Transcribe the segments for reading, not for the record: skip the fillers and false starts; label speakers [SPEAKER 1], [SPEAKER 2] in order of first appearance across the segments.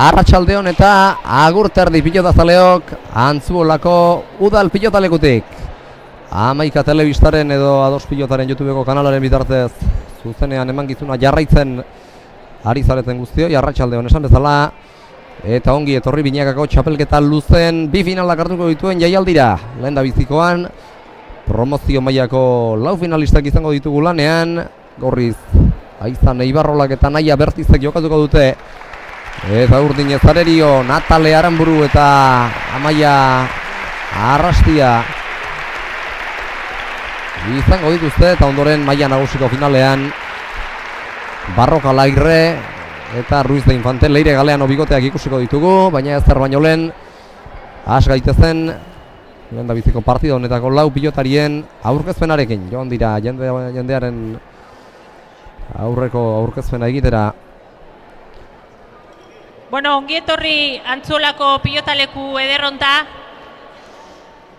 [SPEAKER 1] Arratsaldeon eta agurterdi pilotazaleok Antzuolako udal pilotalekutik. Amaika telebistaren edo Ados Pilotaren YouTubeko kanalaren bitartez zuzenean emangizuna jarraitzen ari zareten guztioi, arratsaldeon esan bezala. Eta ongi etorri binakako txapelketa luzen bi finalak hartuko dituen jaialdira. Lehendabizikoan promozio mailako lau finalistak izango ditugu lanean. Gorriz Aizan Eibarrolak eta Naia Bertizek jokatuko dute. Eta Urdinez Arerio, Natale Aranburu eta Amaia Arrastia izango dituzte, eta ondoren maila nagusiko finalean Barroka Lairre eta Ruiz de Infante Leire Galeano bigoteak ikusiko ditugu, baina ez zer baino lehen has gaitezen lehendabiziko partida honetako lau pilotarien aurkezpenarekin. Joan dira jendearen aurreko aurkezpena egitera.
[SPEAKER 2] Bueno, ongi etorri Antzuolako pilotaleku ederronta.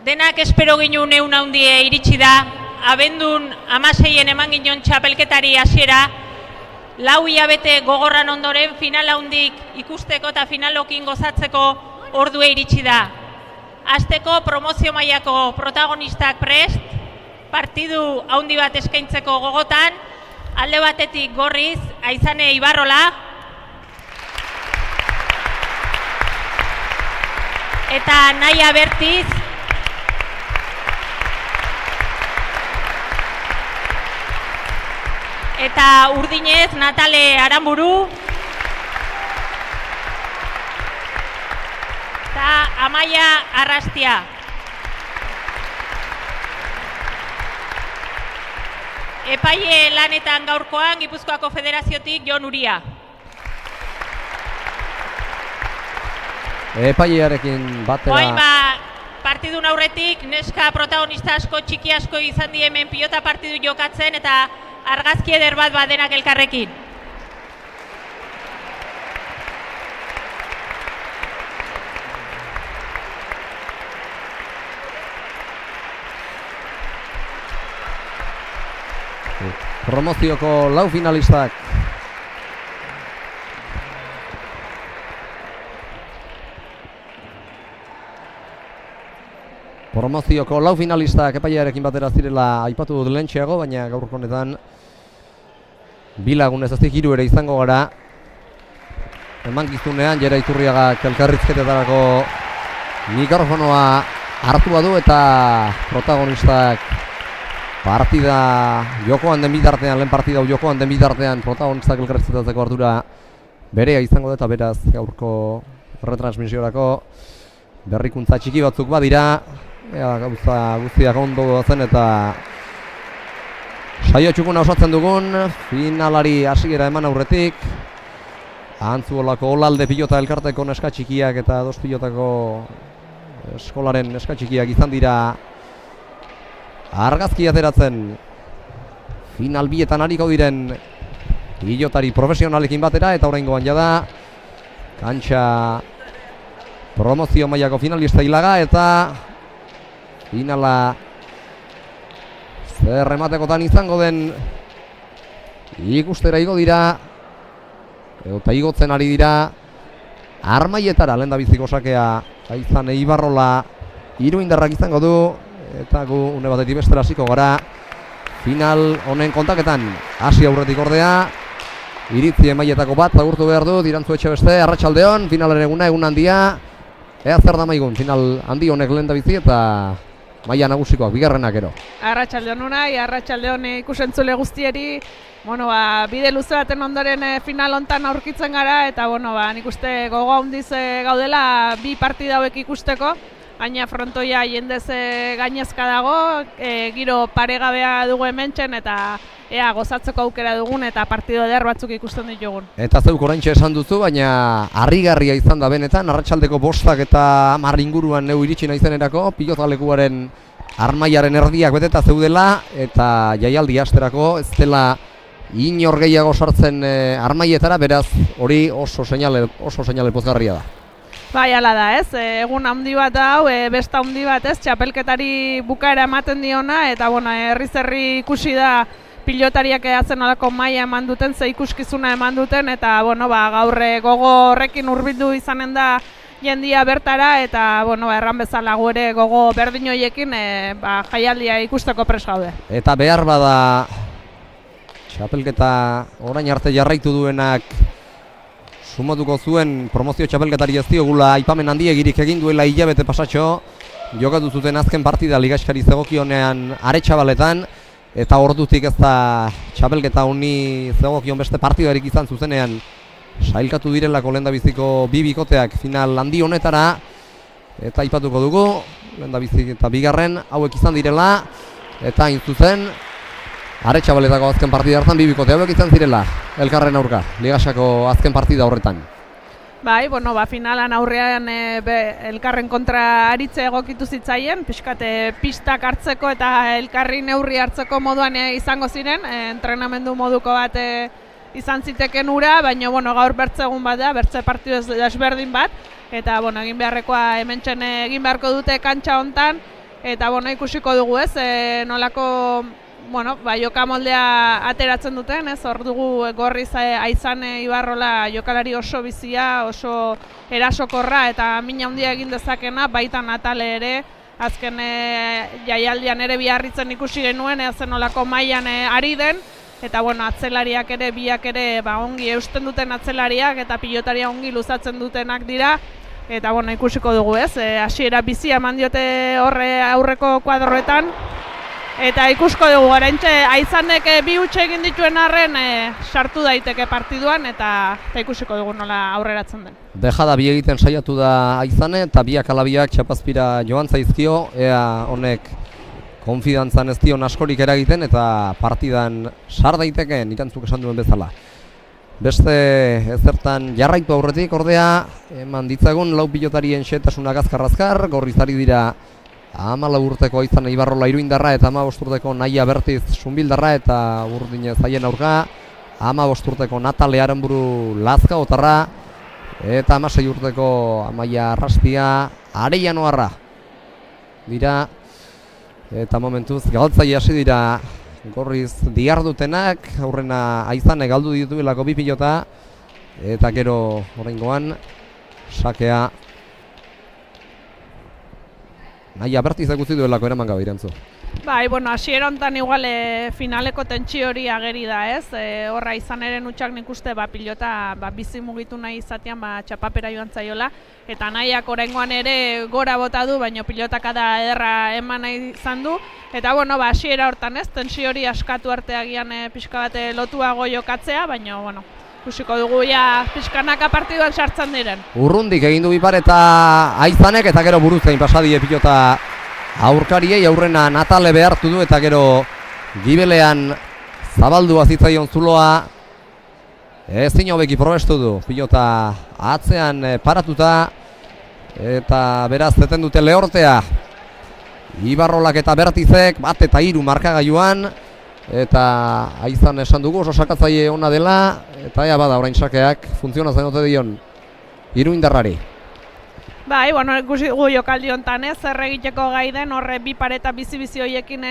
[SPEAKER 2] Denak espero ginun egun handie iritsi da. Abendun 16en eman ginen txapelketari hasiera. 4 hilabete gogorran ondoren final handik ikusteko eta finalokin gozatzeko ordua iritsi da. Hasteko promozio mailako protagonistak prest, partidu handi bat eskaintzeko gogotan, alde batetik Gorriz, Aizane Eibarrola, eta Naia Bertiz, eta Urdinez Natale Aranburu, eta Amaia Arrastia. Epaile lanetan gaurkoan Gipuzkoako Federaziotik Jon Uria.
[SPEAKER 1] Epailearekin batera.
[SPEAKER 2] Oain partidun aurretik neska protagonista asko txiki asko izan die hemen pilota partidu jokatzen eta argazki eder bat denak elkarrekin.
[SPEAKER 1] Promozioko lau finalistak. Promozioko lau finalistak epailearekin batera zirela aipatu dut lehentxeago, baina gaurko honetan bi lagun ez ezik hiru ere izango gara. Emankizunean Jera Iturriagak elkarrizketetarako mikrofonoa hartu badu eta protagonistak partida jokoan den bitartean, lehen partida jokoan den bitartean protagonistak elkarrizketatzeko ardura berea izango da, eta beraz gaurko retransmisiorako berrikuntza txiki batzuk badira. Gauza guztiak ondo zen eta saio txukuna osatzen dugun finalari hasiera eman aurretik. Antzuolako Olalde pilota elkarteko neska txikiak eta Ados pilotako eskolaren neska txikiak izan dira argazki ateratzen final bietan ariko diren pilotari profesionalekin batera, eta oraingoan jada kantxa promozio mailako finalista hilaga eta finala zer ematekotan izango den ikustera igo dira eta igotzen ari dira armaietara. Lehendabiziko sakea Aizan Eibarrola iruindarrak izango du, eta gu une batetik bestera hasiko gara final honen kontaketan. Hasi aurretik ordea iritzi emaietako bat agurtu behar du Irantzu Etxebeste. Arratsaldeon, finalaren eguna, egun handia. Ea zer da maigun final handi honek lehendabizi eta maila nagusikoak bigarrenak ero.
[SPEAKER 3] Arratsaldeon unai, arratsaldeon ikusentzule guztieri. Bide luze baten ondoren final hontan aurkitzen gara, eta nik uste gogo handiz gaudela bi partida hauek ikusteko, baina frontoia jendez gainezka dago, giro paregabea dugu hementzen eta ea gozatzeko aukera dugun eta partido eder batzuk ikusten ditugun.
[SPEAKER 1] Eta zeuk oraintxe esan duzu, baina harrigarria izan da benetan, arratsaldeko 5 eta 10 inguruan neu iritsi naizenerako, pilotalekuaren armaiaren erdiak beteta zeudela, eta jaialdi hasterako ez dela inor gehiago sartzen armaietara, beraz hori oso seinale pozgarria da.
[SPEAKER 3] Bai, ala da, ez? Egun handi bat hau, besta handi bat, ez? Txapelketari bukaera ematen diona, eta herriz herri ikusi da pilotariak zen nolako maila eman duten, ze ikuskizuna eman duten, eta bueno, gaur gogo horrekin hurbildu izanen da jendia bertara, eta bueno, erran bezala gu ere gogo berdin horiekin jaialdia ikusteko prest gaude.
[SPEAKER 1] Eta behar bada txapelketa orain arte jarraitu duenak sumatuko zuen promozio txapelketari ez diogula aipamen handiegirik egin duela hilabete pasatxo, jokatu zuten azken partida ligaskari zegokionean Aretxabaletan, eta ordutik ez da txapelketa honi zegokion beste partidarik izan zuzenean sailkatu direlako lehendabiziko bi bikoteak final handi honetara, eta aipatuko dugu lehendabizik eta bigarren hauek izan direla, eta hain zuzen Aretxabaletako azken partida hartan bi bikote hauek izan zirela elkarren aurka, ligasako azken partida horretan.
[SPEAKER 3] Bai, bueno, finalan aurrean elkarren kontra aritze egokitu zitzaien, pixkate pistak hartzeko eta elkarri neurri hartzeko moduan izango ziren, entrenamendu moduko bat izan ziteken ura, baina bueno, gaur bertze egun bat da, bertze partidu desberdin bat, eta bueno, egin beharrekoa hementxen egin beharko dute kantxa hontan, eta bueno, ikusiko dugu ez, nolako bueno, joka moldea ateratzen duten, ez, hor dugu Gorriz Aizane Ibarrola jokalari oso bizia, oso erasokorra eta mina handia egin dezakena, baita Natale ere, azken jaialdian ere biharritzen ikusi genuen, zen olako mailan ari den, eta bueno, atzelariak ere, biak ere ongi eusten duten atzelariak eta pilotaria ongi luzatzen dutenak dira, eta bueno, ikusiko dugu ez, hasiera bizia eman diote horre aurreko kuadroetan, eta ikusko dugu, oraintxe Aizanek bi hutsa egin dituen arren sartu daiteke partiduan eta ikusiko dugu nola aurreratzen den.
[SPEAKER 1] Dejada bi egiten saiatu da Aizane eta biak alabiak txapazpira joan zaizkio, ea honek konfidantzan ez dion askorik eragiten eta partidan sar daitekeen irantzuk esan duen bezala. Beste ezertan jarraitu aurretik ordea, eman ditzagun lau pilotarien xehetasunak azkar-azkar, Gorrizari dira 14 urteko Aizane Ibarrola Iruindarra eta 15 urteko Naia Bertiz Sunbildarra eta Urdinez Haien aurka, 15 urteko Natale Aranburu Lazkaotarra eta 16 urteko Amaia Arrastia Arellanoarra dira, eta momentuz galtzaile hasi dira Gorriz diardutenak, aurrena Aizane galdu dituelako bi pilota, eta gero oraingoan sakea Naia Bertizek utzi duelako eraman gabe irantzu.
[SPEAKER 3] Bai, bueno, hasiera hontan igual finaleko tentsio hori ageri da, ez? Horra Aizaneren hutsak nik uste pilota bizi mugitu nahi izatean txapapera joan zaiola, eta Naiak oraingoan ere gora bota du, baina pilotaka da ederra eman nahi izan du, eta bueno, hasiera hortan, ez? Tentsio hori askatu arteagian pixka bat lotuago jokatzea, baina bueno, ikusiko dugu ja pixkanaka partiduan sartzen diren.
[SPEAKER 1] Urrundik egin du bipar eta Aizanek, eta gero buruzkain pasadie pilota aurkariei, aurrena Natale behartu du eta gero gibelean zabaldua zitzaion zuloa, ezin hobeki probestu du, pilota atzean paratuta, eta beraz zeten dute lehortea Ibarrolak eta Bertizek, bat eta 3 markagailuan, eta Aizan esan dugu oso sakatzaile ona dela, eta ea bada orain sakeak funtzionatzen ote dion Iruindarrari.
[SPEAKER 3] Bai, bueno, ikusi dugu jokaldi hontan, zer egiteko gai den, horre bi pareta bizi-bizi horiekin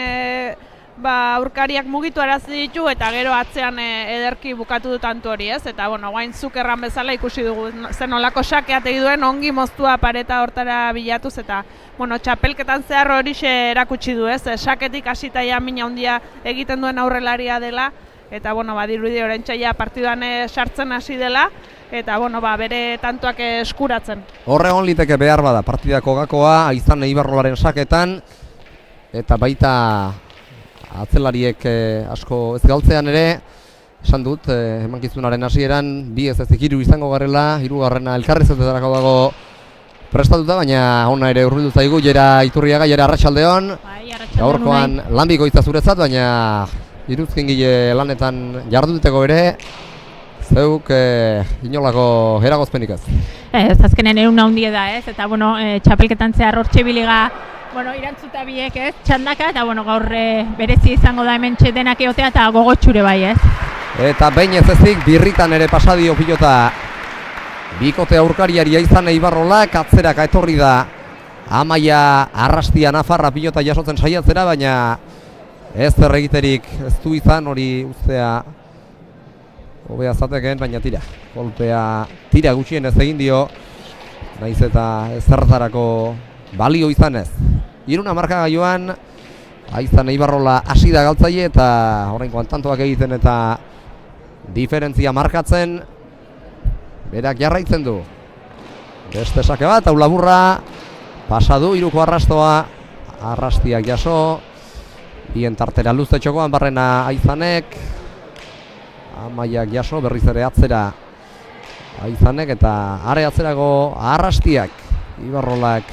[SPEAKER 3] aurkariak mugitu arazi ditu, eta gero atzean ederki bukatu dut tantu hori, ez? Eta bueno, guain zuk erran bezala ikusi dugu zen olako sakea tegi duen, ongi moztua pareta hortara bilatuz, eta bueno, txapelketan zehar horixe erakutsi du, ez? Saketik hasita ja mina handia egiten duen aurrelaria dela, eta bueno, dirudi oraintxe partiduan sartzen hasi dela, eta bueno, bere tantuak eskuratzen.
[SPEAKER 1] Horre on liteke behar bada partidako gakoa Aizane Ibarrolaren saketan, eta baita atzelariek asko ez galtzean ere, esan dut, emankizunaren hasieran 2 ez 3 izango garela, 3garrena elkarrezetetarako dago prestatuta, baina ona ere hurbildu zaigu Jera Iturriaga, Jera Arratsaldeon. Gaurkoan lanbiko itza zuretzat, baina iruzkingile lanetan jarduteko ere, zeuk inolako eragozpenik ez.
[SPEAKER 2] Ez, azkenen egun handia da, ez? Eta bueno, txapelketan zehar hortxe biliga, bueno, irantzuta biek, ez? Txandaka, eta bueno, gaur berezi izango da hemen denak egotea eta gogotxure bai, ez?
[SPEAKER 1] Eta behin ez ezik, birritan ere pasadio pilota bikote aurkariari Aizane Ibarrolak, atzeraka etorri da Amaia Arrastia Nafarra pilota jasotzen saiatzera, baina ez zer egiterik ez du izan, hori ustea hobea zateken, baina tira. Kolpea tira gutxien ez egin dio, naiz eta ezertarako balio izan ez. Iruna markagailuan Aizan Eibarrola hasi da galtzaile eta oraingoan tantoak egiten eta diferentzia markatzen. Berak jarraitzen du. Beste sake bat, hau laburra. Pasa du, hiruko arrastoa. Arrastiak jaso. Bien tartera luze txokoan barrena Aizanek. Amaiak jaso, berriz ere atzera Aizanek eta are atzerago arrastiak. Ibarrolak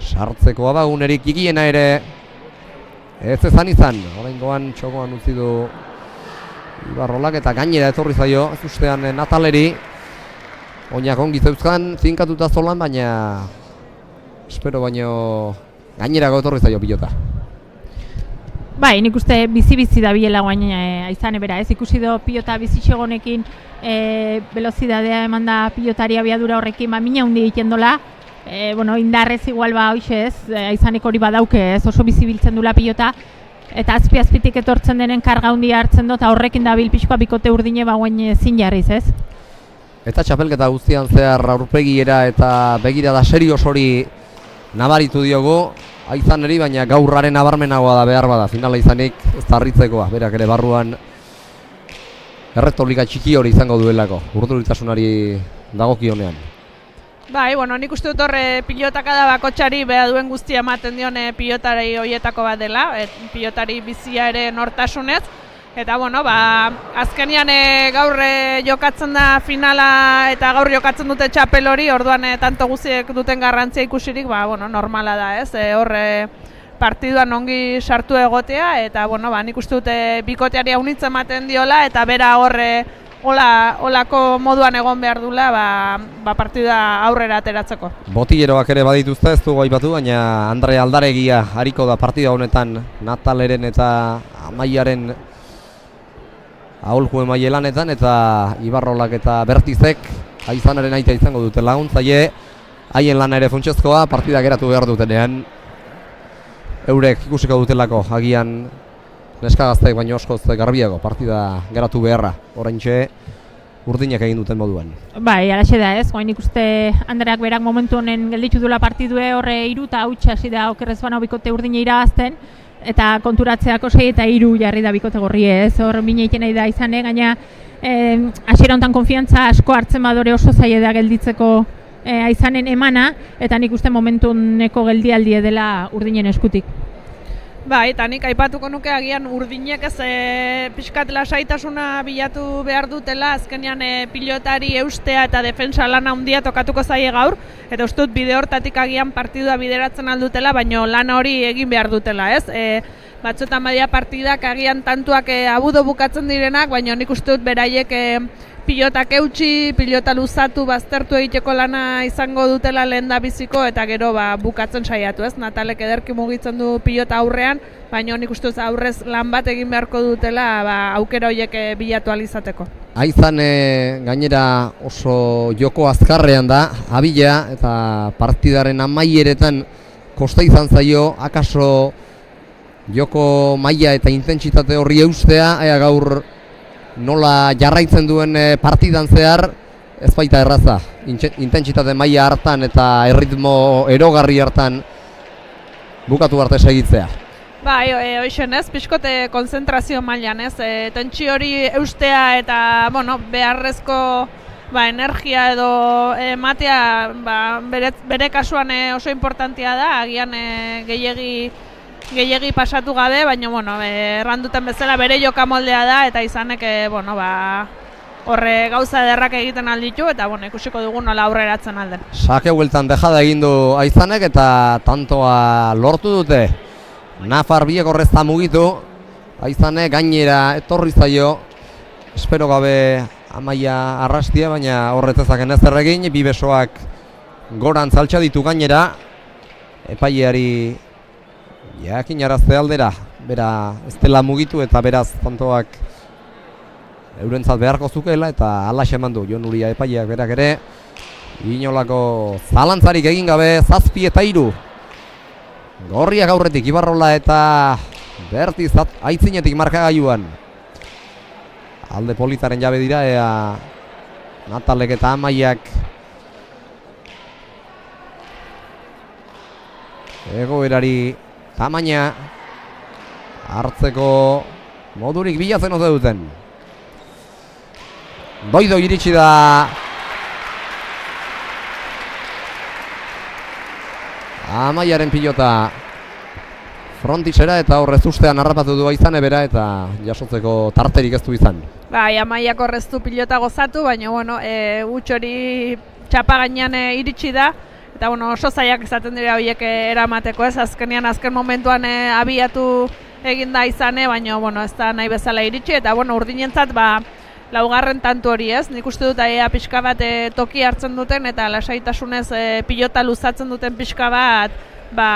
[SPEAKER 1] sartzeko abagunerik ikiena ere ez ezan izan. Oraingoan txokoan utzi du Ibarrolak eta gainera etorri zaio ez ustean Nataleri. Oinak ongi zeuzkan, zinkatuta zolan, baina espero baino gainerago etorri zaio pilota.
[SPEAKER 2] Bai, nik uste bizi-bizi da biela guain Aizane bera, ez ikusi do pilota bizitxegonekin velozidadea eman da pilotari abiadura horrekin, mina hundi egiten dola. Bueno, indarrez igual hoxe ez, Aizanek hori badauke ez, oso bizibiltzen dula pilota. Eta azpi-azpitik etortzen denen karga handia hartzen dut, eta horrekin dabil pixkoa bikote urdine bauen zin jarriz, ez?
[SPEAKER 1] Eta txapelketa guztian zehar aurpegiera eta begirada serios hori nabaritu diogu Aizaneri, baina gaurraren nabarmenagoa da behar bada, finala izanik ez tarritzekoa, berak ere barruan erretolika txiki hori izango duelako, urduritasunari dagokionean.
[SPEAKER 3] Bai, bueno, nik uste dut horre pilotaka da bakotxari beha duen guztia ematen dione pilotari horietako bat dela, pilotari bizia ere nortasunez. Eta, bueno, azkenian gaur jokatzen da finala eta gaur jokatzen dute txapel hori, orduan tanto guztiek duten garrantzia ikusirik, bueno, normala da, ez? Horre partiduan ongi sartu egotea, eta, bueno, nik uste dute bikoteari haunitzen ematen diola, eta bera horre olako moduan egon behar dula partida aurrera ateratzeko.
[SPEAKER 1] Botilleroak ere badituzte, ez dugu aipatu, baina Andre Aldaregia hariko da partida honetan Nataleren eta Amaiaren aholku emaile lanetan, eta Ibarrolak eta Bertizek Aizanaren aita izango dute laguntzaile. Haien lana ere funtsezkoa, partida geratu behar dutenean eurek ikusiko dutelako, agian neska gazteek baino oskoz garbiago partida geratu beharra, oraintxe urdinak egin duten moduan.
[SPEAKER 2] Bai, alaxe da ez, goain ikuste Andreak berak momentu honen gelditu dula partidue horre 3 eta hautsa hasi da okerrez bana bikote urdine irabazten, eta konturatzeako 6 eta 3 jarri da bikote gorri ez, hor mina iten nahi da izane, gaina hasiera hontan konfiantza asko hartzen badore oso zaila da gelditzeko Aizanen emana, eta nik uste momentuneko geldialdi dela urdinen eskutik.
[SPEAKER 3] Bai, eta nik aipatuko nuke agian urdinek ez pixkat lasaitasuna bilatu behar dutela, azkenean pilotari eustea eta defensa lana handia tokatuko zaie gaur, eta uste dut bide hortatik agian partidua bideratzen aldutela, baina lana hori egin behar dutela, ez? Batzuetan badia partidak agian tantuak abudo bukatzen direnak, baina nik uste dut beraiek pilotak eutxi, pilota luzatu, baztertu egiteko lana izango dutela lehen da biziko, eta gero bukatzen saiatu, ez? Natalek ederki mugitzen du pilota aurrean, baina nik uste dut aurrez lan bat egin beharko dutela aukera horiek bilatu alizateko.
[SPEAKER 1] Aizan gainera oso joko azkarrean da, abila, eta partidaren amaieretan kosta izan zaio, akaso joko maila eta intentsitate horri eustea, ea gaur nola jarraitzen duen partidan zehar, ez baita erraza. Intentsitate maila hartan eta erritmo erogarri hartan bukatu arte segitzea.
[SPEAKER 3] Bai, hoixen ez, pixkote konzentrazio mailan ez, tentsio hori eustea eta, bueno, beharrezko energia edo ematea bere kasuan oso importantia da, agian gehiegi pasatu gabe, baina, bueno, erranduten bezala bere jokamoldea da, eta izanek, horre gauza ederrak egiten alditu, eta, bueno, ikusiko dugu nola aurreratzen alden.
[SPEAKER 1] Sake hueltan dejada egin du Aizanek, eta tantoa lortu dute. Nafar biek horrezta mugitu, Aizanek gainera etorri zaio, espero gabe Amaia arrastia, baina horretzezaken ez erregin, bi besoak gorantz altxa ditu gainera, epaileari jakin arazte aldera, bera ez dela mugitu eta beraz tantoak eurentzat beharko zukeela, eta alaxe eman du Jon Uria epaileak berak ere, inolako zalantzarik egin gabe 7 eta 3. Gorriak aurretik Ibarrola eta Bertiz aitzinetik markagailuan. Alde politaren jabe dira, ea Natalek eta Amaiak egoerari tamaina hartzeko modurik bilatzen ote duten. Doido iritsi da Amaiaren pilota frontisera eta horrez ustean harrapatu du izan ebera eta jasotzeko tarterik ez du izan.
[SPEAKER 3] Bai, Amaiak horreztu pilota gozatu, baina bueno, huts hori txapa gainean iritsi da. Eta bueno, oso zaiak izaten dira horiek eramateko, ez? Azken momentuan abiatu egin da izane, baina bueno, ez da nahi bezala iritsi. Eta bueno, urdinentzat laugarren tantu hori, ez? Nik uste dut pixka bat toki hartzen duten eta lasaitasunez pilota luzatzen duten pixka bat,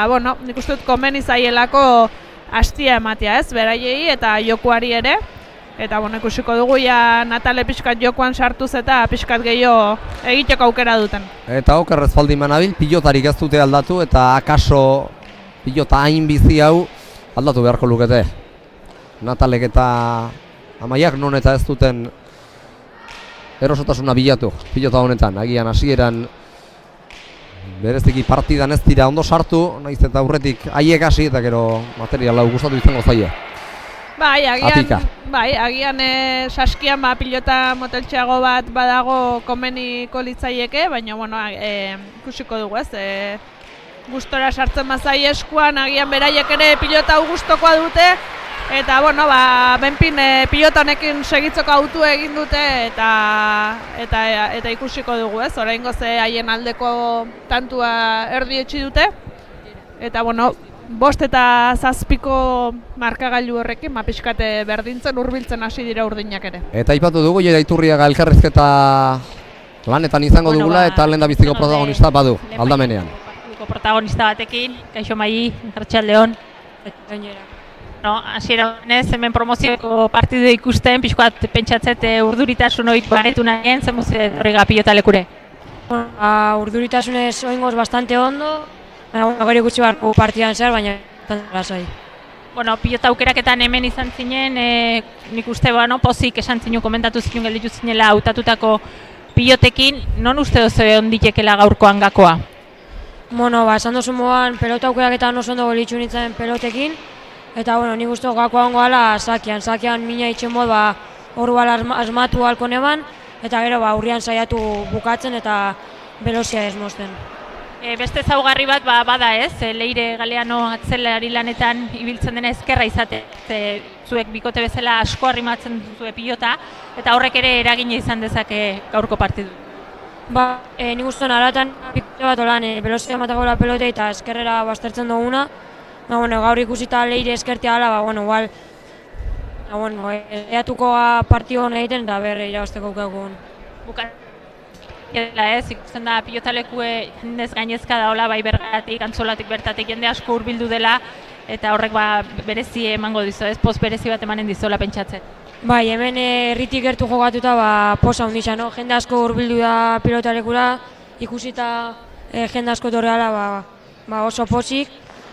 [SPEAKER 3] bueno, nik uste dut komeni zaielako hastia ematea, ez? Beraiei eta jokuari ere. Eta bueno, ikusiko dugu ja Natale pixkat jokoan sartuz eta pixkat gehiago egiteko aukera duten.
[SPEAKER 1] Eta oker ez baldin manabil, pilotarik ez dute aldatu eta akaso pilota hain bizi hau aldatu beharko lukete. Natalek eta Amaiak non eta ez duten erosotasuna bilatu pilota honetan. Agian hasieran bereziki partidan ez dira ondo sartu, naiz eta aurretik haiek hasi eta gero materiala gustatu izango zaie.
[SPEAKER 3] Bai, agian saskian pilota moteltxeago bat badago komeniko litzaieke, baina bueno, ikusiko dugu, ez? Gustora sartzen bazai eskuan, agian beraiek ere pilota hau gustokoa dute, eta bueno, benpin pilota honekin segitzeko autu egin dute eta ikusiko dugu, ez? Oraingoz haien aldeko tantua erdietsi dute. Eta bueno, 5 eta 7ko markagailu horrekin pixkate berdintzen hurbiltzen hasi dira urdinak ere.
[SPEAKER 1] Eta aipatu dugu Iturriaga elkarrizketa lanetan izango dugula eta lehendabiziko protagonista badu aldamenean.
[SPEAKER 2] Protagonista batekin, Kaixo Mai, Arratsaldeon. No, hasiera honez hemen promozioko partidu ikusten, pixkoat pentsatzet urduritasun hori baretu nahien, zen muze horrega pilotalekure?
[SPEAKER 4] Urduritasunez oingoz bastante ondo, gero gutxi barko partidan zer, baina lasai.
[SPEAKER 2] Bueno, pilota aukeraketan hemen izan zinen, nik uste pozik esan zinu komentatu zinun gelditu zinela hautatutako pilotekin, non uste dozu onditekela gaurkoan gakoa?
[SPEAKER 4] Bueno, esan dozu moan pelota aukeraketan oso ondo gelditu nintzen pelotekin, eta bueno, nik uste gakoa ongo ala sakian mina itxen mod, hor asmatu halko neban, eta gero aurrian saiatu bukatzen eta velozia ezmozten.
[SPEAKER 2] Beste zaugarri bat bada ez, Leire Galeano atzelari lanetan ibiltzen dena ezkerra izate, zuek bikote bezala asko arrimatzen duzue pilota, eta horrek ere eragina izan dezake gaurko partidu.
[SPEAKER 4] Nik ustean aratan pikote bat olan, velozia ematako la pelote eta eskerrera baztertzen duguna, gaur ikusita Leire eskertia gala, igual, eatuko partio hona egiten eta berre irabazteko ukagun.
[SPEAKER 2] Ikusten da pilotalekue jendez gainezka daola, bai bergatik, antzolatik bertatik jende asko hurbildu dela eta horrek berezi emango dizo, ez poz berezi bat emanen dizola pentsatzen.
[SPEAKER 4] Bai, hemen herritik gertu jokatuta posa hundisa, no? Jende asko hurbildu da pilotalekura, ikusita jende asko torreala oso pozik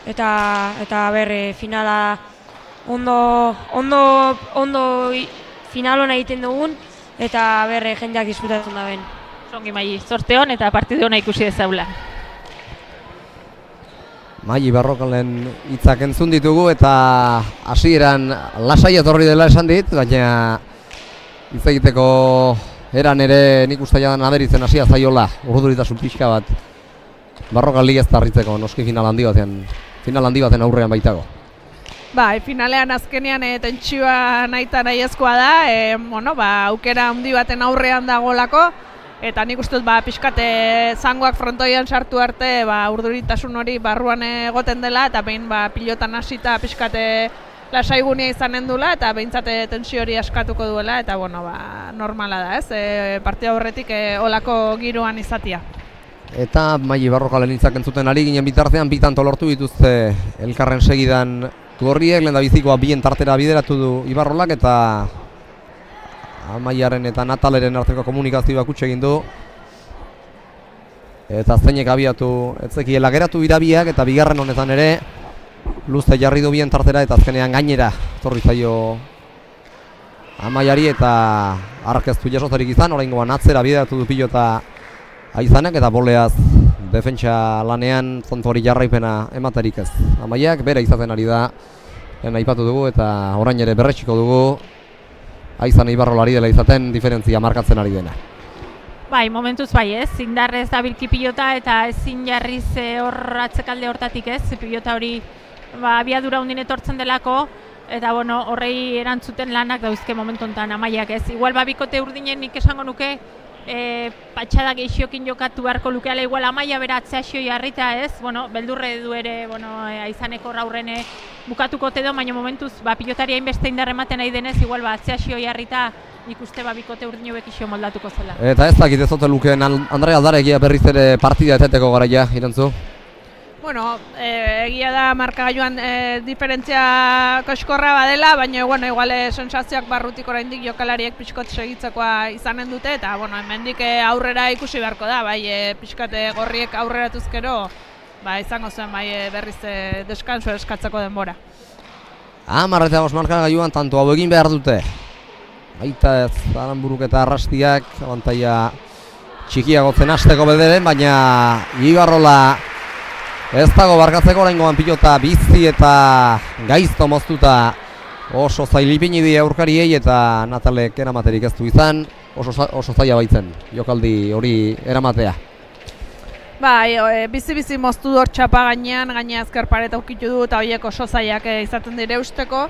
[SPEAKER 4] eta berre finala ondo final hona egiten dugun eta berre jendeak disfrutatzen da ben.
[SPEAKER 2] Ongi Mai, sorte hon eta partidu hona ikusi dezaula.
[SPEAKER 1] Mai Barrokalen hitzak entzun ditugu eta hasieran lasai etorri dela esan dit, baina hitz egiteko eran ere nik uste jadan aderitzen hasia zaiola, urduritasun pixka bat Barrokal ligaz tarritzeko noski final handi baten aurrean baitago.
[SPEAKER 3] Finalean azkenean tentsioa nahi ezkoa da, aukera handi baten aurrean dagolako, eta nik uste dut pixkate zangoak frontoian sartu arte urduritasun hori barruan egoten dela eta behin pilotan hasita pixkate lasaigunia izanen dula eta behintzate tensio hori askatuko duela eta normala da, ez? Partida horretik olako giroan izatia.
[SPEAKER 1] Eta Mai Barrokalen hitzak entzuten ari ginen bitartean bitan lortu dituzte elkarren segidan Gorriek, lehendabizikoa bien tartera bideratu du Ibarrolak eta Amaiaren eta Nataleren arteko komunikazioak utxe egin du. Eta zeinek abiatu etzekiela geratu irabiak eta bigarren honetan ere Luze jarri du bien tartera eta azkenean gainera torri zaio Amaiari eta arkeztu jasotarik izan, oraingoan atzera bideratu du pilota Aizanek eta boleaz defentsa lanean zontu hori jarraipena ematerik ez. Amaiak bere izaten ari da, aipatu dugu eta orain ere berretxiko dugu Aizan Ibarrolari dela izaten diferentzia markatzen ari dena.
[SPEAKER 2] Bai, momentuz bai ez, indarrez dabilki pilota eta ezin jarriz hor atzekalde hortatik ez, pilota hori abiadura hundin etortzen delako, eta bueno, horrei erantzuten lanak dauzke momentu honetan Amaiak ez. Igual bikote urdinen nik esango nuke patxada gehiokin jokatu beharko lukeala, igual Amaia bera atzeaxio jarrita ez, bueno, beldurre du ere, bueno, Aizaneko aurrene bukatuko tedo, baina momentuz pilotari hainbeste indar ematen nahi denez, igual atzeaxio jarrita nik uste bikote urdin hobek isio moldatuko zela.
[SPEAKER 1] Eta ez dakit ez ote lukeen Andre Aldaregia berriz ere partida eteteko garaia, Irantzu?
[SPEAKER 3] Bueno, egia da markagailuan diferentzia koskorra badela, baina bueno, igual sensazioak barrutik oraindik jokalariek pixkot segitzekoa izanen dute, eta bueno, hemendik aurrera ikusi beharko da, bai pixkat gorriek aurreratuz gero, izango zen berriz deskanso eskatzeko denbora.
[SPEAKER 1] 10 markagailuan tanto hau egin behar dute. Baita ez Aranburuk eta Arrastiak abantaila txikiagotzen hasteko bederen, baina Ibarrola ez dago barkatzeko, oraingoan pilota bizi eta gaizto moztuta oso zailipini die aurkariei eta Natalek eramaterik ez du izan, oso zaila baitzen jokaldi hori eramatea.
[SPEAKER 3] Bai, bizi-bizi moztu dut txapa gainean azker pareta ukitu du eta horiek oso zailak izaten dire usteko.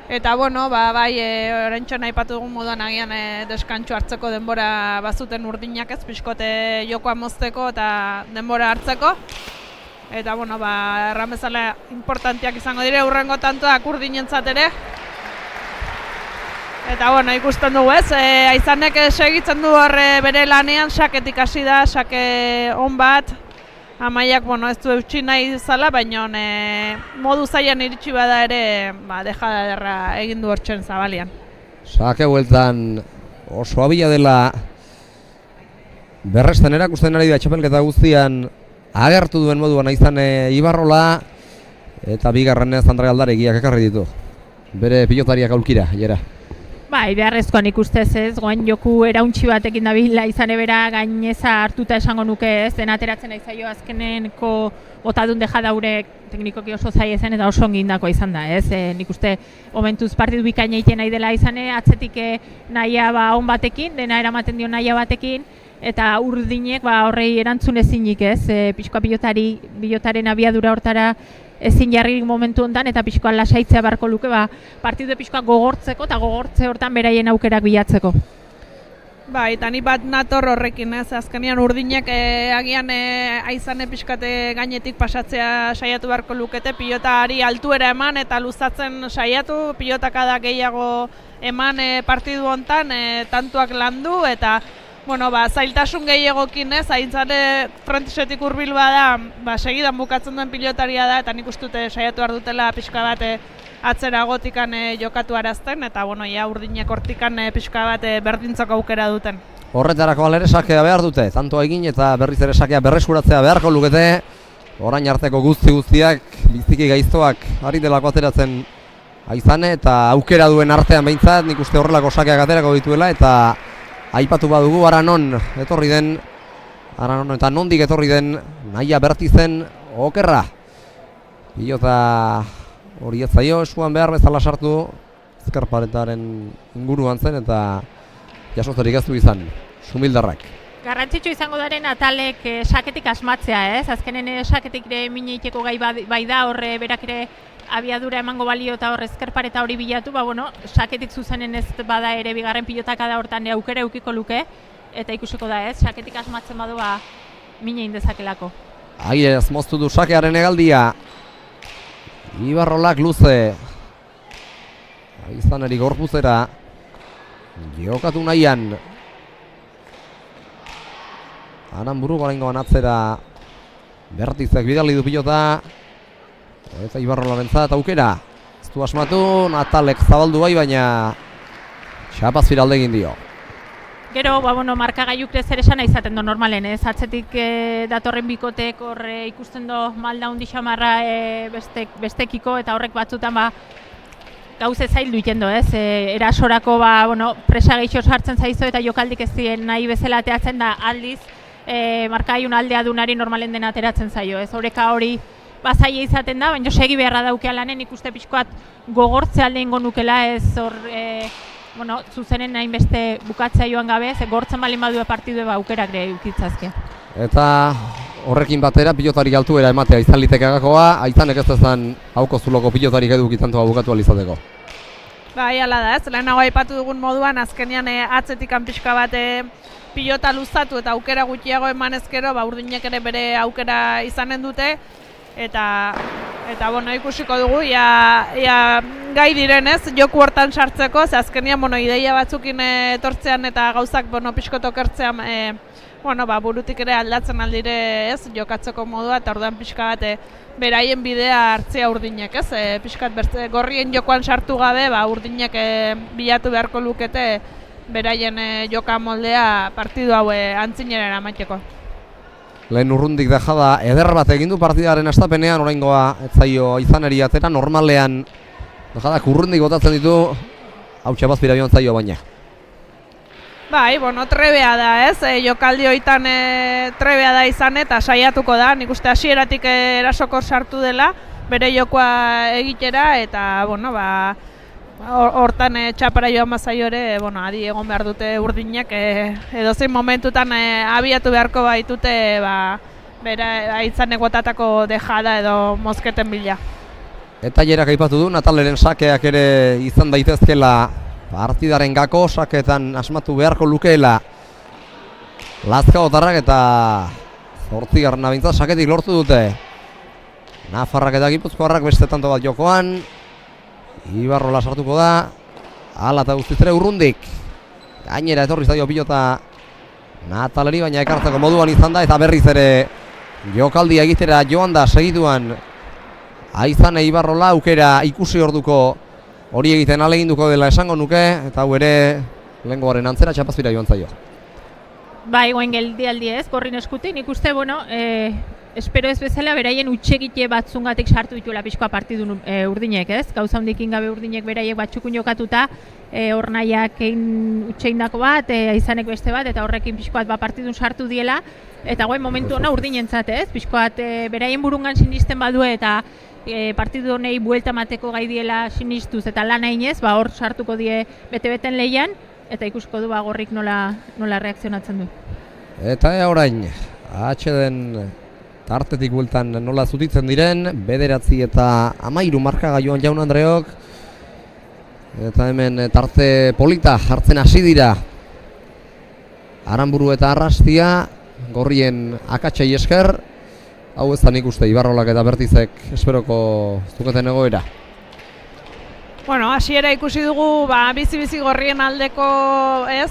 [SPEAKER 3] Eta bueno, bai, oraintxo aipatu dugun moduan agian deskantxo hartzeko denbora bazuten urdinak ez, pixkote jokoa mozteko eta denbora hartzeko. Eta bueno, erran bezala importantiak izango dire hurrengo tantoak urdinentzat ere. Eta bueno, ikusten dugu ez, Aizanek segitzen du horre bere lanean, saketik hasi da, sake on bat. Amaiak, bueno, ez du eutxi nahi zala, baina modu zailan iritsi bada ere, deja egin du hortzen zabalian.
[SPEAKER 1] Sake bueltan oso abila dela berresten erakusten ari da txapelketa guztian agertu duen moduan Aizan Ibarrola eta bigarrenez Andre Aldaregiak ekarri ditu bere pilotariak aulkira, jera.
[SPEAKER 2] Bai, beharrezkoan ikustez ez, goain joku erauntxi batekin dabila Aizan ebera gaineza hartuta esango nuke ez, den ateratzen aizaio azkenenko botadun deja daure teknikoki oso zaila zen eta oso ongindako izan da ez, nik uste momentuz partidu bikaina egiten nahi dela Aizane, atzetik nahia on batekin, dena eramaten dio nahia batekin, eta urdinek horrei erantzun ezinik ez, pixkoa pilotaren abiadura hortara ezin jarririk momentu honetan eta pixkoa lasaitzea beharko luke partidu pixkoa gogortzeko eta gogortze hortan beraien aukerak bilatzeko.
[SPEAKER 3] Bai, eta ni bat nator horrekin ez, azkenean urdinek agian Aizane pixkate gainetik pasatzea saiatu beharko lukete, pilotari altuera eman eta luzatzen saiatu, pilotakada gehiago eman partidu honetan, tantuak landu eta bueno, zailtasun gehiegokin ez, Aizane frontisetik hurbil bada, segidan bukatzen duen pilotaria da, eta nik ustute saiatu behar dutela pixka bat atzera gotikan jokatu arazten, eta bueno, urdinek hortikan pixka bat berdintzako aukera duten.
[SPEAKER 1] Horretarako alere sakea behar dute, tanto egin eta berriz ere sakea berreskuratzea beharko lukete, orain arteko guztiak, biziki gaiztoak ari delako ateratzen Aizane, eta aukera duen artean behintzat, nik uste horrelako sakeak aterako dituela, eta aipatu badugu Aranon etorri den, Aranon eta nondik etorri den nahia bertizen okerra. Pilota hori ez zaio eskuan behar bezala sartu, ezkerparetaren inguruan zen eta jasozerik ez du izan, sumildarrak.
[SPEAKER 2] Garrantzitsu izango daren Atalek saketik asmatzea ez, azkenen saketik ere mineiteko gai bai da, horre berak ere abiadura emango balio eta hor ezkerpareta hori bilatu, bueno, saketik zuzenen ez bada ere bigarren pilotaka da hortan aukera eukiko luke, eta ikusiko da ez, saketik asmatzen badu mine indezakelako.
[SPEAKER 1] Airez moztu du sakearen egaldia, Ibarrolak luze, Aizaneri gorpuzera, jokatu nahian, Aranburu goraingoan atzera, Bertizek bidali du pilota, eta Ibarrolarentzat aukera, ez du asmatu, Natalek zabaldu bai, baina txapaz firalde egin dio.
[SPEAKER 2] Gero, markagailuk zer esana izaten do normalen, ez? Atzetik datorren bikotek hor ikusten do malda hundi xamarra bestekiko, eta horrek batzutan gauze zaildu iten do, ez? Erasorako presa gehiago sartzen zaizu eta jokaldik ez dien nahi bezala ateatzen da aldiz, markagailun aldea dunari normalen dena ateratzen zaio, ez? Horeka hori bazaia izaten da, baina segi beharra daukea lanen ikuste pixkoat gogortzea alde ingo nukela, ez hor zuzenen hainbeste bukatzea joan gabe, ze gortzen balin badue partidu aukerak ere eukitzazke. Eta
[SPEAKER 1] horrekin batera pilotari altuera ematea izan litekagakoa, aizanek ez dezan hauko zuloko pilotari edukitantua bukatu alizateko.
[SPEAKER 3] Bai, ala da, ez, lehenago aipatu dugun moduan, azkenean atzetikan pixka bat pilota luzatu eta aukera gutxiago emanezkero, urdinek ere bere aukera izanen dute, eta ikusiko dugu, gai direnez, joku hortan sartzeko, ze azkenean, ideia batzukin etortzean eta gauzak, pixko tokertzean, burutik ere aldatzen aldire, ez, jokatzeko modua, eta orduan pixka bat, beraien bidea hartzea urdinek, ez, pixkat gorrien jokoan sartu gabe, urdinek bilatu beharko lukete, beraien joka moldea partidu hau antzinera eramateko.
[SPEAKER 1] Lehen urrundik dejada eder bat egin du partidaren astapenean, oraingoa ez zaio izaneri atera, normalean dejadak urrundik botatzen ditu, hau txapazpira joan zaio baina.
[SPEAKER 3] Bai, trebea da, ez, jokaldi hoitan trebea da izan eta saiatuko da, nik uste hasieratik erasokor sartu dela, bere jokoa egitera eta, hortan txapara joan bazaio ere, adi egon behar dute urdinak, edozein momentutan abiatu beharko baitute, bera aitzanek botatako dejada edo mozketen bila.
[SPEAKER 1] Eta jerak aipatu du, Nataleren sakeak ere izan daitezkela partidaren gako, saketan asmatu beharko lukeela Lazkaotarrak eta 8. bintzat saketik lortu dute. Nafarrak eta Gipuzkoarrak beste tanto bat jokoan, Ibarrola sartuko da, hala eta guztiz ere urrundik. Gainera etorri zaio pilota Nataleri, baina ekartzeko moduan izan da, eta berriz ere jokaldia egitera joan da segituan Aizane Ibarrola, aukera ikusi orduko hori egiten aleginduko dela esango nuke, eta hau ere lehengoaren antzera txapazpira joan zaio.
[SPEAKER 2] Bai, goen geldialdi ez, gorrin eskutik, nik uste, espero ez bezala, beraien utxegite batzungatik sartu dituela pixkoa partidun urdinek, ez? Gauza hundikin gabe urdinek beraiek batxukun jokatuta, hor nahiak egin utxeindako bat, Aizanek beste bat, eta horrekin pixkoat partidun sartu diela, eta goen momentu hona urdinentzat, ez? Pixkoat beraien burungan sinisten badue eta partidu honei buelta mateko gai diela sinistuz eta lan hainez, hor sartuko die bete-beten lehian, eta ikusko du gorrik nola reakzionatzen du.
[SPEAKER 1] Eta orain, atxeden tartetik bueltan nola zutitzen diren, 9 eta 13 markagailuan Jaun Andreok, eta hemen tarte polita hartzen hasi dira Aranburu eta Arrastia, gorrien akatsei esker, hau ez da nik uste Ibarrolak eta Bertizek esperoko zuketen egoera.
[SPEAKER 3] Hasiera ikusi dugu bizi-bizi gorrien aldeko, ez,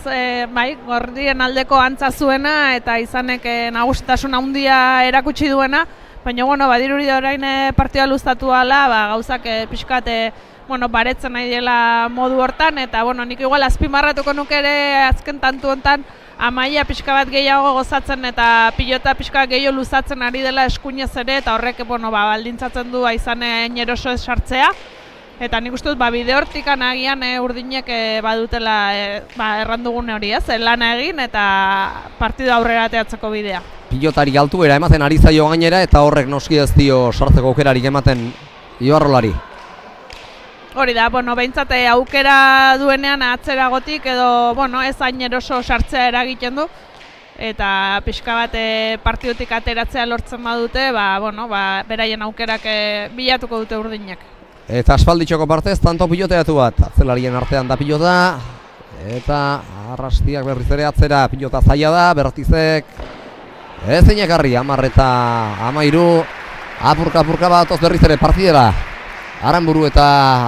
[SPEAKER 3] gorrien aldeko antza zuena eta Izanek nagusitasun handia erakutsi duena, baina badirudi orain partida luztatu ala, gauzak pixkat baretzen nahi dela modu hortan, eta nik igual azpimarratuko nuke ere azken tantu hontan Amaia pixka bat gehiago gozatzen eta pilota pixka gehiago luzatzen ari dela eskuinez ere, eta horrek baldintzatzen du Aizane eroso ez sartzea. Eta nik uste dut, bide hortikan agian urdinek badutela errandugun hori, ez? Lana egin eta partidu aurrera ateatzeko bidea.
[SPEAKER 1] Pilotari altuera ematen ari zaio gainera, eta horrek noski ez dio sartzeko aukerarik ematen Ibarrolari.
[SPEAKER 3] Hori da, behintzat aukera duenean atzeragotik edo, ez hain eroso sartzea eragiten du. Eta pixka bat partidutik ateratzea lortzen badute, beraien aukerak bilatuko dute urdinek.
[SPEAKER 1] Eta aspalditxoko partez, tanto piloteatu bat, atzelarien artean da pilota, eta Arrastiak berriz ere atzera pilota zaila da, Bertizek ezin ekarri, 10 eta 13, apurka bat oz berriz ere partidera, Aranburu eta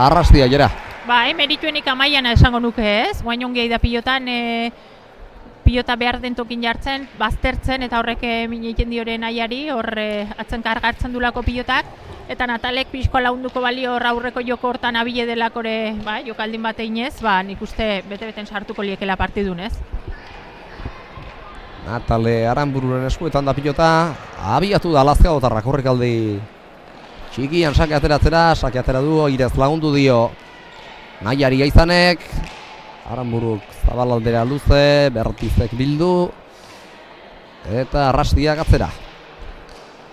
[SPEAKER 1] Arrastia jera.
[SPEAKER 2] Merituenik Amaian esango nuke ez, guain ongi da pilotan, pilota behar den tokin jartzen, baztertzen, eta horrek egiten dioren nahiari, hor atzen kargartzen dulako pilotak, eta Natalek pixko launduko balio aurreko joko hortan abile delakore jokaldin bat eginez, nik uste bete-beten sartuko liekela partidun, ez?
[SPEAKER 1] Natale Aranbururen eskuetan da pilota, abiatu da Lazkaotarrak horrekaldi txikian sake ateratzera, sake atera du, Irez lagundu dio Nahiari Aizanek, Aranburuk zabalaldera luze, Bertizek bildu, eta Arrastiak atzera.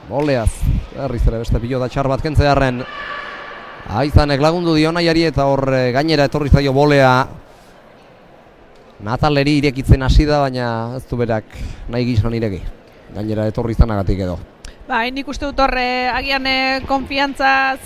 [SPEAKER 1] Boleaz, berriz ere beste pilota txar bat kentzearen Aizanek lagundu dio Nahiari eta hor gainera etorri zaio bolea. Nataleri irekitzen hasi da, baina ez du berak nahi gizan ireki. Gainera etorri izanagatik edo.
[SPEAKER 3] Nik uste dut horre agian konfiantzaz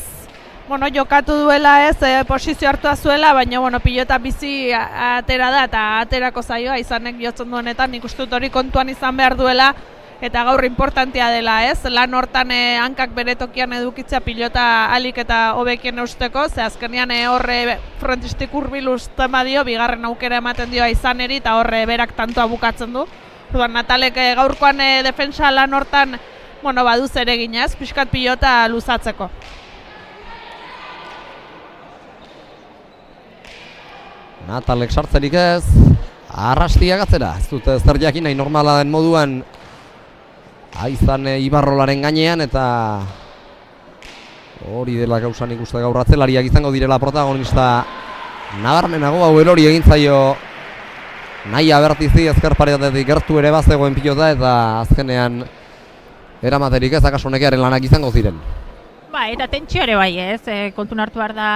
[SPEAKER 3] jokatu duela ez, posizio hartua zuela, baina pilota bizi atera da eta aterako zaioa Aizanek jotzen duenetan, nik uste dut hori kontuan izan behar duela eta gaur importantea dela ez, lan hortan hankak bere tokian edukitzea pilota alik eta hobekien eusteko, ze azkenean horre frontistik hurbil uzten badio, bigarren aukera ematen dio Aizaneri eta horre berak tantoa bukatzen du. Natalek gaurkoan defensa lan hortan badu zereginez, pixkat pilota luzatzeko.
[SPEAKER 1] Natalek sartzerik ez, Arrastiak atzera, ez dute zer jakin nahi normala den moduan Aizan Ibarrolaren gainean eta hori dela gauza nik uste gaur atzelariak izango direla protagonista nabarmenago, hau erori egin zaio Nahia Bertizi ezker pareatetik gertu ere bazegoen pilota eta azkenean eramaterik ez akaso nekearen lanak izango ziren.
[SPEAKER 2] Eta tentsio ere bai ez, kontun hartu behar da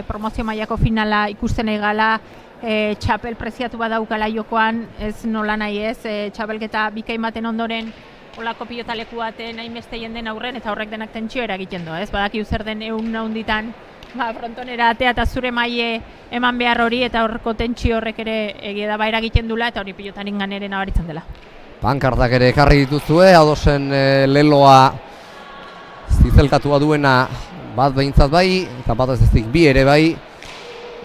[SPEAKER 2] promozio mailako finala ikusten egala, txapel preziatu badaukala jokoan, ez nola nahi ez, txapelketa bikain baten ondoren olako pilotaleku baten hainbeste jenden aurren eta horrek denak tentsio eragiten du, ez? Badaki zer den ehun naunditan frontonera atea eta zure maile eman behar hori eta horreko tentsio horrek ere egia da eragiten dula eta hori pilotarin ganeren abaritzen dela.
[SPEAKER 1] Pankartak ere ekarri dituzue, adosen leloa zizelkatua duena bat behintzat bai, eta bat ez ezik bi ere bai,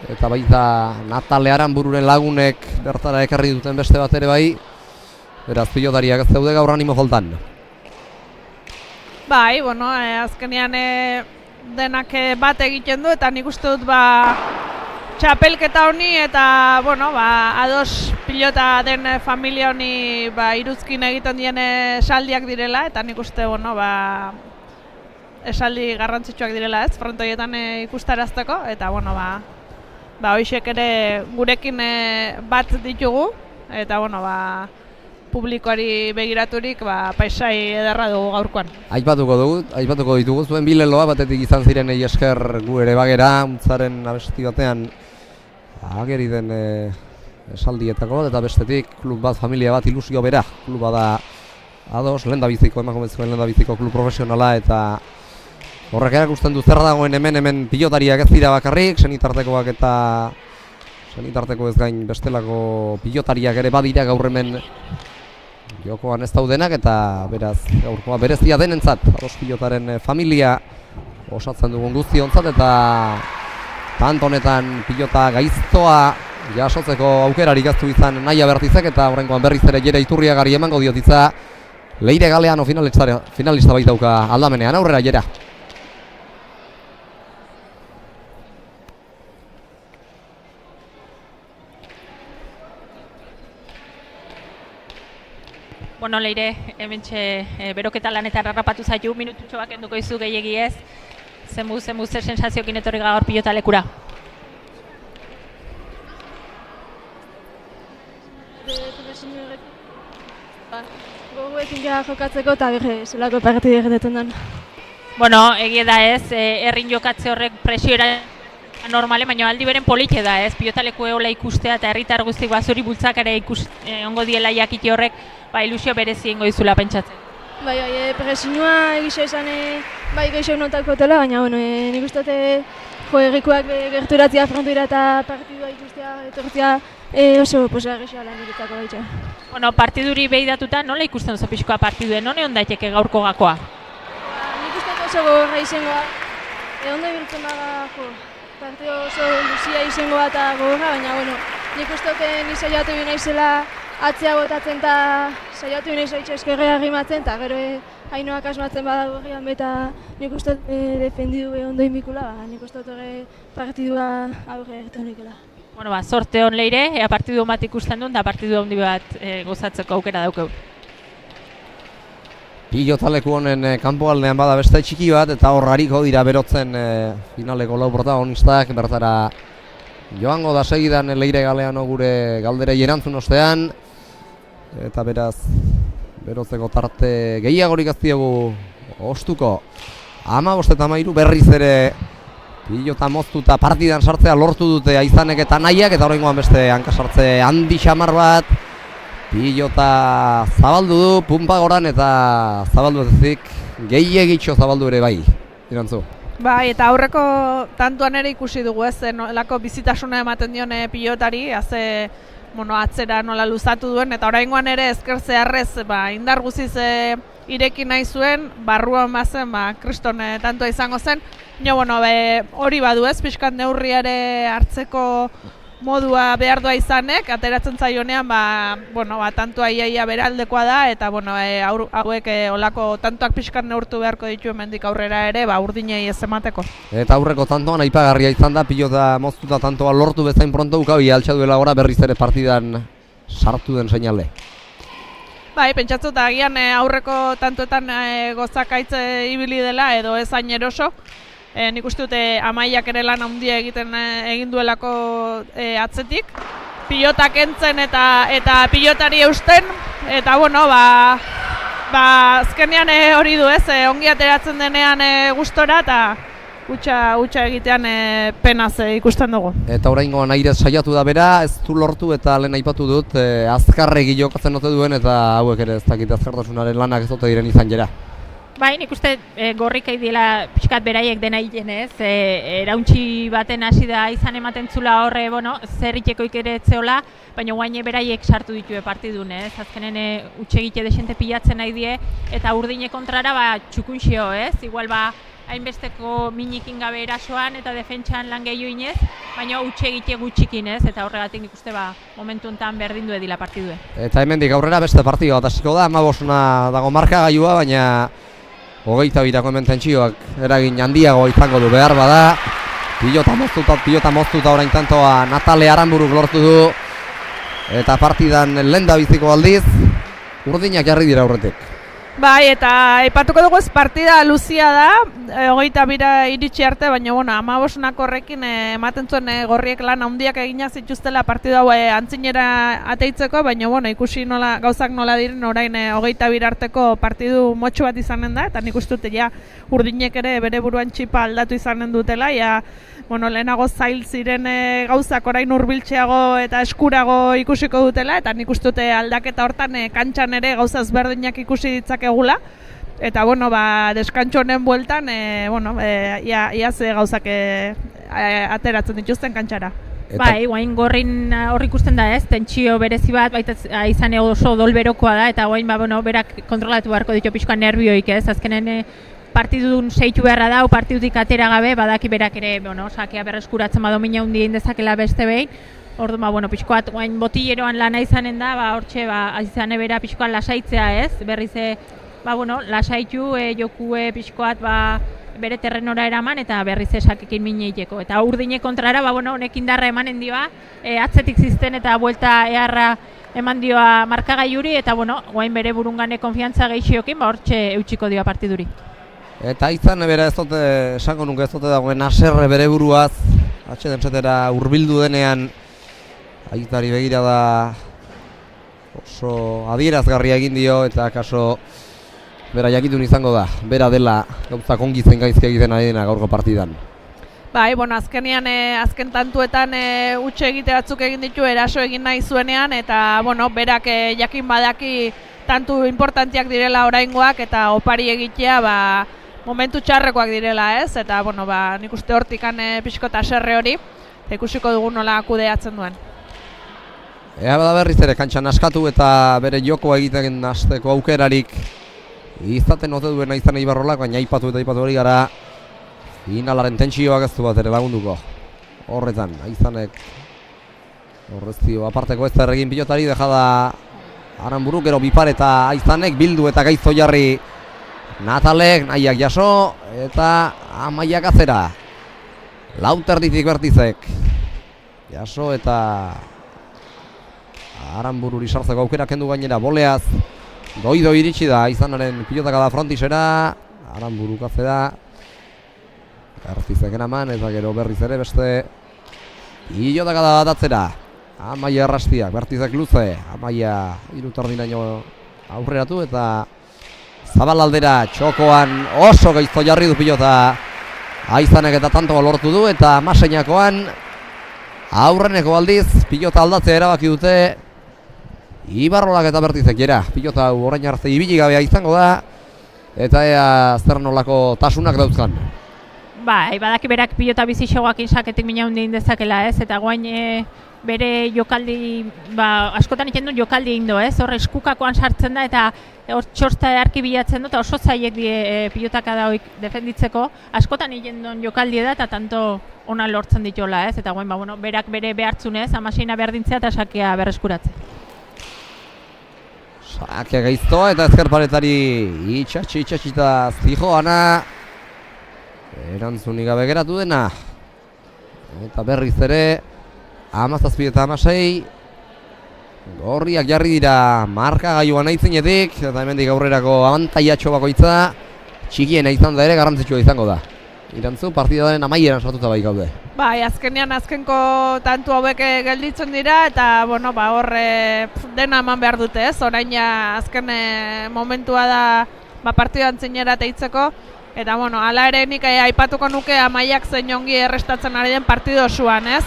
[SPEAKER 1] eta baita Natale Aranbururen lagunek bertara ekarri duten beste bat ere bai, beraz pilotariak ez daude gaur animo faltan.
[SPEAKER 3] Azkenean denak bat egiten du eta nik uste dut txapelketa honi eta ados pilota den familia honi iruzkin egiten dien esaldiak direla eta nik uste esaldi garrantzitsuak direla ez, frontoietan ikustarazteko eta hoixek ere gurekin bat ditugu eta publikoari begiraturik paisai ederra dugu gaurkoan.
[SPEAKER 1] Aipatuko ditugu zuen bi leloa, batetik izan ziren esker gu ere bagera, untzaren abesti batean ageri den esaldietako bat, eta bestetik klub bat, familia bat, ilusio bera. Kluba da ados, emakumezkoen lehendabiziko klub profesionala, eta horrek erakusten du zer dagoen hemen pilotariak ez dira bakarrik, senitartekoak eta senitarteko ez gain bestelako pilotariak ere badira gaur hemen jokoan ez daudenak, eta beraz gaurkoa berezia denentzat, ados pilotaren familia osatzen dugun guztiontzat, eta tant honetan pilota gaiztoa jasotzeko aukerarik ez du izan Nahia Bertizek, eta horrengoan berriz ere Jere Iturriagari emango diotitza Leire Galeano finalista baitauka aldamenean. Aurrera Jera.
[SPEAKER 2] Leire, hementxe beroketa lanetan harrapatu zaitu, minututxo bak enduko izu gehiegi ez. Zenbu zer sensaziokin etorri gaur pilota lekura?
[SPEAKER 5] Goguekin ja jokatzeko eta zelako partida egiten den.
[SPEAKER 2] Egia da ez, herrin jokatze horrek presioera normale, baina aldi beren polite da ez, pilotaleku eola ikustea eta herritar guztik zuri bultzakare ongo diela jakiti horrek, ilusio berezi ingo dizula pentsatzen.
[SPEAKER 5] Presinua egisa izan gehiago notako tela, baina nik uste errikuak gerturatzea frontoira eta partidua ikustea etortzea oso posa gehiago lan irutzako gaitza.
[SPEAKER 2] Partiduri behidatuta nola ikusten duzu pixkoa partiduen, none ondaiteke gaurko gakoa?
[SPEAKER 5] Nik uste oso gogorra izangoa, ondo ibiltzen baga partido oso luzia izangoa eta gogorra, baina nik uste ni saiatu bina izela atzea botatzen eta saiatu bina izela eskerrea gimatzen eta gero hainoak asmatzen badago egian beta nik uste defendidu ondo inbikula, nik uste partidua aurre egiten horikela.
[SPEAKER 2] Sorte hon Leire, partidu bat ikusten duen eta partidu handi bat gozatzeko aukera daukeu.
[SPEAKER 1] Pilotaleku honen kanpoaldean bada beste txiki bat, eta hor hariko dira berotzen finaleko lau protagonistak, bertara joango da segidan Leire Galeano gure galderei erantzun ostean, eta beraz berotzeko tarte gehiagorik ez diegu ostuko. 15-13 berriz ere pilota moztuta partidan sartzea lortu dute Aizanek eta Nahiak, eta oraingoan beste hanka sartze handi xamar bat. Pilota zabaldu du, punpa goran, eta zabaldu ezik gehiagitxo zabaldu ere bai, Irantzu.
[SPEAKER 3] Bai, eta aurreko tantuan ere ikusi dugu ez, nolako bizitasuna ematen dion pilotari, atzera nola luzatu duen, eta oraingoan ere ezker zeharrez indar guziz ireki nahi zuen, barruan bazen, kriston tantua izango zen. Hori badu ez, pixkat neurriare hartzeko modua behar doa Izanek, ateratzen zaionean, tantua iaia beraldekoa da, eta hauek olako tantuak pixkat neurtu beharko ditu hemendik aurrera ere, urdinei ez emateko.
[SPEAKER 1] Eta aurreko tantoan aipagarria izan da, pilota moztuta tantoa lortu bezain pronto ukabi altxa duela gora berriz ere partidan sartu den seinale.
[SPEAKER 3] Bai, pentsatzu eta agian aurreko tantoetan gozakaitze ibili dela edo ez hain eroso. Nik uste dute Amaiak ere lan handia egin duelako atzetik. Pilotak entzen eta pilotari eusten, eta azkenean hori du ez, ongi ateratzen denean gustora eta utxa egitean penaz ikusten dugu.
[SPEAKER 1] Eta oraingoan airez saiatu da bera, ez du lortu eta lehen aipatu dut, azkarregi jokatzen ote duen eta hauek ere ez dakit azkartasunaren lanak ez ote diren izan jera.
[SPEAKER 2] Bai, nik uste gorrik diela pixkat beraiek dena hilen ez, erauntxi baten hasi da izan ematen zula horre, zer itekoik ere etzeola, baina guaine beraiek sartu ditue partidun ez, azkenen utxegite desente pilatzen nahi die, eta urdine kontrara txukunxio ez, igual hainbesteko minikin gabe erasoan eta defentsan lan gehiu inez, baina utxegite gutxikin ez, eta horregatik nik uste momentu enten berdin du edila partidue. Eta
[SPEAKER 1] hemendik aurrera beste partidu bat hasiko da, 15 dago markagailua, baina 22ko hemen tentsioak eragin handiago izango du behar bada. Pilota moztuta orain tantoa Natale Aranburuk lortu du, eta partidan lenda biziko aldiz urdinak jarri dira aurretik.
[SPEAKER 3] Bai, eta aipatuko dugu ez partida luzia da, 22 iritsi arte, baina 15 horrekin ematen zuen gorriek lan handiak eginak zituztela partida hau antzinera ateitzeko, baina ikusi gauzak nola diren orain 22 arteko partidu motxu bat izanen da, eta nik uste dute urdinek ere bere buruan txipa aldatu izanen dutela, lehenago zail ziren gauzak orain hurbiltzeago eta eskurago ikusiko dutela, eta nik uste dute aldaketa hortan kantxan ere gauza ezberdinak ikusi ditzakegula, eta deskantxo honen bueltan iaz gauzak ateratzen dituzten kantxara.
[SPEAKER 2] Bai, guain gorrin hor ikusten da ez, tentsio berezi bat, baita izan oso dolberokoa da, eta guain berak kontrolatu beharko ditu pixkoa nervioik ez, azkenen partidun seitu beharra dau, partidutik atera gabe, badaki berak ere, sakea berreskuratzen domina hundi egin dezakela beste behin. Orduan, pixkoat, guain botileroan lana izanen da, hortxe, izan ebera pixkoat lasaitzea ez, berriz, lasaitu, jokue pixkoat, bere terrenora eraman, eta berriz esakekin mineiteko. Eta urdine kontrara, honek indarra emanen dioa, atzetik zizten eta buelta eharra eman dioa markagaiuri, eta guain bere burungane konfiantza gehixiokin, hortxe eutxiko dioa partiduri.
[SPEAKER 1] Eta izan bera ez dute, esango nuke ez dute dagoen aserre bere buruaz, atxedenzetera hurbildu denean, Aitari begira da oso adierazgarria egin dio, eta kaso bera jakitun izango da, bera dela gauzak ongitzen gaizki egiten ari dena gaurko partidan.
[SPEAKER 3] Bai, azkenean azken tantuetan utxe egite batzuk egin ditu eraso egin nahi zuenean, eta berak jakin badaki tantu importantiak direla oraingoak, eta opari egitea momentu txarrekoak direla ez, eta nik uste hortikan pixko eta aserre hori, ikusiko dugu nola kudeatzen duen.
[SPEAKER 1] Ea bada berriz ere kantxan askatu eta bere joko egiten hasteko aukerarik izaten ote duena izan Eibarrolak, baina aipatu hori gara finalaren tentsioak ez du bat ere lagunduko. Horretan, Aizanek horreztio aparteko ez egin pilotari, dejada Aranburuk, gero Bipar eta Aizanek bildu eta gaizto jarri Natalek, Nahiak jaso eta Amaiak atzera. Lauterditik bertizek jaso eta Aranbururi sartzeko aukera kendu gainera boleaz Doido iritsi da, Aizanaren pilotaka da frontisera, Aranburukatze da. Bertizek eraman, eta gero berriz ere beste pilotaka da bat atzera. Amaia Arrastiak, Bertizek luze, Amaia irutardinaino aurreratu eta Zabalaldera txokoan oso gaizto jarri du pilota. Aizanek eta tanto lortu du eta Maseinakoan aurreneko aldiz pilota aldatzea erabaki dute Ibarrolak eta Bertizek jera. Pilota hau orain arte ibili gabea izango da eta ea zer nolako tasunak dauzkan.
[SPEAKER 2] Bai, badaki berak pilota bizixegoak insaketik mina hundin dezakela, ez? Eta guain bere jokaldi, askotan egiten du jokaldi egin du, ez? Hor eskukakoan sartzen da eta hor txosta earki bilatzen du eta oso zailek die pilotaka da hoik defenditzeko. Askotan egiten duen jokaldi da eta tanto ona lortzen ditola, ez? Eta guain, berak bere behartzunez, Amaseina berdintzea eta sakea berreskuratzea.
[SPEAKER 1] Sakea gaiztoa eta ezkerparetari itxatxita zijoana. Erantzunik gabe geratu dena. Eta berriz ere 17 eta 16 gorriak jarri dira markagailuan aitzinetik eta hemendik aurrerako abantailatxo bakoitza txikiena izan da ere garrantzitsua izango da. Irantzu partidaren amaieran sartuta bai gaude.
[SPEAKER 3] Bai, azkenko tantu hauek gelditzen dira eta hor dena eman behar dute, ez? Orain azken momentua da partidan zinera teitzeko. Eta hala ere nik aipatuko nuke Amaiak zein ongi errestatzen ari den partido osoan, ez?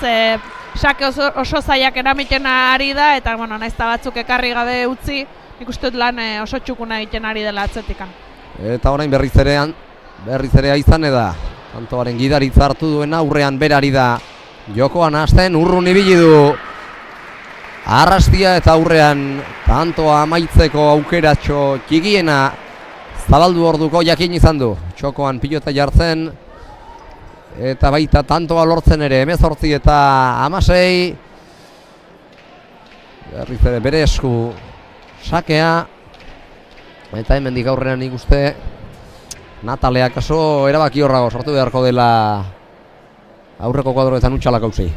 [SPEAKER 3] Sake oso zailak eramiten ari da eta naiz eta batzuk ekarri gabe utzi, nik uste dut lan oso txukuna egiten ari dela atzetikan.
[SPEAKER 1] Eta orain berriz ere Aizane da. Tantoaren gidaritza hartu duena aurrean berari da. Jokoan hasten urrun ibili du Arrastia eta aurrean tantoa amaitzeko aukeratxo txikiena zabaldu orduko jakin izan du. Txokoan pilota jartzen eta baita tantoa lortzen ere 18 eta 16. Berriz ere bere esku sakea eta hemendik aurrean nik uste Nataleak oso erabaki horrago sortu beharko dela aurreko kuadroetan utxalak hauzi.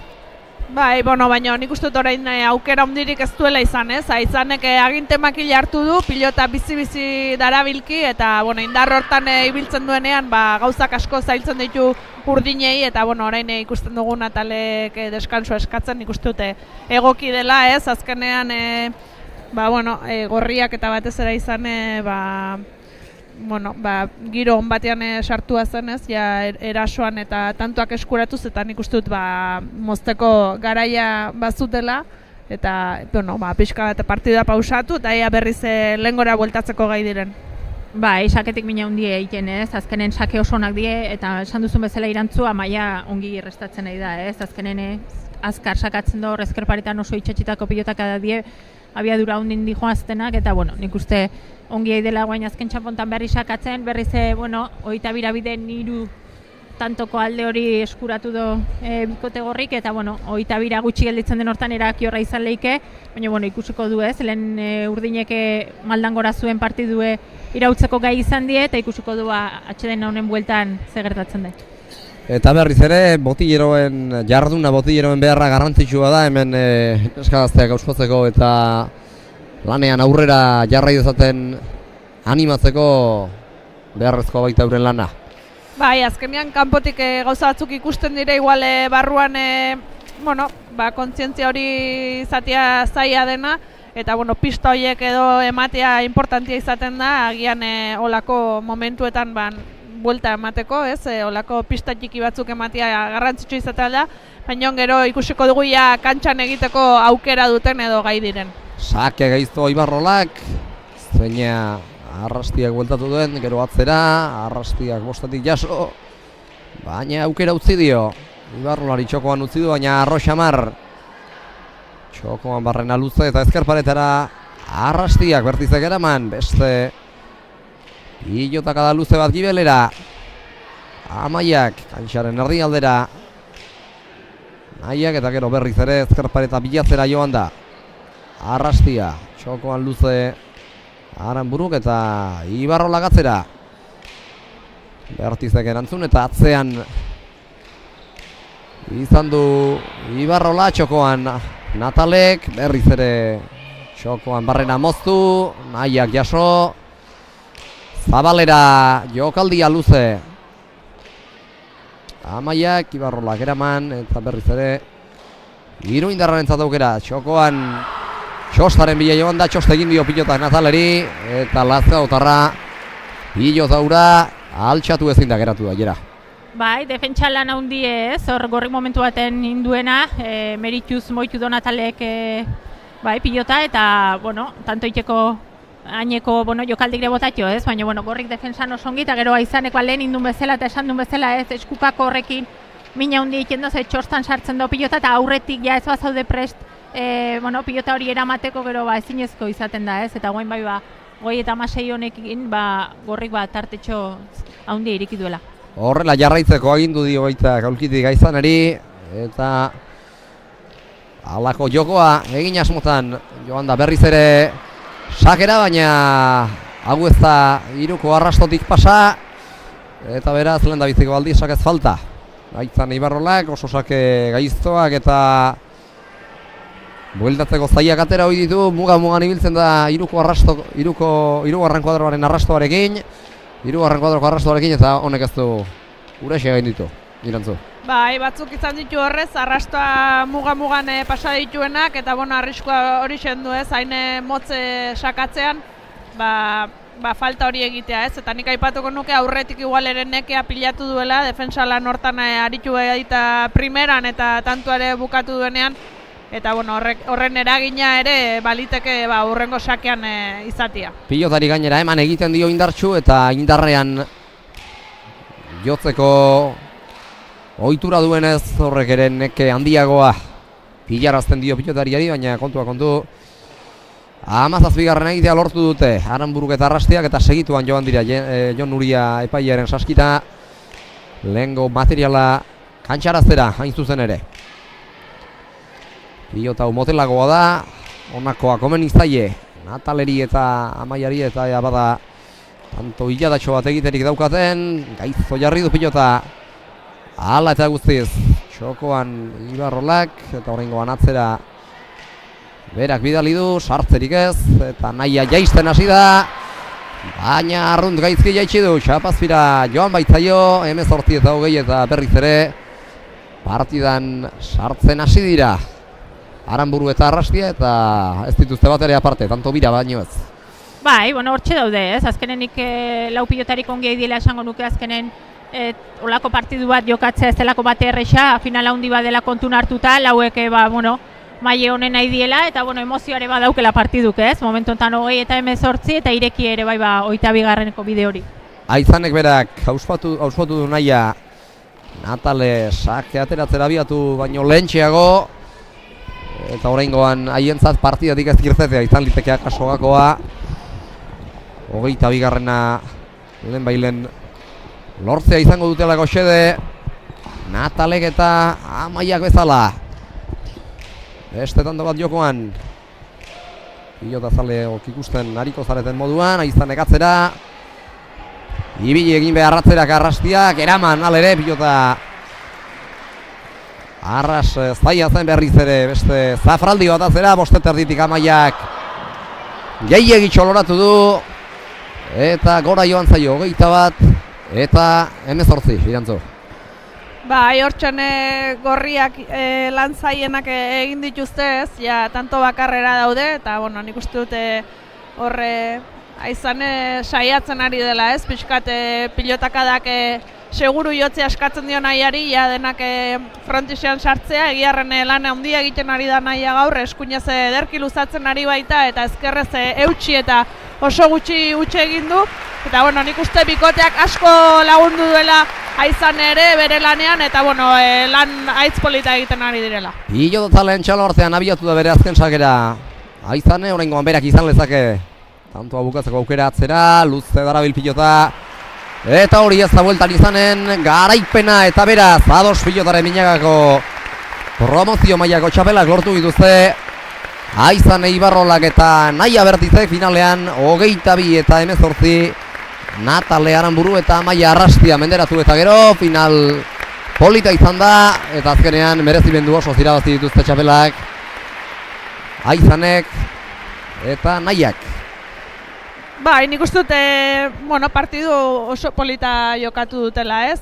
[SPEAKER 3] Bai, baina nik uste dut orain aukera hundirik ez duela izan, ez? Aizanek aginte makila hartu du, pilota bizi-bizi darabilki eta indar hortan ibiltzen duenean gauzak asko zailtzen ditu urdinei eta orain ikusten dugu Natalek deskanso eskatzen nik uste dute egoki dela, ez? Azkenean gorriak eta batez ere izan giro on batean sartua zenez, erasoan eta tantoak eskuratuz eta nik uste dut mozteko garaia bazutela eta pixka bat partida pausatu eta ea berriz lehengora bueltatzeko gai diren.
[SPEAKER 2] Bai, saketik mina hundie egiten, ez? Azkenen sake oso onak die eta esan duzun bezala Irantzu Amaia ongi irrestatzen nahi da, ez? Azkenen azkar sakatzen da ezkerparetan oso itxatxitako pilotaka da die abiadura hundin dijoaztenak eta nik uste ongi egin dela guain azken txapontan berri sakatzen, berriz 22 biden 3 tantoko alde hori eskuratu do bikote gorrik eta 22 gutxi gelditzen den hortan eraki horra izan leike, baina ikusiko du ez, lehen urdineke maldan gora zuen partidue irautzeko gai izan die eta ikusiko du atxeden honen bueltan zegertatzen da.
[SPEAKER 1] Eta berriz ere, botilleroen beharra garrantzitsua da, hemen eskagazteak auspotzeko eta lanean aurrera jarrai dezaten animatzeko beharrezko baita euren lana.
[SPEAKER 3] Bai, azkenean kanpotik gauza batzuk ikusten dira igual barruan kontzientzia hori izatea zaila dena eta pista horiek edo ematea importantia izaten da, agian olako momentuetan buelta emateko, ez? Olako pista txiki batzuk ematea garrantzitsu izatea da, baina gero ikusiko dugu kantxan egiteko aukera duten edo gai diren.
[SPEAKER 1] Sake gaizto Ibarrolak, zeina Arrastiak bueltatu duen, gero atzera, Arrastiak bostatik jaso, baina aukera utzi dio. Ibarrolari txokoan utzi du, baina Arroxamar txokoan barrena luze eta ezkerparetara Arrastiak Bertizek eraman, beste pilotaka da luze bat Gibelera. Amaiak, kantxaren erdialdera. Naiak eta gero berriz ere ezkerpareta bilatzera joan da. Arrastia, txokoan luze Aranburuk eta Ibarrolak atzera. Bertizek erantzun eta atzean izan du Ibarrola txokoan Natalek berriz ere Txokoan barrena moztu, nahiak jaso. Zabalera jokaldia luze. Amaiak Ibarrolak eraman, eta berriz ere Iruindarraren aukera. Txokoan Txostaren bila joan da, Txost egin dio pilota Nataleri, eta Lazkaotarra pilota hura altxatu ezin da geratu da, jera.
[SPEAKER 2] Bai, defentsa lan handi ez, hor gorri momentu baten induena, merituz moitu Donatalek bai, pilota, eta, bueno, tanto iteko haineko, bueno, jokaldikre botatio ez, baina, bueno, gorrik defensan oso ongi, eta gero aizaneko lehen indun bezala eta esan duen bezala ez, eskukako horrekin mina handi egiten doz, Txostan sartzen do pilota, eta aurretik ja ez bazaude prest, bueno, pilota hori eramateko gero ba ezinezko izaten da ez, eta guain bai ba, goi eta 16 honekin, ba, gorrik ba tartetxo handi iriki duela.
[SPEAKER 1] Horrela jarraitzeko agindu dio baita Gaulkitik Aizanari, eta halako jokoa egin asmotan joan da berriz ere sakera, baina hau ez da hiruko arrastotik pasa, eta beraz lehen da biziko aldi sakez falta. Aizan Ibarrolak oso sake gaiztoak eta bueltatzeko zaiak atera hori ditu, mugan ibiltzen da hirugarren kuadroaren arrastoarekin, eta honek ez du urexe egin ditu, irantzu.
[SPEAKER 3] Bai, batzuk izan ditu horrez, arrastoa mugan pasa dituenak, eta bueno, arriskua hori sendu ez, hain motze sakatzean, ba falta hori egitea ez, eta nik aipatuko nuke aurretik igual ere nekea pilatu duela, defensa lan hortan aritu eta primeran eta tantuare bukatu duenean, eta bueno, horren eragina ere baliteke ba hurrengo sakean izatia.
[SPEAKER 1] Pilotari gainera eman egiten dio indartsu, eta indarrean jotzeko ohitura duenez horrek ere neke handiagoa pilarazten dio pilotariari, baina kontu 17garren egitea lortu dute Aranburuk eta Arrastiak, eta segituan joan dira Jon Uria epailearen saskita lehengo materiala kantxaraztera hain zuzen ere. Pilota hau motelagoa da, honakoa komen izaie Nataleri eta Amaiari, eta bada tanto hiladatxo bat egiterik daukaten, gaizzo jarri du pilota hala eta guztiz txokoan Ibarrolak, eta oraingoan atzera berak bidali du, sartzerik ez, eta nahia jaisten hasi da, baina arrunt gaizki jaitsi du, Txapazpira joan baitzaio, 18 eta 20 eta berriz ere partidan sartzen hasi dira Aranburu eta Arrastia, eta ez dituzte bat ere aparte, tanto bira baino ez.
[SPEAKER 2] Bai, bueno, hortxe daude ez, azkenenik lau pilotarik ongi dela esango nuke azkenen olako partidu bat jokatzea ez delako bate erresa, final handi bat dela kontun hartuta, lauek, ba, bueno, maile honen nahi diela, eta bueno, emozioare badaukela partiduk ez, momentu enten 20 eta 18, eta ireki ere bai ba 22. bide hori.
[SPEAKER 1] Aizanek berak hauspatu du nahia Natale sake ateratzera biatu baino lehentxeago, eta oraingoan haientzat partidatik ez girtetea izan litekeak asogakoa. 22. lehen bailen lortzea izango dutelako xede Natalek eta Amaiak bezala. Beste tanto bat jokoan pilota zaleok ikusten hariko zareten moduan, Aizanek atzera ibili egin behar atzerak Arrastiak, eraman alere pilota Arras zaila zen berriz ere, beste zafraldi bat atzera, bosteterditik Amaiak gehiegi txoloratu du, eta gora joan zaio 21 eta 18 irantzu.
[SPEAKER 3] Bai, hortxan gorriak lan zaienak egin dituzte ez, ja, tanto bakarrera daude, eta bueno, nik uste dute horre Aizan saiatzen ari dela ez, pixkat pilotakadak seguru jotzea eskatzen dio nahiari, ja denak frontisean sartzea, egiarren lan handia egiten ari da nahia gaur, eskuinez ederki luzatzen ari baita, eta ezkerrez eutxi eta oso gutxi utxe egin du, eta bueno, nik uste bikoteak asko lagundu duela Aizan ere bere lanean, eta bueno, lan aitz polita egiten ari direla.
[SPEAKER 1] Pilotazalen txalo artean abiatu da bere azken sakera Aizane, oraingoan berak izan lezake tantoa bukatzeko aukera atzera, luze darabil pilota, eta hori ez da bueltan izanen, garaipena eta beraz, ados pilotaren minagako promozio mailako txapelak lortu dituzte Aizane Ibarrolak eta Nahia Bertizek finalean 22 eta 18 Natale Aranburu eta Amaia Arrastia menderatu, eta gero final polita izan da, eta azkenean merezimendu oso zirabazi dituzte txapelak Aizanek eta Nahiak.
[SPEAKER 3] Bai, nik uste dut, partidu oso polita jokatu dutela, ez?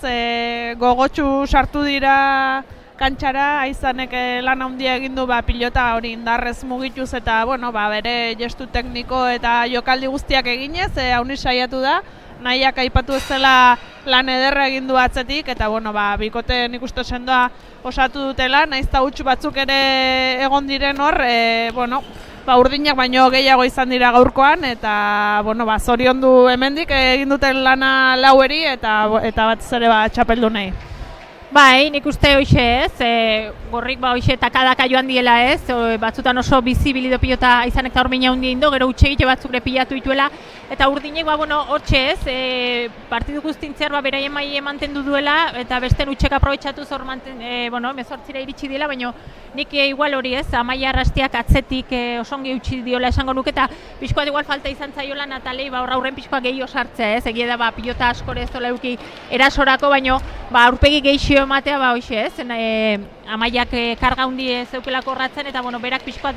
[SPEAKER 3] Gogotsu sartu dira kantxara, Aizanek lan handia egin du pilota hori indarrez mugituz eta bere gestu tekniko eta jokaldi guztiak eginez, hauni saiatu da. Nahiak aipatu ez dela lan ederra egin du atzetik eta bikote nik uste sendoa osatu dutela, nahiz eta huts batzuk ere egon diren hor, urdinak baino gehiago izan dira gaurkoan eta zoriondu hemendik egin duten lana laueri eta batez ere txapeldu nahi.
[SPEAKER 2] Bai, nik uste hoxe ez, gorrik hoxe takadaka joan diela ez, batzutan oso bizibilido pilota Aizanek eta Hormina hundi indo, gero utxegite batzuk pilatu dituela, eta urdinek hortxe ez, partidu guztintzer beraien maile mantendu duela, eta besten utxek aprobetxatuz hor mezortzira iritsi dela, baina nik igual hori ez, Amaia Arrastiak atzetik osongi utxi diola esango nuke, eta pixkoat igual falta izan zaiola Natalei aurren pixkoak gehiago sartzea ez, egia da pilota askore ez dola euki erasorako, baina aurpegi gehixio ematea hoxe ez, Amaiak karga hundi zeukelako horratzen eta berak pixkoat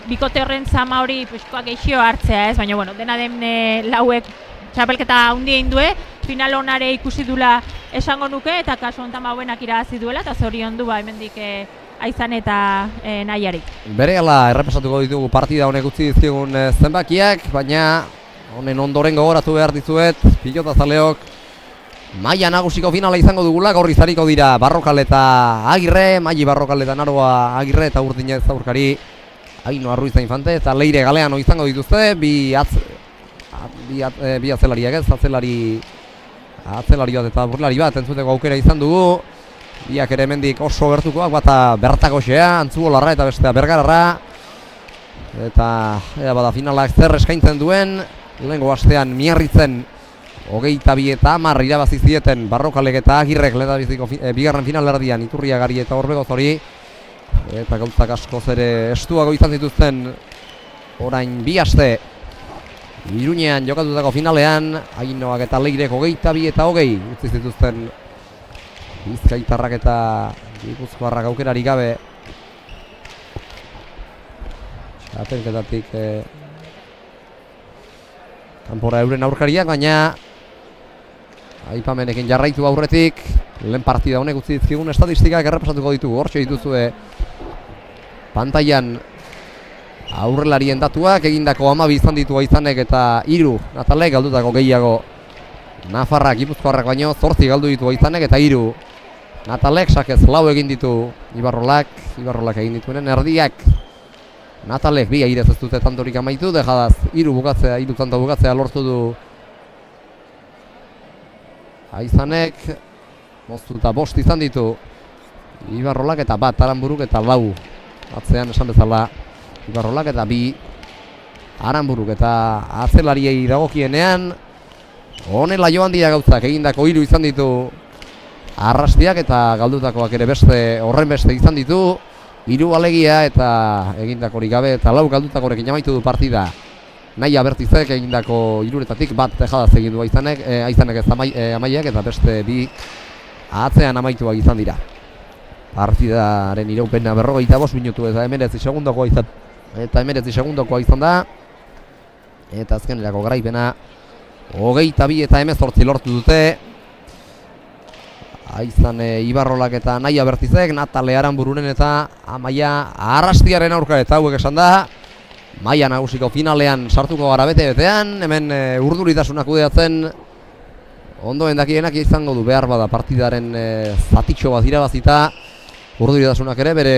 [SPEAKER 2] bikote horren zama hori pixkoak gehixio hartzea ez, baina dena den lauek txapelketa hundi egin due, final honare ikusi dula esango nuke eta kasu honetan hauenak irabazi duela eta zorion du hemendik Aizan eta Nahiarik.
[SPEAKER 1] Berehala errepasatuko ditugu partida honek utzi dizkigun zenbakiak, baina honen ondoren gogoratu behar dizuet, pilota zaleok maila nagusiko finala izango dugula, gaur izariko dira Barrokal eta Agirre, Maili Barrokal eta Naroa Agirre eta Urdina Zaurkari Aino Arruiza Infante eta Leire Galeano izango dituzte, bi atzelariak ez, atzelari bat eta burlari bat entzuteko aukera izan dugu, biak ere hemendik oso gertukoak, bata Bertakoxea, Antzuolarra eta bestea Bergararra, eta bada finalak zer eskaintzen duen, lehengo astean Miarritzen 22 eta 10 irabazi zieten Barrokalek eta Agirrek lehendabiziko bigarren finalerdian Iturriagari eta Orbegoz hori, eta gauzak askoz ere estuago izan zituzten orain bi aste Iruñean jokatutako finalean, Ainoak eta Leirek 22 eta 20 utzi zituzten Bizkaitarrak eta Gipuzkoarrak aukerarik gabe txapelketatik kanpora euren aurkariak, baina aipamenekin jarraitu aurretik lehen partida honek utzi dizkigun estatistikak errepasatuko ditugu. Hortxe dituzue pantailan aurrelarien datuak, egindako 12 izan ditu Aizanek eta 3 Natalek, galdutako gehiago Nafarrak, Gipuzkoarrak baino 8 galdu ditu Aizanek eta 3 Natalek, sakez 4 egin ditu Ibarrolak egin dituenen erdiak Natalek 2 airez ez dute tantorik amaitu, dejadaz 3 tanto bukatzea lortu du Aizanek, moztuta 5 izan ditu Ibarrolak eta 1 Aranburuk eta 4 atzean esan bezala Ibarrolak eta 2 Aranburuk eta atzelariei dagokienean honela joan dira gauzak, egindako 3 izan ditu Arrastiak eta galdutakoak ere horren beste izan ditu 3 alegia eta egindakorik gabe eta 4 galdutakorekin amaitu du partida Naia Bertizek, egindako 3etatik 1 tejadaz egin du Aizanek ez Amaiak eta beste 2 atzean amaituak izan dira. Partidaren iraupena 45 minutu eta 19 segundokoa izan da eta azkenerako garaipena 22 eta 18 lortu dute Aizan Ibarrolak eta Naia Bertizek, Natale Aranbururen eta Amaia Arrastiaren aurka eta hauek esan da maila nagusiko finalean sartuko gara bete-betean, hemen urduritasunak kudeatzen ondoen dakienak izango du behar bada partidaren zatitxo bat irabazita urduritasunak ere bere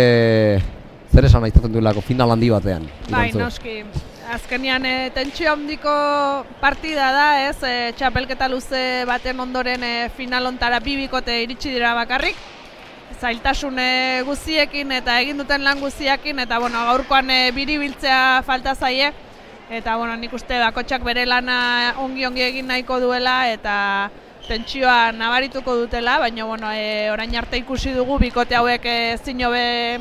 [SPEAKER 1] zer esan aiztaten duelako final handi batean.
[SPEAKER 3] Bai, noski. Azkenean tentsio handiko partida da, ez? Txapelketa luze baten ondoren final hontara 2 bikote iritsi dira bakarrik. Zailtasun guztiekin eta egin duten lan guztiekin eta gaurkoan biribiltzea falta zaie. Eta nik uste bakotxak bere lana ongi egin nahiko duela eta tentsioa nabarituko dutela, baina orain arte ikusi dugu bikote hauek ezin hobe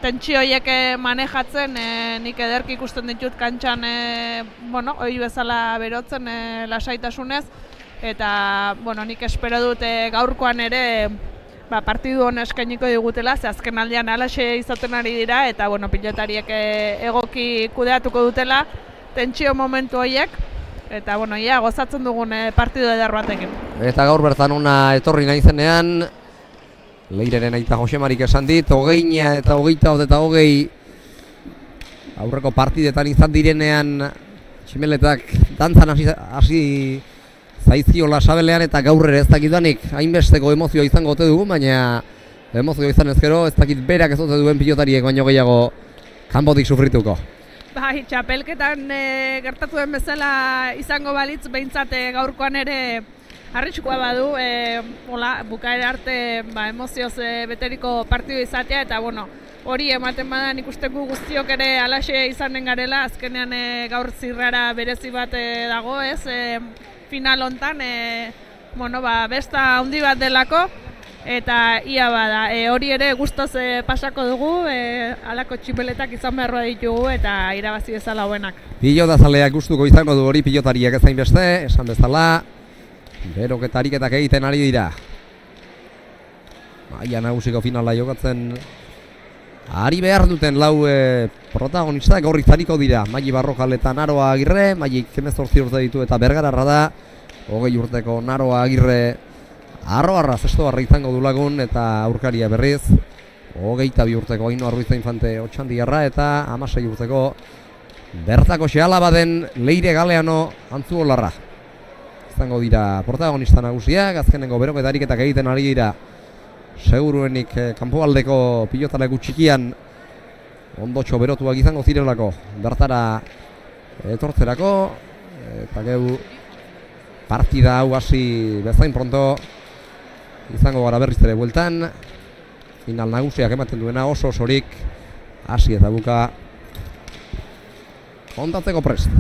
[SPEAKER 3] tentsio horiek manejatzen, nik ederki ikusten ditut kantxan ohi bezala berotzen lasaitasunez eta nik espero dut gaurkoan ere partidu hona eskainiko digutela, ze azken aldean alaxe izaten ari dira, eta bueno, pilotariek egoki kudeatuko dutela tentsio momentu horiek, eta bueno, ia gozatzen dugun partidu eder batekin.
[SPEAKER 1] Eta gaur bertan una etorri naizenean, Leireren aita Josemarik esan dit, 20 eta 28 eta 20 aurreko partidetan izan direnean tximeletak dantzan hasi zaizkiola sabelean, eta gaur ere ez dakidanik hainbesteko emozioa izango ote dugu, baina emozioa izan ezkero ez dakit berak ez ote duen pilotariek baino gehiago kanpotik sufrituko.
[SPEAKER 3] Bai, txapelketan gertatu den bezala izango balitz, behintzat gaurkoan ere arriskukoa badu, bukaera arte emozioz beteriko partidu izatea, eta bueno, hori ematen bada nik uste gu guztiok ere alaxe izanen garela, azkenean gaur zirrara berezi bat dago, ez, final hontan, besta handi bat delako, eta ia bada, hori ere guztoz pasako dugu, halako txipeletak izan beharroa ditugu eta irabazi bezala hobenak.
[SPEAKER 1] Pilotazaleak gustuko izango du hori, pilotariak ezain beste, esan bezala, beroketariketak egiten ari dira. Maila nagusiko finala jokatzen ari behar duten lau protagonistak gaur izaniko dira. Maili Barrojal eta Naroa Agirre, Maili 18 urte ditu eta Bergararra da, 20 urteko Naroa Agirre Arroarra zestoarra izango du lagun, eta aurkaria berriz 22 urteko Ainhoa Ruiz Infante Otxandiarra, eta 16 urteko bertako xealaba den Leire Galeano Antzuolarra izango dira protagonista nagusiak. Azkenengo beroketariketak egiten ari dira seguruenik kanpoaldeko pilotaleku txikian ondotxo berotuak izango zirelako bertara etortzerako, eta geu partida hau hasi bezain pronto izango gara berriz ere bueltan. Final nagusiak ematen duena oso osorik hasi eta buka kontatzeko prest.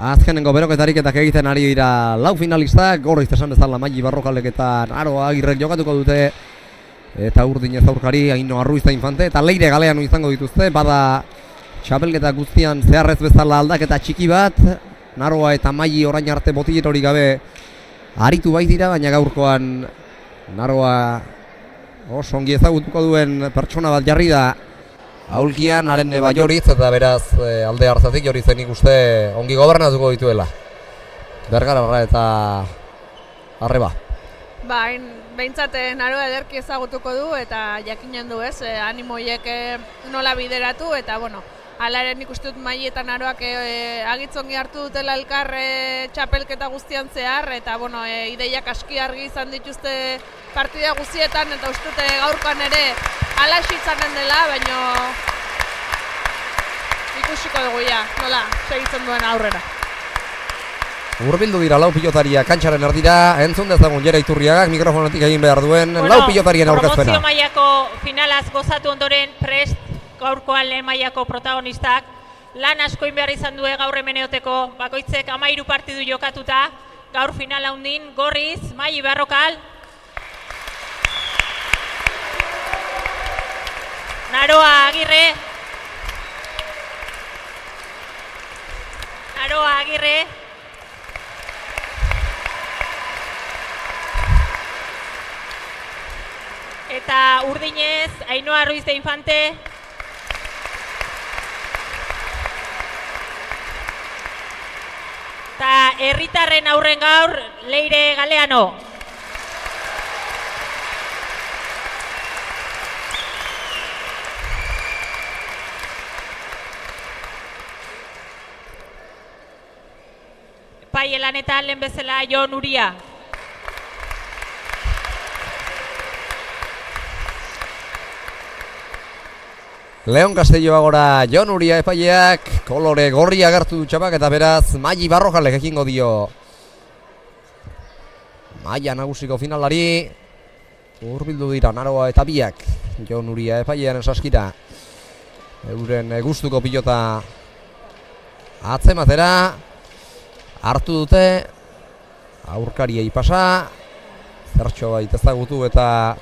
[SPEAKER 1] Azkenengo beroketarik egiten ari dira lau finalistak, Gorriz esan bezala Maili Barrokalek eta Naroa Agirrek jokatuko dute. Eta Urdinez aurkari, Aino Arruiza Infante eta Leire Galeano izango dituzte. Bada txapelketa guztian zeharrez bezala aldaketa txiki bat. Naroa eta Maili orain arte botiler hori gabe aritu baitira, baina gaurkoan Naroa oso ongi ezagutuko duen pertsona bat jarri da aulkian, haren Joriz, eta beraz alde hartzatik Jorizen ikuste ongi gobernatuko dituela Bergararra eta Arreba.
[SPEAKER 3] Behintzat Naroa ederki ezagutuko du eta jakinen du ez, animoiek nola bideratu eta alaren ikuste dut Maili eta Naroak agitzongi hartu dutela elkar txapelketa guztian zehar eta ideiak aski argi izan dituzte partida guztietan eta uste dut gaurkoan ere alaxi izanen dela, baina ikusiko dugu nola segitzen duen aurrera.
[SPEAKER 1] Urbildu dira lau pilotaria kantxaren erdira, entzun dezagun Jera Iturriagak mikrofonetik egin behar duen lau pilotarien aurkezpena.
[SPEAKER 2] Promozio mailako finalaz gozatu ondoren prest gaurkoan lehen mailako protagonistak lan asko behar izan duen gaur hemen eoteko, bakoitzek 13 partidu jokatuta, gaur final handin Gorriz, Maili Barrokal, Naroa Agirre, eta Urdinez, Ainhoa Ruiz de Infante, eta herritarren aurren gaur Leire Galeano. Paielanetan lehen bezala Jon Uria.
[SPEAKER 1] Leon Castelloa gora Jon Uria epaileak, kolore gorria agertu du txapak eta beraz Maili Barrokalek ekingo dio maila nagusiko finalari. Hurbildu dira Naroa eta biak Jon Uria epailearen saskira, euren gustuko pilota atzematera hartu dute, aurkariei pasa, zertxo bait ezagutu eta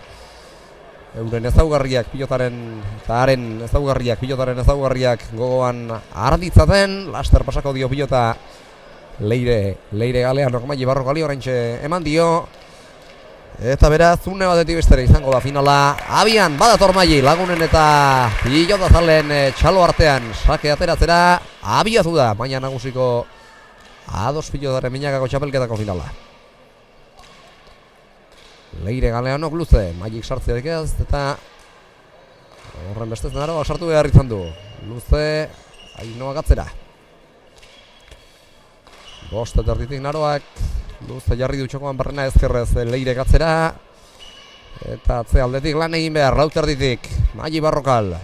[SPEAKER 1] euren ezaugarriak pilotaren eta haren ezaugarriak gogoan arditzaten, laster pasako dio pilota Leire Galeanok Maili Barrokali oraintxe eman dio. Eta beraz, une batetik bestera izango da finala. Abian, badator Maili, lagunen eta pilota zalen txalo artean sake ateratzera, abiatu da maila nagusiko A2 pilotaren minakako txapelketako finala. Leire Galeanok luze, Mailik sartzeak ez, eta horren bestez Naroa sartu behar izan du. Luze, Ainhoa gatzera. Bost eta erditik Naroak, luze jarri du txokoan barrena ezkerrez Leire gatzera. Eta atze aldetik lan egin behar, laut erditik, Maili Barrokal.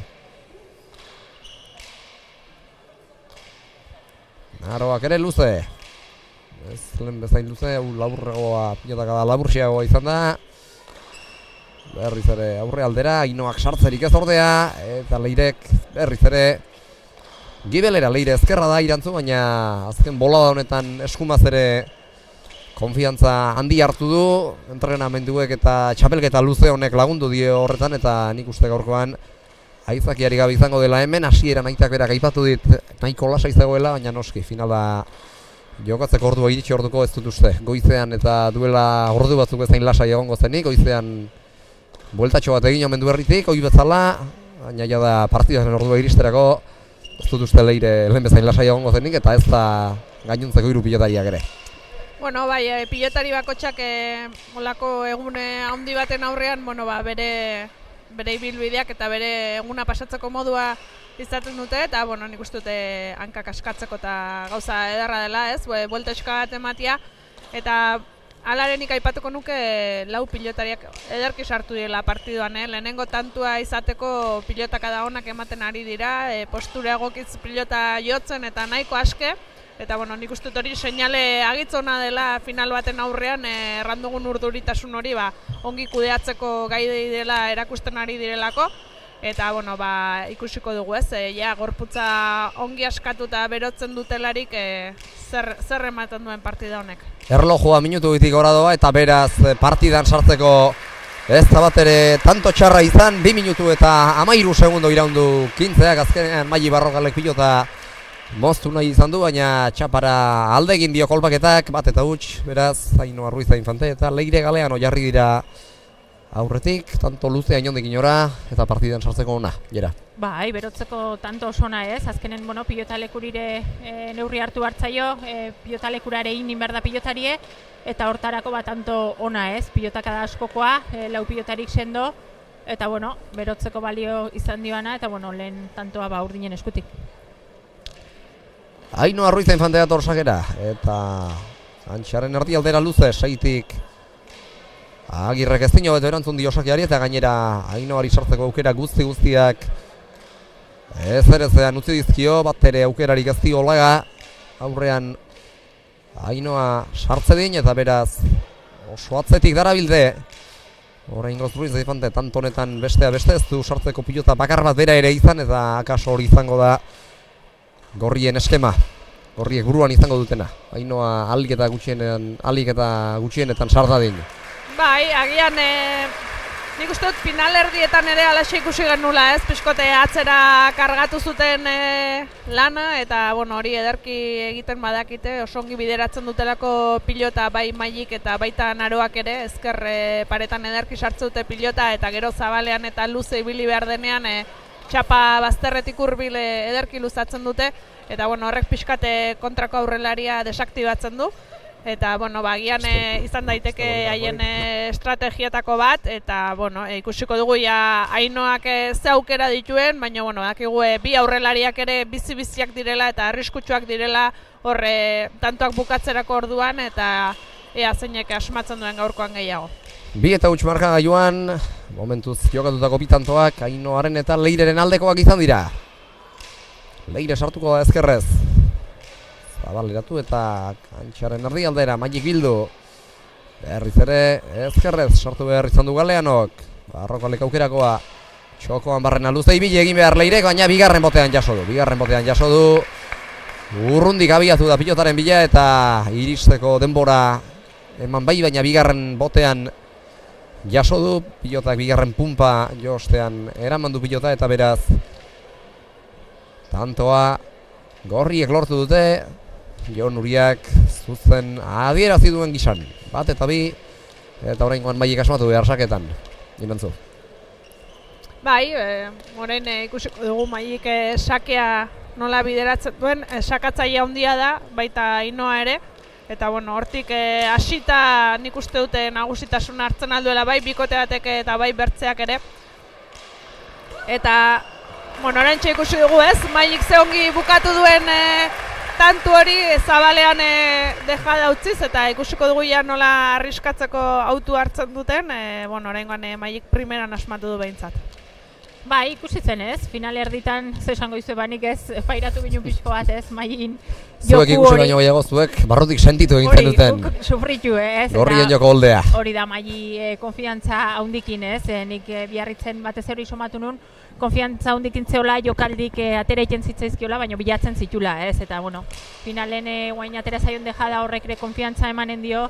[SPEAKER 1] Naroak ere luze. Ez lehen bezain luze, laburregoa, pilotaka da laburxiagoa izan da. Berriz ere aurre aldera, Ainhoak sartzerik ez ordea, eta Leirek berriz ere gibelera. Leire ezkerra da irantzu, baina azken bolada honetan eskumaz ere konfiantza handi hartu du. Entrenamenduek eta txapelketa luze honek lagundu dio horretan, eta nik uste gaurkoan aitzakiari gabe izango dela hemen. Hasieran aitak berak aipatu dit nahiko lasa izagoela, baina noski finala jokatzeko ordua iritsi orduko ez dut uste. Goizean eta duela ordu batzuk bezain lasai egongo zenik, goizean bueltatxo bat egin omen du herritik, oi bezala, baina ja da partidaren ordua iristerako ez dut uste Leire lehen bezain lasai egongo zenik, eta ez da gainontzeko hiru pilotariak ere.
[SPEAKER 3] Bai, pilotari bakotxak olako egune handi baten aurrean, bere ibilbideak eta bere eguna pasatzeko modua izaten dute, eta nik uste dute hankak askatzeko eta gauza ederra dela, ez? Bueltatxoka bat ematia, eta alarenik aipatuko nuke lau pilotariak ederki sartu dira partiduan, lehenengo tantua izateko pilotaka da onak ematen ari dira, postura egokitz pilota jotzen eta nahiko aske, eta nik uste dut hori seinale agitzona dela final baten aurrean, errandugun urduritasun hori ongi kudeatzeko gai dela erakusten ari direlako, eta bueno, ikusiko dugu ez, ja gorputza ongi askatuta berotzen dutelarik zer ematen duen partida honek.
[SPEAKER 1] Erlojua minutu bitik gora doa eta beraz partidan sartzeko ez da bat ere tanto txarra izan, 2 minutu eta 13 segundo iraundu Kintzeak, azkenean Maili Barrokalek pilota moztu nahi izan du, baina txapara aldegin dio kolpaketak, bat eta huts, beraz, Ainhoa Ruiz da Infante eta Leire Galeano jarri dira aurretik, tanto luzea inondik inora, eta partidan sartzeko ona, jera.
[SPEAKER 2] Bai, berotzeko tanto osona ez, azkenen, pilotalekurire neurri hartu hartzaio, pilotalekurare inin behar da pilotarie, eta hortarako tanto ona ez, pilotaka da askokoa, 4 pilotarik sendo, eta berotzeko balio izan dioana, eta lehen tantoa urdinen eskutik.
[SPEAKER 1] Ainhoa Ruiz da Infantea torsakera, eta antxaren erdialdera luze, seitik Agirrek ez dino beto erantzun dio sakiari eta gainera Ainhoari sartzeko aukera guztiak ezerezean utzi dizkio, bat ere aukerarik ez dio laga, aurrean Ainhoa sartze din eta beraz oso atzetik darabilde. Oraingoz Ruiz da Infante tanto honetan beste ez du sartzeko pilota bakar bat bera ere izan eta akaso hori izango da gorrien eskema. Gorriek buruan izango dutena. Ainhoa alik eta gutxienetan sardadin.
[SPEAKER 3] Bai, agian nik uste dut finalerdietan ere alaxe ikusi genula ez, pixkote atzera kargatu zuten lana eta hori ederki egiten badakite, oso ongi bideratzen dutelako pilota bai Mailik eta baita Naroak ere, ezker paretan ederki sartze dute pilota eta gero zabalean eta luze ibili behar denean txapa bazterretik hurbil ederki luzatzen dute eta horrek pixkate kontrako aurrelaria desaktibatzen du. Eta, agian izan daiteke haien estrategietako bat, eta, ikusiko dugu ja Ainhoak ze aukera dituen, baina, dakigu bi aurrelariak ere bizi-biziak direla eta arriskutsuak direla tantoak bukatzerako orduan, eta ea zeinek asmatzen duen gaurkoan gehiago.
[SPEAKER 1] 2 eta huts markagailuan, momentuz jokatutako bitantoak, Ainhoaren eta Leireren aldekoak izan dira. Leire sartuko da ezkerrez. Zabaleratu eta kantxaren erdialdera, Mailik bildu. Berriz ere ezkerrez sartu behar izan du Galeanok. Barrokalek aukerakoa. Txokoan barrena luze ibili egin behar Leirek, baina bigarren botean jaso du. Urrundik abiatu da pilotaren bila eta iristeko denbora eman bai, baina bigarren botean jaso du. Pilotak bigarren pumpa jostean eraman du pilota eta beraz tantoa gorriek lortu dute. Jon Uriak zuzen adierazi duen gizan. 1 eta 2 eta oraingoan Mailik asmatu behar saketan. Imantzu.
[SPEAKER 3] Bai, orain ikusiko dugu Mailik sakea nola bideratzen duen, sakatzaile handia da, baita Ainhoa ere. Eta hortik hasita nik uste dute nagusitasuna hartzen alduela bai bikote batek eta bai bertzeak ere. Eta oraintxe ikusi dugu ez, Mailik ze ongi bukatu duen tantu hori zabalean dejada utziz eta ikusiko dugu ja nola arriskatzeko autu hartzen duten, oraingoan Mailik primeran asmatu du behintzat.
[SPEAKER 2] Bai, ikusi zen ez, finale erditan ze esango izue banik ez, pairatu ginen pixko bat ez, Mailikin joku hori.
[SPEAKER 1] Zuek ikusi baino gehiago zuek, barrutik sentitu egin zenuten.
[SPEAKER 2] Hori, sufritu ez.
[SPEAKER 1] Gorrien joko holdea.
[SPEAKER 2] Hori da Maili konfiantza haundikin ez, nik biarritzen batez hori somatu nun, konfiantza haundikin zeola jokaldik atera iten zitzaizkiola, baina bilatzen zitula ez, eta finalen guain atera zaion dejada horrek ere konfiantza emanen dio,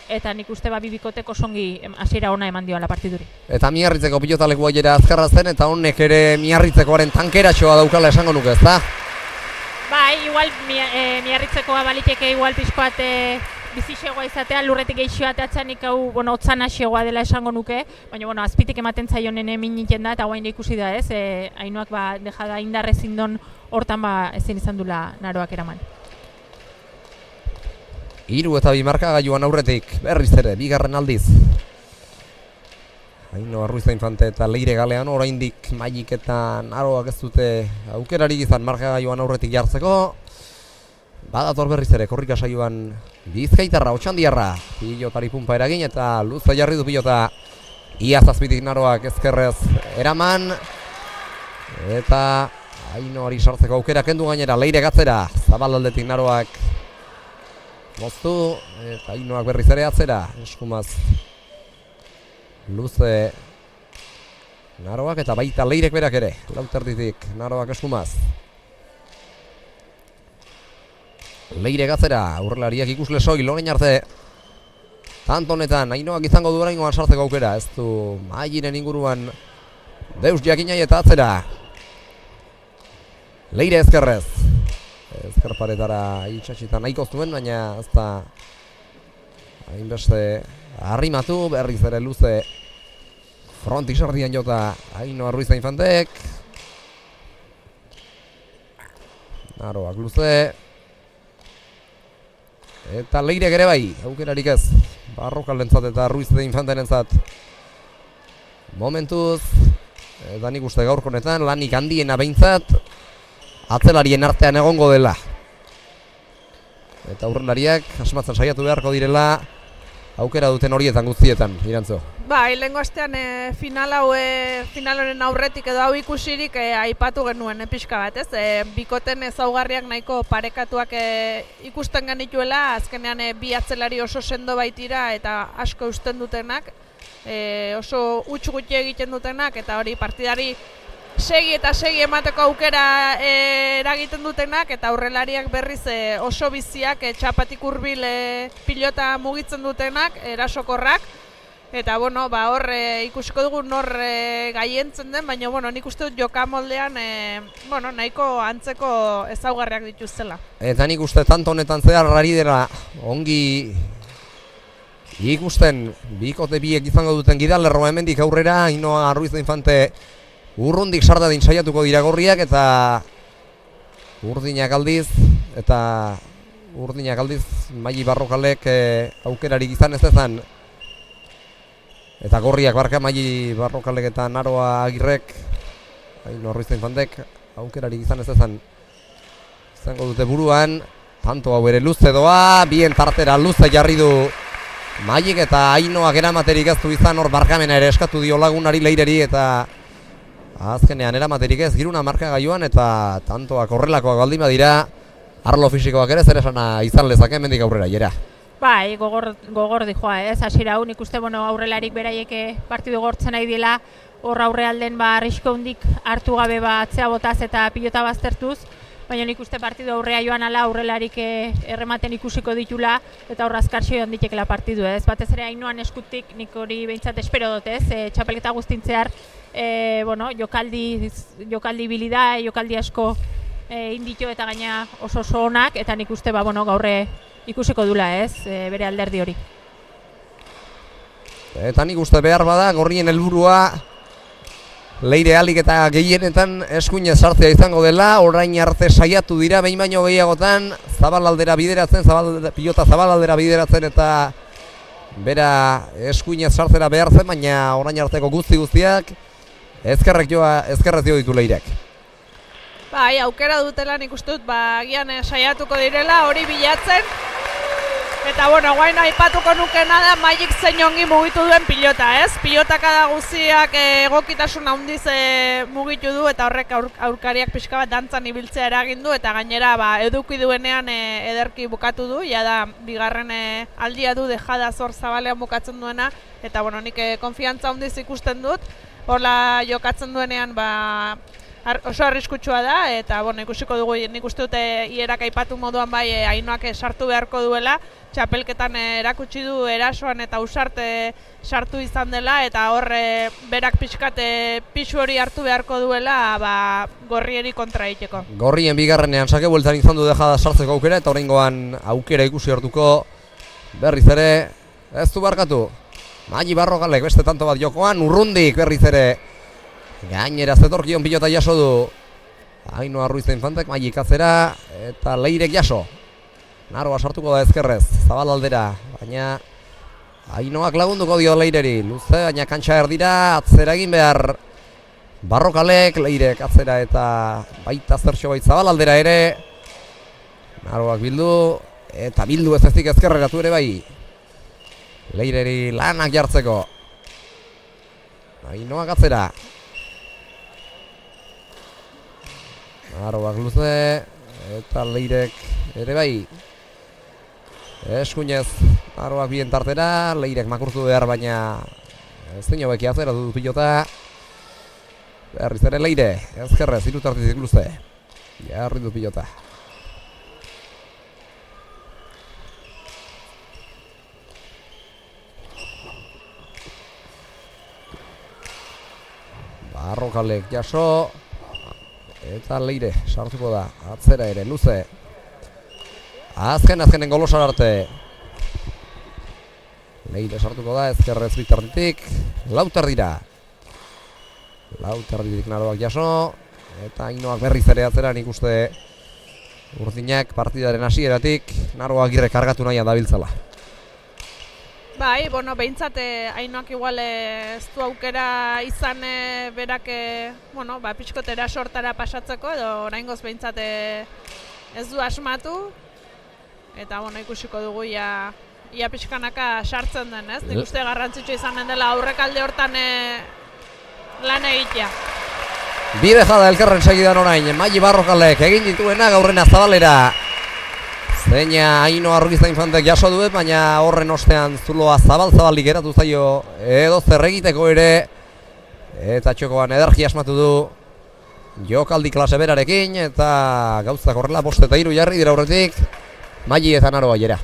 [SPEAKER 2] eta nik uste bibikoteko songi hasiera ona eman dioala partiduri.
[SPEAKER 1] Eta Miarritzeko pilotalekua jera azkarra zen, eta honek ere Miarritzekoaren tankeratxoa daukala esango nuke, ezta?
[SPEAKER 2] Bai, igual Miarritzekoa baliteke igual pixkoat bizixegoa izatea, lurretik geixoa ateatzen nik hau, otzan haxegoa dela esango nuke, baina, azpitik ematen zaionen miniten da, eta guain ikusi da ez, Ainhoak dejada indarrez indon hortan ezin izan dula Naroak eraman.
[SPEAKER 1] 3 eta 2 markagailuan aurretik, berriz ere, bigarren aldiz. Ainhoa Ruiz da Infante eta Leire Galeano, oraindik Mailik eta Naroak ez dute aukerarik izan markagailuan aurretik jartzeko. Badator berriz ere, korrika saioan Bizkaitarra, Otxandiarra, pilotari pumpa eragin eta luze jarri du pilota. Ia zazpitik Naroak ezkerrez eraman. Eta Ainhoari sartzeko aukera kendu gainera, Leire gatzera, zabalaldetik Naroak moztu, eta Ainhoak berriz ere atzera, eskumaz luze Naroak eta baita Leirek berak ere. Lauterditik Naroak eskumaz. Leirek atzera, aurrelariak ikusle soil, orain arte. Tantonetan, Ainoak izango du oraingoan sartzeko aukera. Ez du Mailen inguruan deus jakinai eta atzera. Leire ezkerrez. Ezkerparetara itxatxitan nahiko zuen, baina ez da hainbeste arrimatu, berriz ere luze frontik sartian jota Ainoa Ruiz Infantek. Naroak luze. Eta Leirek ere bai, aukerarik ez. Barrokaldentzat eta Ruiz Infanterentzat. Momentuz, eta nik uste gaurko honetan lanik handiena behintzat atzelarien artean egongo dela. Eta aurrelariak asmatzen saiatu beharko direla aukera duten horietan guztietan, Irantzo.
[SPEAKER 3] Lehengo astean final honen aurretik edo hau ikusirik aipatu genuen pixka bat, ez? Bikoten ezaugarriak nahiko parekatuak ikusten genituela, azkenean bi atzelari oso sendo baitira eta asko eusten dutenak, oso huts gutxi egiten dutenak, eta hori partidari segi eta segi emateko aukera eragiten dutenak, eta aurrelariak berriz oso biziak, txapatik hurbil pilota mugitzen dutenak, erasokorrak. Eta hor ikusiko dugu nor gaientzen den, baina nik uste dut jokamoldean nahiko antzeko ezaugarriak dituztela.
[SPEAKER 1] Eta nik uste tanto honetan zehar ari dela ongi ikusten bikote biek izango duten gidalerroa hemendik aurrera. Ainoa Ruiz Infante urrundik sardadin saiatuko dira gorriak, eta urdinak aldiz Maili Barrokalek aukerarik izan ez ezan, eta gorriak barka Maili Barrokalek eta Naroa Agirrek, Ainoa Ruiz Infantek aukerarik izan ez ezan izango dute buruan. Tanto hau ere luze doa, bien tartera luze jarri du Mailik, eta Ainoak eramaterik ez du izan, hor barkamena ere eskatu dio lagunari Leireri, eta azkenean eramaterik ez, giruna markagailuan, eta tantoak horrelakoak baldin badira, arlo fisikoak ere zer esana izan lezake hemendik aurrera, Jera.
[SPEAKER 2] Bai, gogor dijoa, ez, hasiera hau, nik uste, aurrelarik beraiek partidu gortzen nahi dela, hor aurrealden arrisko hundik hartu gabe atzea botaz eta pilota baztertuz, baina nik uste partidu aurrea joan ala aurrelarik errematen ikusiko ditula, eta hor azkarxo joan ditekela partidu, ez. Batez ere Ainoan eskutik nik hori behintzat espero dut, ez, txapelketa guztintzear, jokaldi bilida, jokaldi asko indito eta gaina oso onak, eta nik uste gaurre ikusiko dula, ez, bere alderdi hori.
[SPEAKER 1] Eta nik uste behar bada, gorrien helburua Leire alik eta gehienetan eskuinez sartzea izango dela. Orain arte saiatu dira behin baino gehiagotan zabalaldera bideratzen, pilota zabalaldera bideratzen, eta bera eskuinez sartzera behar zen, baina orain arteko guztiak ezkerrez jo ditu Leirek.
[SPEAKER 3] Bai, aukera dutela nik uste dut, agian saiatuko direla hori bilatzen. Eta guain aipatuko nukena da Mailik zein ongi mugitu duen pilota, ez? Pilotakada guztiak egokitasun handiz mugitu du, eta horrek aurkariak pixka bat dantzan ibiltzea eragin du, eta gainera eduki duenean ederki bukatu du, da bigarren aldia du dejada zor zabalean bukatzen duena, eta nik konfiantza handiz ikusten dut, horla jokatzen duenean oso arriskutsua da, eta ikusiko dugu, nik uste dute hierak aipatu moduan Ainoak sartu beharko duela, txapelketan erakutsi du erasoan eta usarte sartu izan dela, eta hor berak pixkate pixu hori hartu beharko duela gorrieri kontra egiteko.
[SPEAKER 1] Gorrien bigarrenean sake bueltan izan du dejada sartzeko aukera, eta oraingoan aukera ikusi hartuko berriz ere ez du barkatu. Maili Barrokalek beste tanto bat jokoan, urrundik berriz ere gainera zetorkion pilota jaso du Ainoa Ruiz Infantek, Mailik atzera eta Leirek jaso. Naroa sartuko da ezkerrez, zabalaldera, baina Ainoak lagunduko dio Leireri, luze, baina kantxa erdira, atzera egin behar Barrokalek, Leirek atzera eta baita zertxo bait zabalaldera ere. Naroak bildu, eta bildu ez ezik ezkerreratu ere bai. Leireri lanak jartzeko. Ainoak atzera. Naroak luze, eta Leirek ere bai. Eskuinez, Naroak bien tartera, Leirek makurtu behar, baina ez dino beki atzera du pilota. Berriz ere Leire, ezkerrez, irutartizik luze. Jarri du pilota. Barrokalek jaso. Eta Leire, sartuko da, atzera ere, luze. Azkenen golosar arte. Leire sartuko da, ezkerrez bitartitik. Lautar dira. Lautarditik Naroak jaso. Eta Ainoak berriz ere atzera, nik uste Urdinak partidaren hasieratik Naro Agirre kargatu nahian dabiltzala.
[SPEAKER 3] Bai, bueno, behintzat Ainoak igual ez du aukera izan berak, bueno, pixkotera sortara pasatzeko, edo oraingoz behintzat ez du asmatu. Eta, bueno, ikusiko dugu ia pixkanaka sartzen den, ez? Nik uste garrantzitsua izanen dela aurrekalde hortan lan egitea.
[SPEAKER 1] Bide jada elkarren segidan orain, Maili Barrokalek egin dituena gaurrena zabalera. Zeina Aino Arruiza Infantek jaso duet, baina horren ostean zuloa zabal-zabalik geratu zaio edo zer egiteko ere. Eta txokoan edergia asmatu du jokaldi klase berarekin, eta gauzak horrela 5 eta 3 jarri dira aurretik Maili eta Naro Ailera.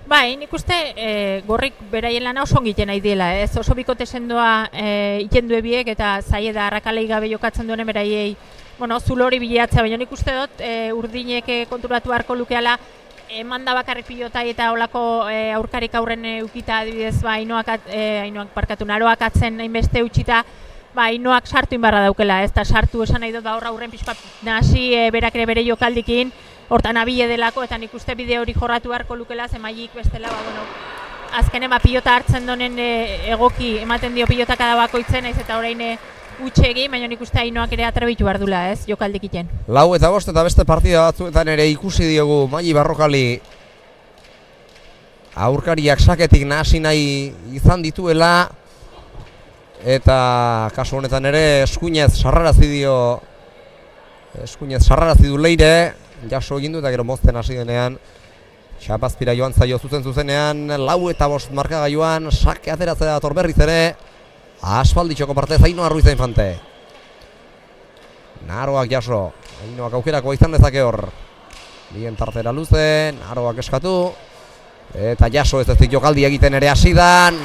[SPEAKER 2] Bai, nik uste gorrik beraien lana oso egiten nahi diela, ez? Oso bikote sendoa iten du ebiek eta zaie da arrakalei gabe jokatzen duenen beraiei, bueno, zulo hori bilatzea, baina nik uste dut Urdinek konturatu beharko lukeala eman da bakarrik pilotai eta olako aurkarik aurren eukita adibidez, Ainoak parkatu Naroak atzen hainbeste utxita, Ainoak sartu inbarra daukela, ez da sartu esan nahi dut horra aurren pixka nahasi berak ere bere jokaldikin, hortan abile delako, eta nik uste bide hori jorratu beharko lukela, ze Mailik bestela, azkenen pilota hartzen donen egoki ematen dio pilota kada bakoitzen, naiz eta orain utxegi, baina nik uste Ainoak ere atrebitu behar dula, ez, jokaldik iten.
[SPEAKER 1] 4 eta 5 eta beste partida batzuetan ere ikusi diogu Maili Barrokali aurkariak saketik nahasi nahi izan dituela, eta kasu honetan ere eskuinez sarrarazi du Leire, jaso egin du eta gero mozten hasi denean Txapazpira joan zaio zuzenean, 4 eta 5 markagailuan sake ateratzea dator berriz ere asfalditxoko partez Aino Arruiza Infante. Naroak jaso, Ainoak aukerako izan dezake hor. Bien tartera luze, Naroak eskatu eta jaso ez ezik jokaldi egiten ere hasidan.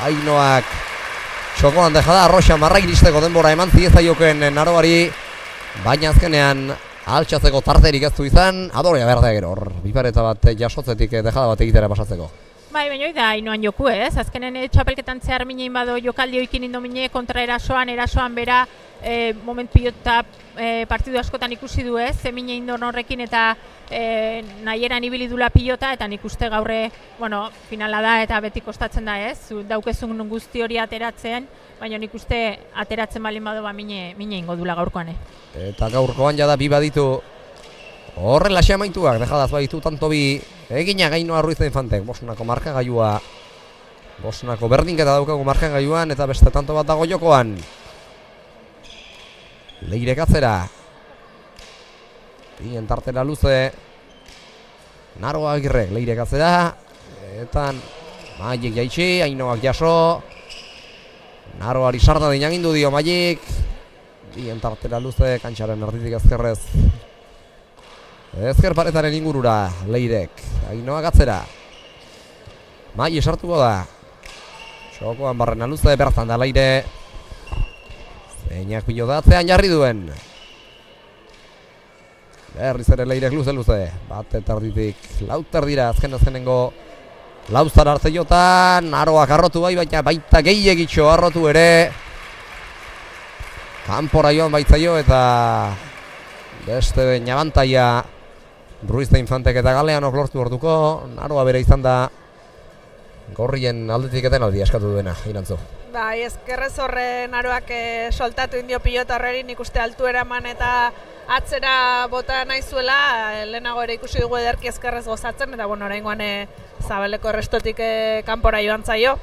[SPEAKER 1] Ainoak txokoan dejada arroxa marra iristeko denbora eman ziezaioken Naroari, baina azkenean altxatzeko tarterik ez du izan, adorea behar da gero hor, bipareta bat jasotzetik dejada bat egitera pasatzeko.
[SPEAKER 2] Bai, baina hori da Ainoan joku, ez? Azkenen txapelketan zehar minein bado jokaldi oikin indo mine kontra erasoan bera moment pilota partidu askotan ikusi du, ez? Zemine indon horrekin eta nahieran ibili dula pilota, eta nik uste gaurre, bueno, finala da eta beti kostatzen da, ez? Daukezun guzti hori ateratzen, baina nik uste ateratzen balin bado mine ingo dula gaurkoan,
[SPEAKER 1] Eta gaurkoan jada bi baditu horrela xamaituak, dejadaz baditu tanto bi eginak Aino Arruiza Infantek, 5 markagailua, 5 berdinketa daukagu markagailuan, eta beste tanto bat dago jokoan. Leire atzera, bien tartera luze, Naro Agirre, Leire atzera, eta Mailik jaitsi, Ainoak jaso, Naroari sarta din agindu dio Mailik, bien tartera luze, kantxaren erditik ezkerrez. Ezker paretaren ingurura, Leirek, Ainoak atzera. Maili sartuko da. Txokoan barrena luze, berzan da Leire. Zeinak pilotatzean jarri duen. Berriz ere Leirek luze. Bate tarditik, lauter dira, azkenengo lauzar hartze jota. Naroak arrotu baina baita gehiagitxo arrotu ere. Kanpora joan baitzaio eta beste nabantaia Ruiza Infantek eta Galeanok lortu orduko. Naroa bere izan da gorrien aldetik etenaldi askatu duena, Irantzu.
[SPEAKER 3] Bai, ezkerrez horre Naroak soltatu indio pilota horreri, nik uste altuera eman eta atzera bota nahi zuela, lehenago ere ikusi dugu ederki ezkerrez gozatzen, eta bueno, oraingoan Zabeleko errestotik kanpora joan zaio.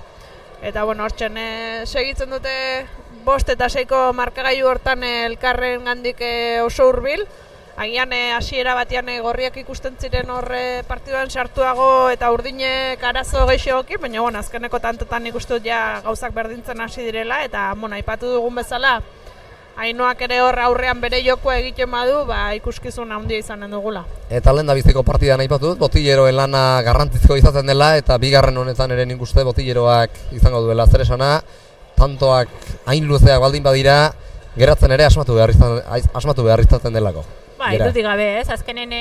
[SPEAKER 3] Eta bueno, hortzen segitzen dute 5 eta 6 markagailu hortan elkarren gandik oso hurbil. Agian hasiera batean gorriak ikusten ziren horre partiduan sartuago eta Urdinek arazo gehiokin, baina bueno, azkeneko tantotan ikustu ja gauzak berdintzen hasi direla, eta bueno, aipatu dugun bezala Ainoak ere hor aurrean bere jokoa egiten badu, ikuskizun handia izanen dugula.
[SPEAKER 1] Eta lehen da biziko partidan aipatu dut, Botilleroen lana garrantzizko izaten dela, eta bigarren honetan ere nik uste Botilleroak izango duela zer esana, tantoak hain luzeak baldin badira, geratzen ere asmatu behar izaten delako.
[SPEAKER 2] Dudik gabe, ez? Azkenen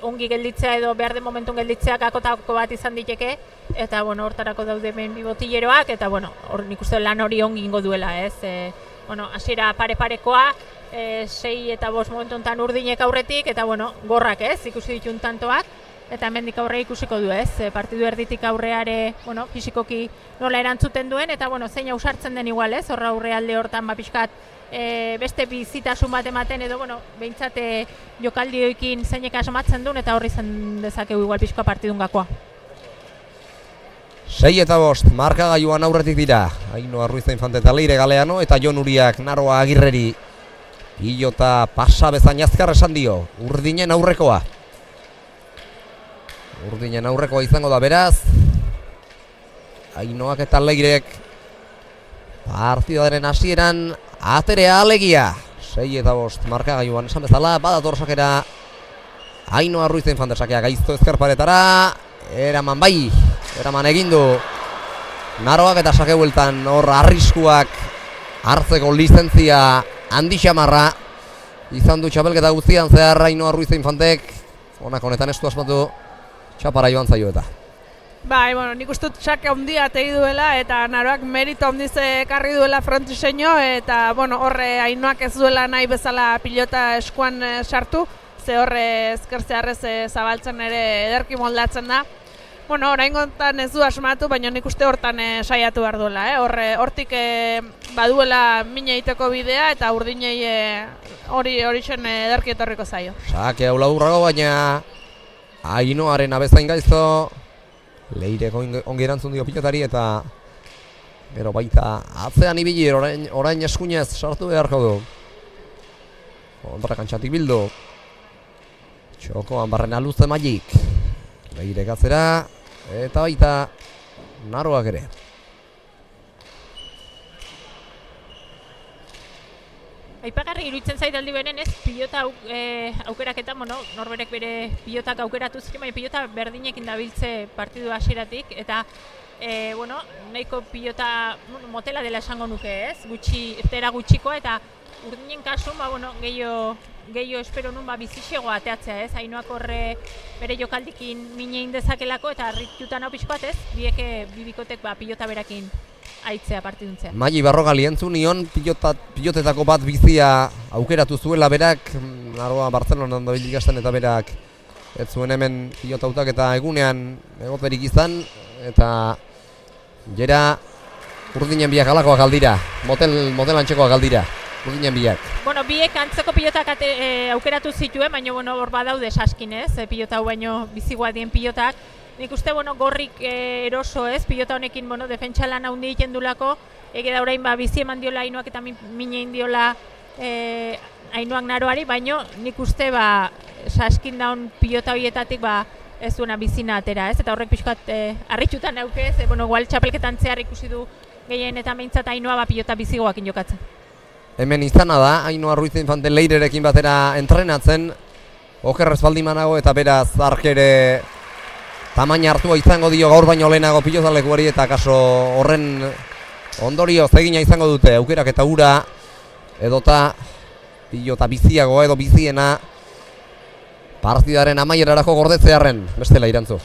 [SPEAKER 2] ongi gelditzea edo behar den momentun gelditzea kakotako bat izan diteke, eta hortarako daude hemen bi Botilleroak, eta hor nik uste lan hori ongi ingo duela, ez? Hasiera pare-parekoa, 6 eta 5 momentu enten urdinek aurretik, eta gorrak, ez? Ikusi ditun tantoak, eta hemendik aurre ikusiko du, ez? Partidu erditik aurreare, fisikoki nola erantzuten duen, eta zein ausartzen den igual, ez? Horra aurrealde hortan pixkat beste bizitasun bat ematen edo, behintzat jokaldioekin zeinek asmatzen duen, eta horri zen dezakegu igual pixkoa partidun gakoa.
[SPEAKER 1] 6 eta 5 markagailuan aurretik dira. Ainhoa Ruiz Infante eta Leire Galeano eta Jon Uriak Naroa Agirreri. Pilota pasa bezain azkar esan dio. Urdinen aurrekoa. Urdinen aurrekoa izango da beraz. Ainhoak eta Leirek partidaren hasieran aterea alegia. 6 eta 5 markagailuan esan bezala badator sakera. Ainhoa Ruiz Infante sakea gaizto ezkerparetara. Eraman egindu Naroak eta sake bueltan hor arriskuak hartzeko lizentzia handi xamarra izan du txapelketa guztian zehar Ainhoa Ruiz Infantek honetan estu asmatu txapara joan zaio eta.
[SPEAKER 3] Nik uste dut sake handia tegi duela eta Naroak merito handiz ekarri duela frontiseño eta horre Ainhoak ez duela nahi bezala pilota eskuan sartu, ze horre ezkertzearrez zabaltzen ere ederki moldatzen da. Orain gontan ez du asmatu, baina nik uste hortan saiatu behar duela. Hortik baduela mina egiteko bidea eta urdinei hori zen ederki etorriko zaio.
[SPEAKER 1] Sake hau laburrago, baina Ainhoaren abezain gaizto Leirek ongi erantzun dio pilotari eta gero baita atzean ibili orain eskuinez sartu beharko du. Kontra kantxatik bildu. Txokoan barrena luze Magik. Leirek atzera eta baita Naroak ere.
[SPEAKER 2] Aipagarri iruditzen zait aldi beren ez, pilota aukeraketa, norberek bere pilotak aukeratu ziren, baina pilota berdinekin dabiltze partidu hasieratik eta nahiko pilota motela dela esango nuke, ez? Irtera gutxikoa eta urdinen kasun, gehiago espero nun bizixegoa ateatzea, ez? Ainhoak horre bere jokaldikin minein dezakelako eta harritutan hau pixkoat, ez? Bibikotek pilota berakin aitzea partiduntzea.
[SPEAKER 1] Magi Barrogali entzun nion pilotetako bat bizia aukeratu zuela berak, Naroa Bartzelonan dabil ikasten eta berak ez zuen hemen pilotautak eta egunean egoterik izan eta gera urdinen biak alakoak aldira, motel antxekoak aldira. Urdinen biak.
[SPEAKER 2] Biek antzeko pilotak aukeratu zituen, baina hor badaude saskin, ez? Pilota hau baino bizigoa dien pilotak. Nik uste gorrik eroso, ez? Pilota honekin defentsa lan handi egiten dulako, da orain bizi eman diola Ainhoak eta mine indiola Ainhoak Naroari, baina nik uste saskin daun pilota horietatik ez duena bizina atera, ez? Eta horrek pixkat harritxutan naukez, igual txapelketan zehar ikusi du gehien eta meintzat Ainhoa pilota bizigoakin jokatzen.
[SPEAKER 1] Hemen izana da, Ainhoa Ruiz Infante Leirerekin batera entrenatzen, okerrez baldimanago eta beraz arkere tamaina hartua izango dio gaur baino lehenago pilotalekuari eta kaso horren ondorio zegina izango dute aukerak eta ura edota pilota biziago edo biziena partidaren amaierarako gordetzearren bestela irantzu.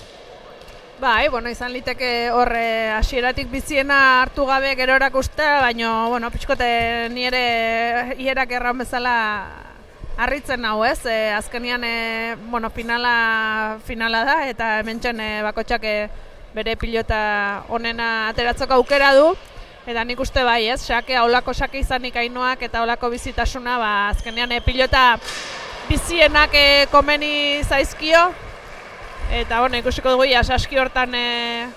[SPEAKER 3] Izan liteke horre hasieratik biziena hartu gabe gero erakuste, baina, pixkote nire hierak erran bezala harritzen hau, ez? Azkenian, finala da, eta hementxen bakotxak bere pilota onena ateratzeko aukera du, eta nik uste ez? Olako sake izanik Ainhoak eta olako bizitasuna, azkenean pilota bizienak komeni zaizkio, eta ikusiko dugu saski hortan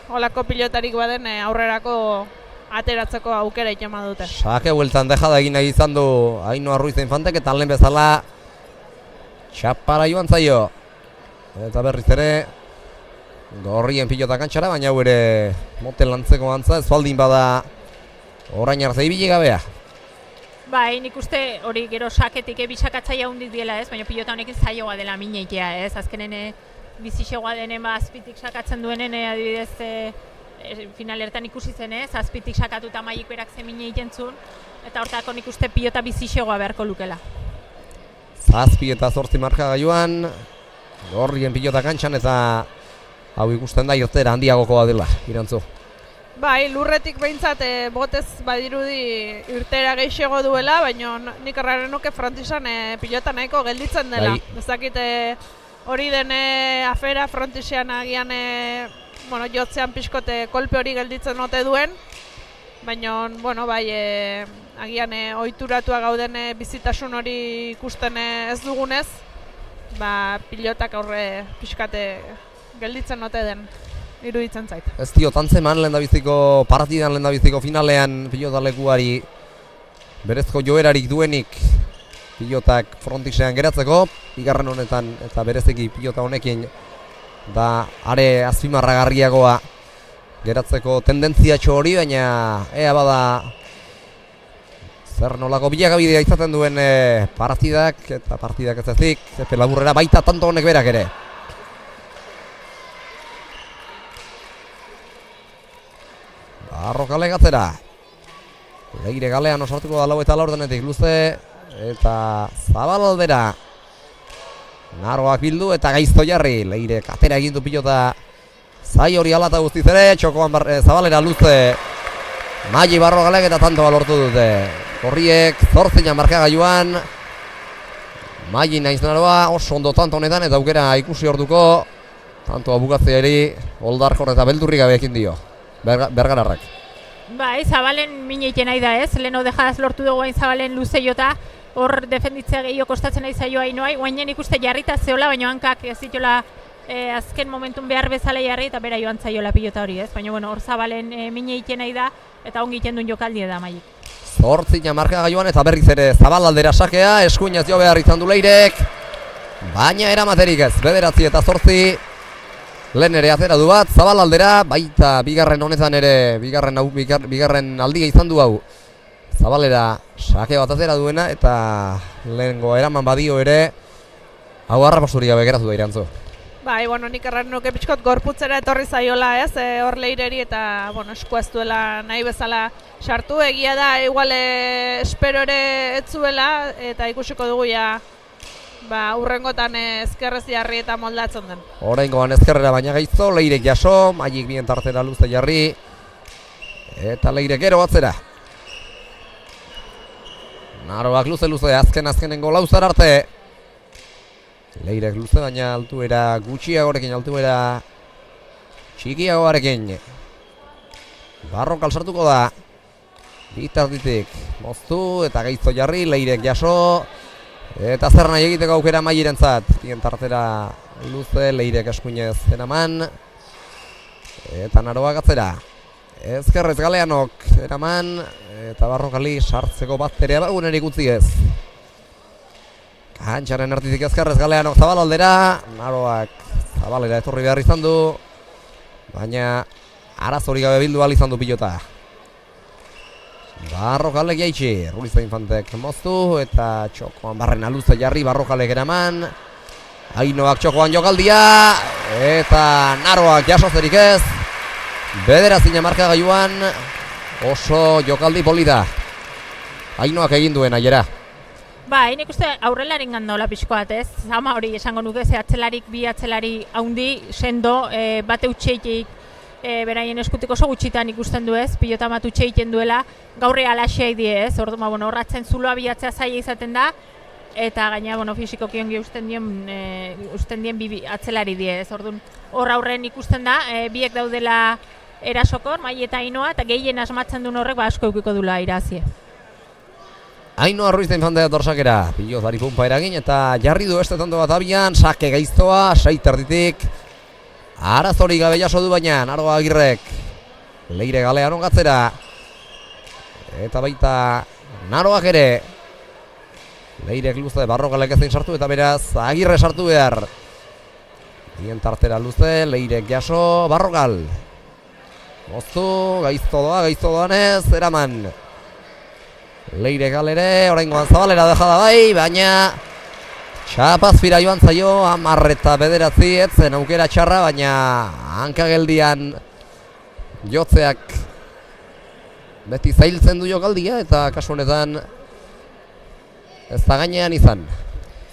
[SPEAKER 3] olako pilotarik baden aurrerako ateratzeko aukera itema dute.
[SPEAKER 1] Sake bueltan dejada egin nahi izan du Ainhoa Ruiz Infantek eta lehen bezala txapara joan zaio. Eta berriz ere gorrien pilota kantxara, baina hau ere motel lantzeko antza ez baldin bada orain arte ibili gabea.
[SPEAKER 2] Bai, nik uste hori gero saketik bisakatzaia hundik diela ez, baina pilota honekin zaioa dela mineitea ez, azkenen bizixegoa denen azpitik sakatzen duenen adibidez finalertan ikusi zen ez, azpitik sakatuta Maik berak ze minei jentzun, eta hortako nik uste pilota bizixegoa beharko lukela.
[SPEAKER 1] 7 eta 8 markagailuan, Gorrien pilota kantxan eta hau ikusten da irtera handiagokoa dela, Irantzu.
[SPEAKER 3] Bai, lurretik behintzat botez badirudi irtera gehiago duela, baina nik erraren nuke Frontisan pilota nahiko gelditzen dela.
[SPEAKER 1] Bai.
[SPEAKER 3] Ezakit hori den afera Frontisan agian jotzean pixkote kolpe hori gelditzen ote duen, baina bai, agian ohituratua gauden bizitasun hori ikusten ez dugunez, pilotak aurre pixkate gelditzen ote den. Iruditzen zait.
[SPEAKER 1] Ez diot antzeman lehendabiziko partidan lehendabiziko finalean pilotalekuari berezko joerarik duenik pilotak Frontisean geratzeko, bigarren honetan eta bereziki pilota honekin da are azpimarragarriagoa geratzeko tendentziatxo hori, baina ea bada zer nolako bilakabidea izaten duen partidak eta partidak ez ezik, epe laburrera baita tanto honek berak ere. Barrokale gatzera. Leire galean osartuko da 4:04 luze eta Zabalaldera. Naroak bildu eta Gaizto jarri. Leire katera egin du pilota. Zai hori alata guztiz ere, txokoan Zabalera luze. Maili Barrokalek eta tantoa lortu dute. Korriek 8 markagailuan. Maili naiz Naroa oso ondo tanto honetan eta aukera ikusi orduko tantoa bukatzeari oldarkor eta beldurri gabe ekin dio. Bergararrak.
[SPEAKER 2] Bai, Zabalen mineiten nahi da ez, leheno dejadaz lortu dugu hain Zabalen luze jota, hor defenditzea gehiago kostatzen nahi zaioa Ainoai, guainen ikuste jarrita zeola, baina hankak ez ditola azken momentun behar bezala jarri eta bera joan zaiola pilota hori ez, baina hor Zabalen mineiten nahi da eta ongi egiten duen jokaldi da Maik.
[SPEAKER 1] 8 markagailuan eta berriz ere Zabalaldera sakea, eskuinaz jo behar izan du Leirek, baina eramaterik ez, 9 eta 8. Lehen ere atera du bat, Zabalaldera, baita bigarren honetan ere, bigarren aldia izan du hau. Zabalera sake bat atera duena eta lehengo eraman badio ere, hau harrapasturi gabe geratu da Irantzu.
[SPEAKER 3] Bai, nik erran nuke pixkot gorputzera etorri zaiola ez, hor Leireri eta esku ez duela nahi bezala sartu. Egia da, igual espero ere ez zuela eta ikusiko dugu ja, urrengotan ezkerrez jarri eta moldatzen den.
[SPEAKER 1] Oraingoan ezkerrera baina Gaizto, Leirek jaso, Maik bien tartera luze jarri. Eta Leirek gero batzera. Naroak luze azkenengo lauzar arte. Leirek luze baina altuera gutxiagorekin, altuera txikiagoarekin. Barrokal sartuko da. Bitarditik moztu eta Gaizto jarri, Leirek jaso. Eta zer nahi egiteko aukera Mairentzat. Bien tartera luze, Leirek eskuinez eraman. Eta Naroak atzera. Ezkerrez Galeanok eraman. Eta Barrokali sartzeko bat ere abagunerik utzi ez. Kantxaren ertizik ezkerrez Galeanok Zabalaldera. Naroak Zabalera etorri behar izan du. Baina arazori gabe bildu ahal izan du pilota. Barrokalek jaitsi, Ruiza Infantek moztu eta txokoan barrena luze jarri Barrokalek eraman. Ainoak txokoan jokaldia eta Naroak jasozerik ez. 9 markagailuan oso jokaldi polita. Ainoak egin duen aiera.
[SPEAKER 2] Bai, nik uste aurrelaren gandola pixkoat ez. Ama hori esango nuke ze atzelarik, bi atzelari haundi, sendo, bate utxeitik beraien eskutik oso gutxitan ikusten du ez, pilota matu txeiten duela, gaurre alaxea die ez, horratzen zuloa bilatzea zaila izaten da, eta gaina, fisikoki ongi usten dien bi atzelari die ez, hor aurren ikusten da, biek daudela erasokor, Mai eta Ainoa, eta gehien asmatzen duen horrek asko eukiko dula irazie.
[SPEAKER 1] Ainoa Ruiza Infantea torsakera, pilotari pumpa eragin eta jarri du este tanto bat abian, sake Gaiztoa, saiterditik, arazori gabe jaso du baina, Naroa Agirrek, Leire Galeanon gatzera, eta baita Naroak ere, Leirek luze, Barrokalek ezin sartu eta beraz Agirre sartu behar. Bien tartera luze, Leirek jaso, Barrokal. Moztu, Gaizto doanez, eraman. Leire galere, oraingoan Zabalera dejada bai, baina Txapazpira joan zaio, 10 eta 9 etzen aukera txarra, baina hankageldian jotzeak beti zailtzen du jokaldia, eta kasu honetan ez da gainean izan.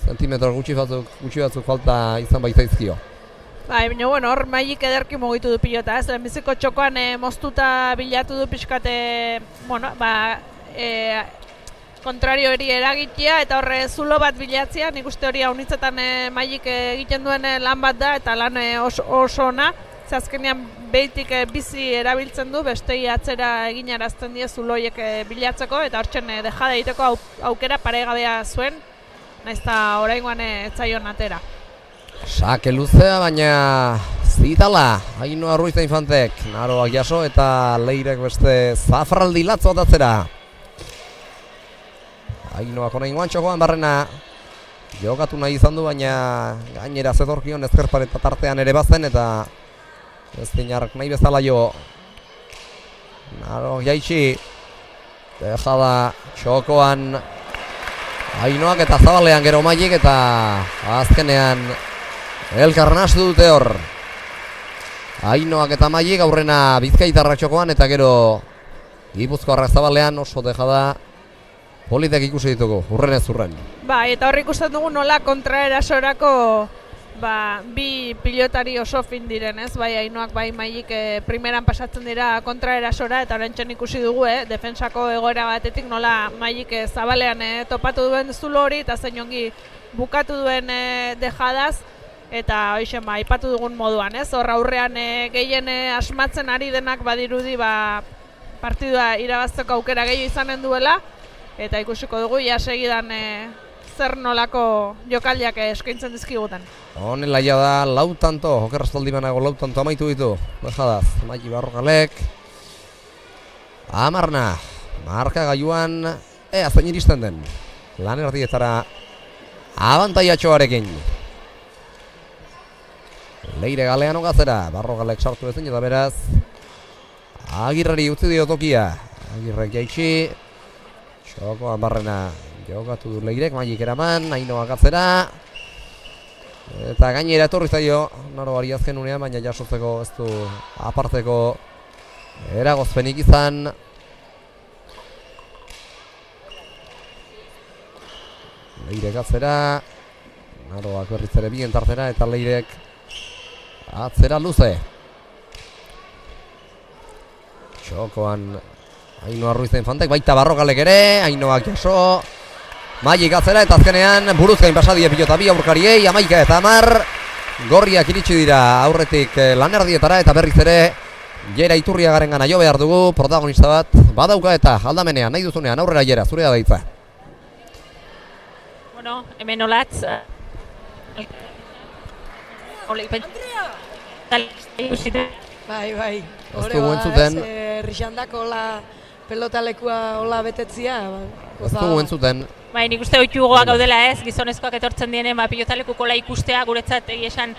[SPEAKER 1] Zentimetro gutxi batzuk falta izan baitzaizkio.
[SPEAKER 3] Bai, baina bueno, hor Maik ederki mugitu du pilota, ez? Lehenbiziko txokoan moztuta bilatu du pixkate, bueno, kontrariori eragitea eta horre zulo bat bilatzea, nik uste hori haunitzetan Maik egiten duen lan bat da eta lan oso ona. Ze azkenean behitik bizi erabiltzen du, bestei atzera eginarazten die zuloiek bilatzeko eta hortzen dejada egiteko aukera paregabea zuen, nahiz eta oraingoan ez zaion atera.
[SPEAKER 1] Sake luzea, baina zitala, Ainhoa Ruiz da Infantek, naroak jaso eta Leirek beste Zafraldi latzo atatzera. Ainhoak oraingoan txokoan barrena jokatu nahi izan du, baina gainera zetorkion ezkerpar eta tartean ere bazen eta ez dinarrak nahi bezala jo. Naroak jaitsi, dejada txokoan Ainhoak eta Zabalean gero Maik eta azkenean elkar nahastu dute hor. Ainhoak eta Maik aurrena Bizkaitarrak txokoan eta gero Gipuzkoarrak Zabalean oso dejada politek ikusi ditugu, urren ez urren.
[SPEAKER 3] Bai, eta horri ikusten dugu nola kontraerasorako bi pilotari oso fin diren, ez? Bai, Ainhoak bai Maik primeran pasatzen dira kontraerasora eta oraintxe ikusi dugu, defensako egoera batetik nola Maik Zabalean topatu duen zulo hori eta zein ongi bukatu duen dejadaz eta hoixen aipatu dugun moduan, ez? Hor aurrean gehien asmatzen ari denak badirudi partidua irabazteko aukera gehiago izanen duela eta ikusiko dugu ia segidan zer nolako jokaldiak eskaintzen dizkiguten.
[SPEAKER 1] Honela ja da, lau tanto, okerrastoldi banago lau tanto amaitu ditu. Dejadaz, Maik Barrokalek. Amarna, marka gaiuan, zein iristen den. Lan erdietara abantaiatxoarekin. Leire galean ogazera, Barrokalek sartu ezin eta beraz Agirreri utzi dio tokia. Agirrek jaitsi, txokoan barrena jokatu du Leirek, Maik eraman, Ainhoak atzera. Eta gainera etorri zaio Naroari azken unean, baina jasotzeko ez du aparteko eragozpenik izan. Leirek atzera, Naroak berriz ere bien tartera eta Leirek atzera luze. Txokoan Ainhoa Ruiz da Infantek, baita Barrokalek ere, Ainhoak jaso. Maik atzera eta azkenean buruzkain pasadie pilota bi aurkariei, 11 eta 10. Gorriak iritsi dira aurretik lanerdietara eta berriz ere Jera Iturriagarengana jo behar dugu, protagonista bat badauka eta aldamenean nahi duzunean aurrera Jera, zurea da hitza.
[SPEAKER 2] Bueno, hemen olatz.
[SPEAKER 6] Bai.
[SPEAKER 1] Ez dugu entzuten.
[SPEAKER 6] Rixandak hola pelotalekua hola betetzia.
[SPEAKER 1] Ez dugu entzuten.
[SPEAKER 2] Bai, nik uste oitugoak gaudela ez, gizonezkoak etortzen dienen pilotalekuko hola ikustea, guretzat egia esan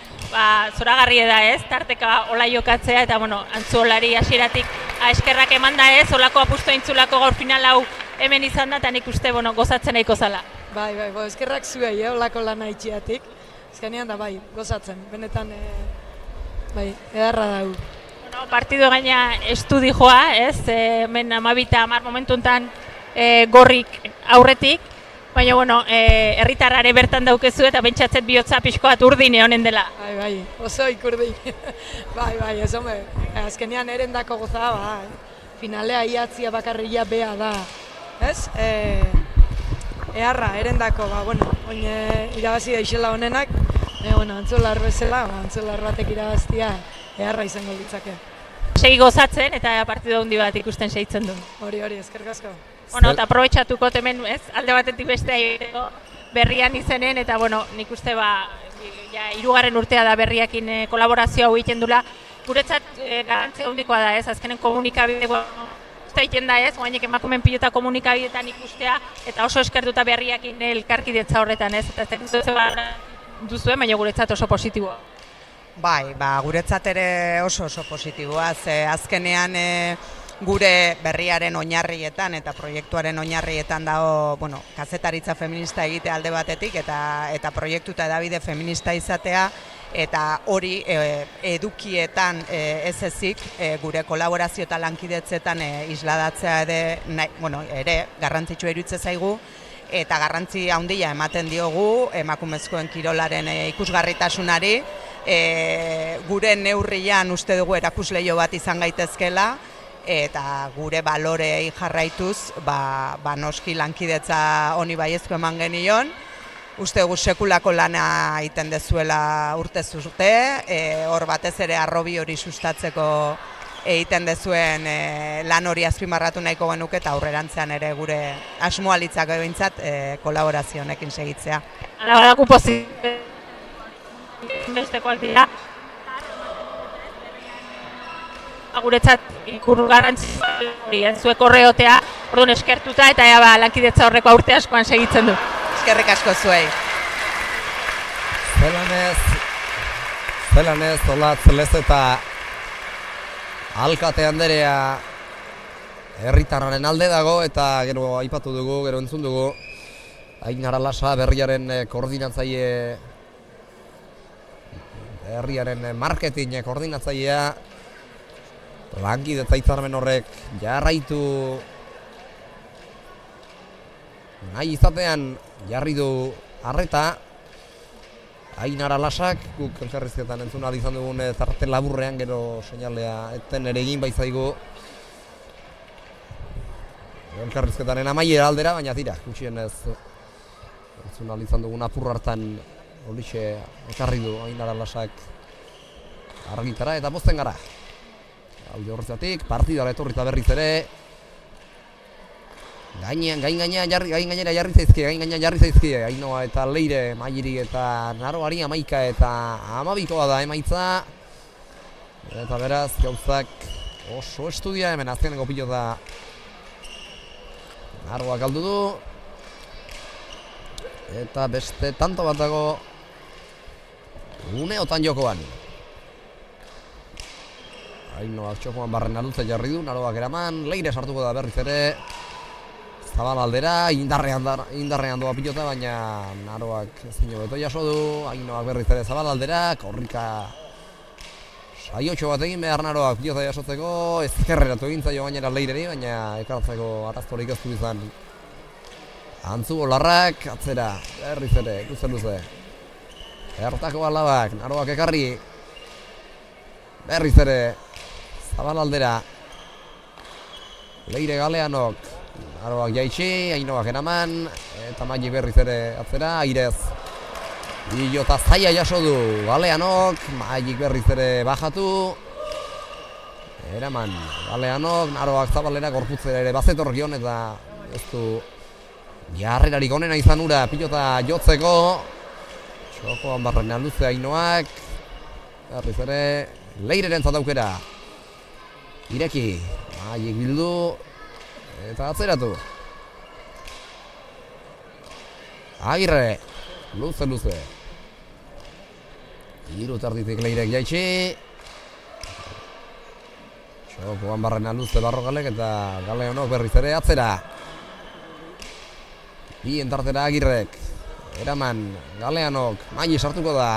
[SPEAKER 2] zoragarria da ez, tarteka hola jokatzea eta bueno, Antzuolari hasieratik eskerrak eman da ez, holako apustu eintzulako gaur final hau hemen izan da eta nik uste gozatzen nahiko zala.
[SPEAKER 6] Bai, eskerrak zuei, holako lana itxiatik, ezkenean da bai, gozatzen, benetan bai, edarra da hu.
[SPEAKER 2] Bueno, partidu gaina estudi joa ez, hemen 12 eta 10 momentuntan Gorrik aurretik, baina, bueno, herritarrare bertan daukezu eta pentsatzet bihotza pixko bat urdin honen dela.
[SPEAKER 6] Bai, oso ikurdin. bai, ez hombre, azkenean erendako goza, bai. Finalea iatzia bakarria bea da, ez? Eharra, erendako, bueno, oin irabazi daixela honenak, bueno, Antzuolar bezala, Antzuolar batek irabaztia eharra izango ditzake.
[SPEAKER 2] Segi gozatzen eta partidu handi bat ikusten segitzen du.
[SPEAKER 6] Hori, eskerrik asko.
[SPEAKER 2] Bueno, eta aprobetxatuko hemen, ez, alde batetik bestea egiteko berrian izenen, eta, bueno, nik uste, ja, 3. urtea da berriakin kolaborazio hau egiten dula. Guretzat garantzia handikoa da, ez, azkenen komunikabide, egiten da, ez, guainek emakumen pilota komunikabideetan ikustea, eta oso eskertuta berriakin elkarkidetza horretan, ez, eta ez duzuen, baina guretzat oso positiboa.
[SPEAKER 7] Bai, guretzat ere oso positiboa, ze azkenean gure berriaren oinarrietan eta proiektuaren oinarrietan dago, kazetaritza feminista egite alde batetik eta proiektu eta edabide feminista izatea, eta hori edukietan ez ezik gure kolaborazio eta lankidetzetan isladatzea ere garrantzitsua iruditzen zaigu, eta garrantzi handia ematen diogu emakumezkoen kirolaren ikusgarritasunari, gure neurrian uste dugu erakusleio bat izan gaitezkela, eta gure balorei jarraituz, noski lankidetza honi baiezko eman genion. Uste gu sekulako lana egiten dezuela urtez urte, hor batez ere arrobi hori sustatzeko egiten dezuen lan hori azpimarratu nahiko genuke, eta aurrerantzean ere gure asmoa litzake behintzat kolaborazio honekin segitzea.
[SPEAKER 2] Hala badaku bestekoak dira. Guretzat ikur garrantzitsua hori, zuek horreotea, orduan eskertuta eta lankidetza horreko urte askoan segitzen du.
[SPEAKER 7] Eskerrik asko zuei.
[SPEAKER 1] Zelanez, Olatz, Lez eta Alkate Anderea herritarraren alde dago, eta gero aipatu dugu, gero entzun dugu, Ainara Lasa berriaren koordinatzaile, herriaren marketing koordinatzailea, lankidetza hitzarmen horrek jarraitu nahi izatean jarri du arreta. Ainara Lasak, guk elkarrizketan entzun ahal izan dugun tarte laburrean, gero seinalea eten ere egin baitzaigu elkarrizketaren amaiera aldera, baina tira, gutxienez entzun ahal izan dugun apur hartan horixe ekarri du Ainara Lasak argitara, eta pozten gara. Alde horretzatik, partidara etorrita berriz ere, gainera jarri zaizkie, Ainoa eta Leire, Mairi eta Naroari 11 eta 12 da emaitza, eta beraz gauzak oso estudia, hemen azkeneko pilota Naroak galdu du, eta beste tanto bat dago uneotan jokoan. Ainoak txokoan barrena luze jarri du, Naroak eraman, Leire sartuko da berriz ere, zabal aldera, indarrean doa pilota, baina Naroak ezin hobeto jaso du, Ainoak berriz ere zabal aldera, korrika saiotxo bat egin behar Naroak pilota jasotzeko, ezkerreratu egin zaio gainera Leireri, baina ekartzeko araztorik ez du izan. Antzu Olarrak, atzera, berriz ere, luze. Ertako alabak, Naroak ekarri, berriz ere, zabal aldera, Leire Galeanok, Naroak jaitsi, Ainoak eraman, eta Maili berriz ere atzera, airez. Pilota zaila jaso du, Galeanok, Maili berriz ere bajatu, eraman, Galeanok, Naroak zabalera, gorputzera ere bazetorkion, eta ez du jarrerarik onena izan ura, pilota jotzeko, txokoan barrenean luze Ainoak, berriz ere, Leireren zataukera, ireki, Mailik bildu, eta atzeratu. Agirre, luze. Hiru terditik Leirek jaitsi. Txokoan barrenean luze Barrogalek eta Galeonok berriz ere atzera. Bien tartera Agirrek. Eraman, Galeanok, Maili sartuko da.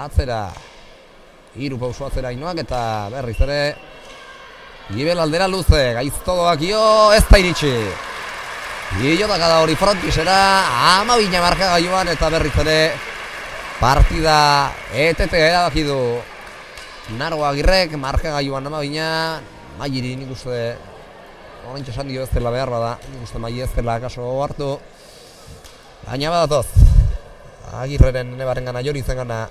[SPEAKER 1] Atzera. Hiru pauso atzera Ainoak eta berriz ere Gibel aldera luze, gaiztodoak ez da iritsi. Gilotaka da hori frontisera, 12 markagailuan eta berriz ere partida etetea erabaki du Naro Agirrek, markagailuan 12, Maili nik uste oraintxe esan dio ez dela behar bada, nik uste Maili ez dela kaso hartu. Baina badatoz, Agirreren nebarren gana jori zen gana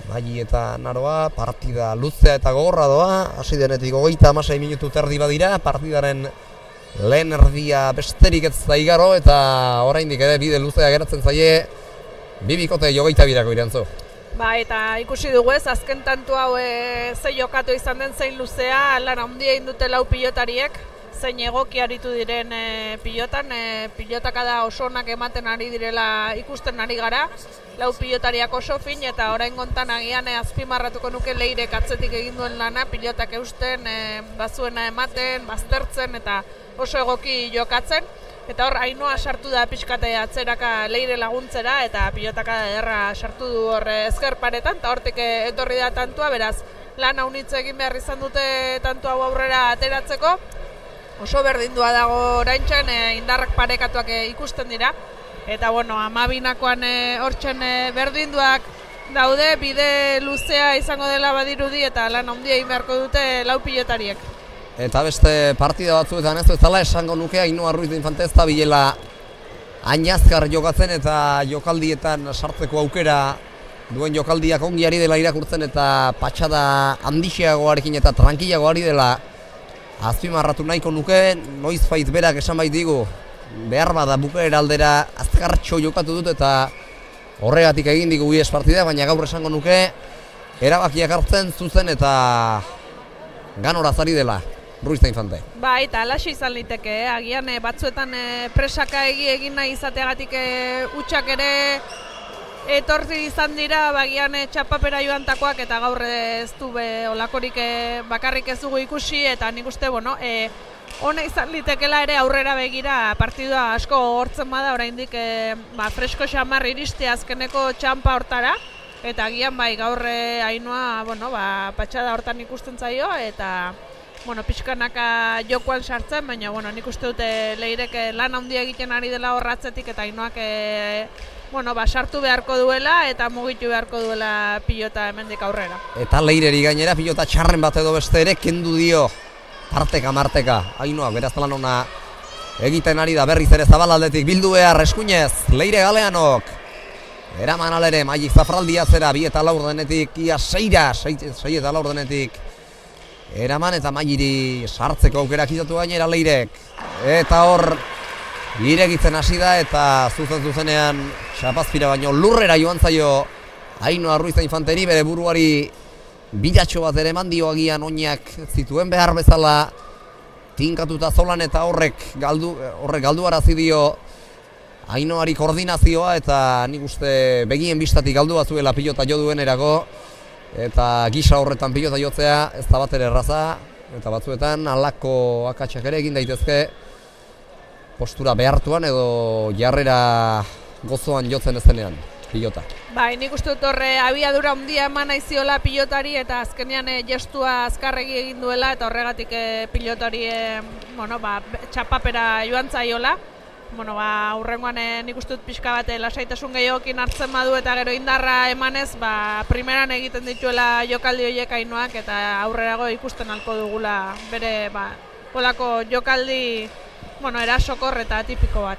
[SPEAKER 1] Maili eta Naroa, partida luzea eta gogorra doa, hasi denetik 36 minutu terdi badira, partidaren lehen erdia besterik ez da igaro, eta oraindik ere bide luzea geratzen zaie, bibikote jogeita birako irantzu.
[SPEAKER 3] Ba, eta ikusi dugu ez, azken tantu hau ze jokatu izan den zein luzea, lan handia indute lau pilotariek, zein egoki aritu diren pilotan, pilotakada oso onak ematen ari direla ikusten ari gara, lau pilotariak oso fin, eta orain gontan agian azpimarratuko nuke Leirek atzetik egin duen lana, pilotak eusten, bazuena ematen, baztertzen, eta oso egoki jokatzen. Eta hor, Ainhoa sartu da pixkate atzeraka Leire laguntzera, eta pilotaka ederra sartu du hor ezker paretan, eta hortik etorri da tantua, beraz, lan haunitze egin behar izan dute tantu hau aurrera ateratzeko. Oso berdindua dago oraintzen, indarrak parekatuak ikusten dira. Eta, bueno, 12koan hortzen berdinduak daude, bide luzea izango dela badirudi, eta lan handia egin beharko dute lau pilotariek.
[SPEAKER 1] Eta beste partida batzuetan ez bezala esango nuke Ainhoa Ruiz de Infante ez da bilela hain azkar jokatzen eta jokaldietan sartzeko aukera duen jokaldiak ongi ari dela irakurtzen eta patxada handixeagoarekin eta tranquilagoari dela azpimarratu nahiko nuke, noizbait berak esan baitigu behar bada bukaera aldera azkartxo jokatu dut eta horregatik egin digu ies partida, baina gaur esango nuke erabakiak hartzen zuzen eta ganoraz ari dela Ruiz de Infante.
[SPEAKER 3] Ba, eta alaxe izan liteke, agian batzuetan presaka egin nahi izateagatik hutsak ere etorri izan dira, bagian txapapera joantakoak eta gaur ez du olakorik bakarrik ez dugu ikusi, eta nik uste, bueno, ona izan litekela ere aurrera begira partidua asko hortzen bada, oraindik fresko xamar iriste azkeneko txampa hortara, eta agian bai gaur Ainhoa, bueno, patxada hortan ikusten zaio, eta bueno, pixkanaka jokoan sartzen, baina bueno, nik uste dute Leirek lan handia egiten ari dela horratzetik, eta Ainhoak bueno, sartu beharko duela eta mugitu beharko duela pilota hemendik aurrera.
[SPEAKER 1] Eta Leireri gainera pilota txarren bat edo beste ere kendu dio tarteka marteka. Ainhoa beraz lan ona egiten ari da berriz ere zabalaldetik bildu behar eskuinez Leire Galeanok. Eraman alere Maik Zafraldia zera 2 eta 4 denetik ia 6 eta 4 denetik eraman eta Mairi sartzeko aukerak izatu gainera Leirek. Eta hor iregitzen hasi da eta zuzenean txapazpira baino lurrera joan zaio Ainhoa Ruiz de Infanteri bere buruari bilatxo bat ere eman dio agian oinak zituen behar bezala tinkatuta zolan eta horrek galduarazi dio Ainhoari koordinazioa eta nik uste begien bistatik galdu batzuela pilota jo duenerako eta gisa horretan pilota jotzea ez da bat ere erraza eta batzuetan halako akatsak ere egin daitezke postura behartuan edo jarrera gozoan jotzen ezenean pilota.
[SPEAKER 3] Bai, nik uste dut horre abiadura handia eman nahi ziola pilotari eta azkenean gestua azkarregi egin duela eta horregatik pilotari txapapera joan zaiola. Bueno, aurrengoan nik uste dut pixka bat lasaitasun gehiokin hartzen badu eta gero indarra emanez, primeran egiten dituela jokaldi horiek Ainhoak eta aurrerago ikusten alko dugula bere holako jokaldi erasokor eta tipiko bat.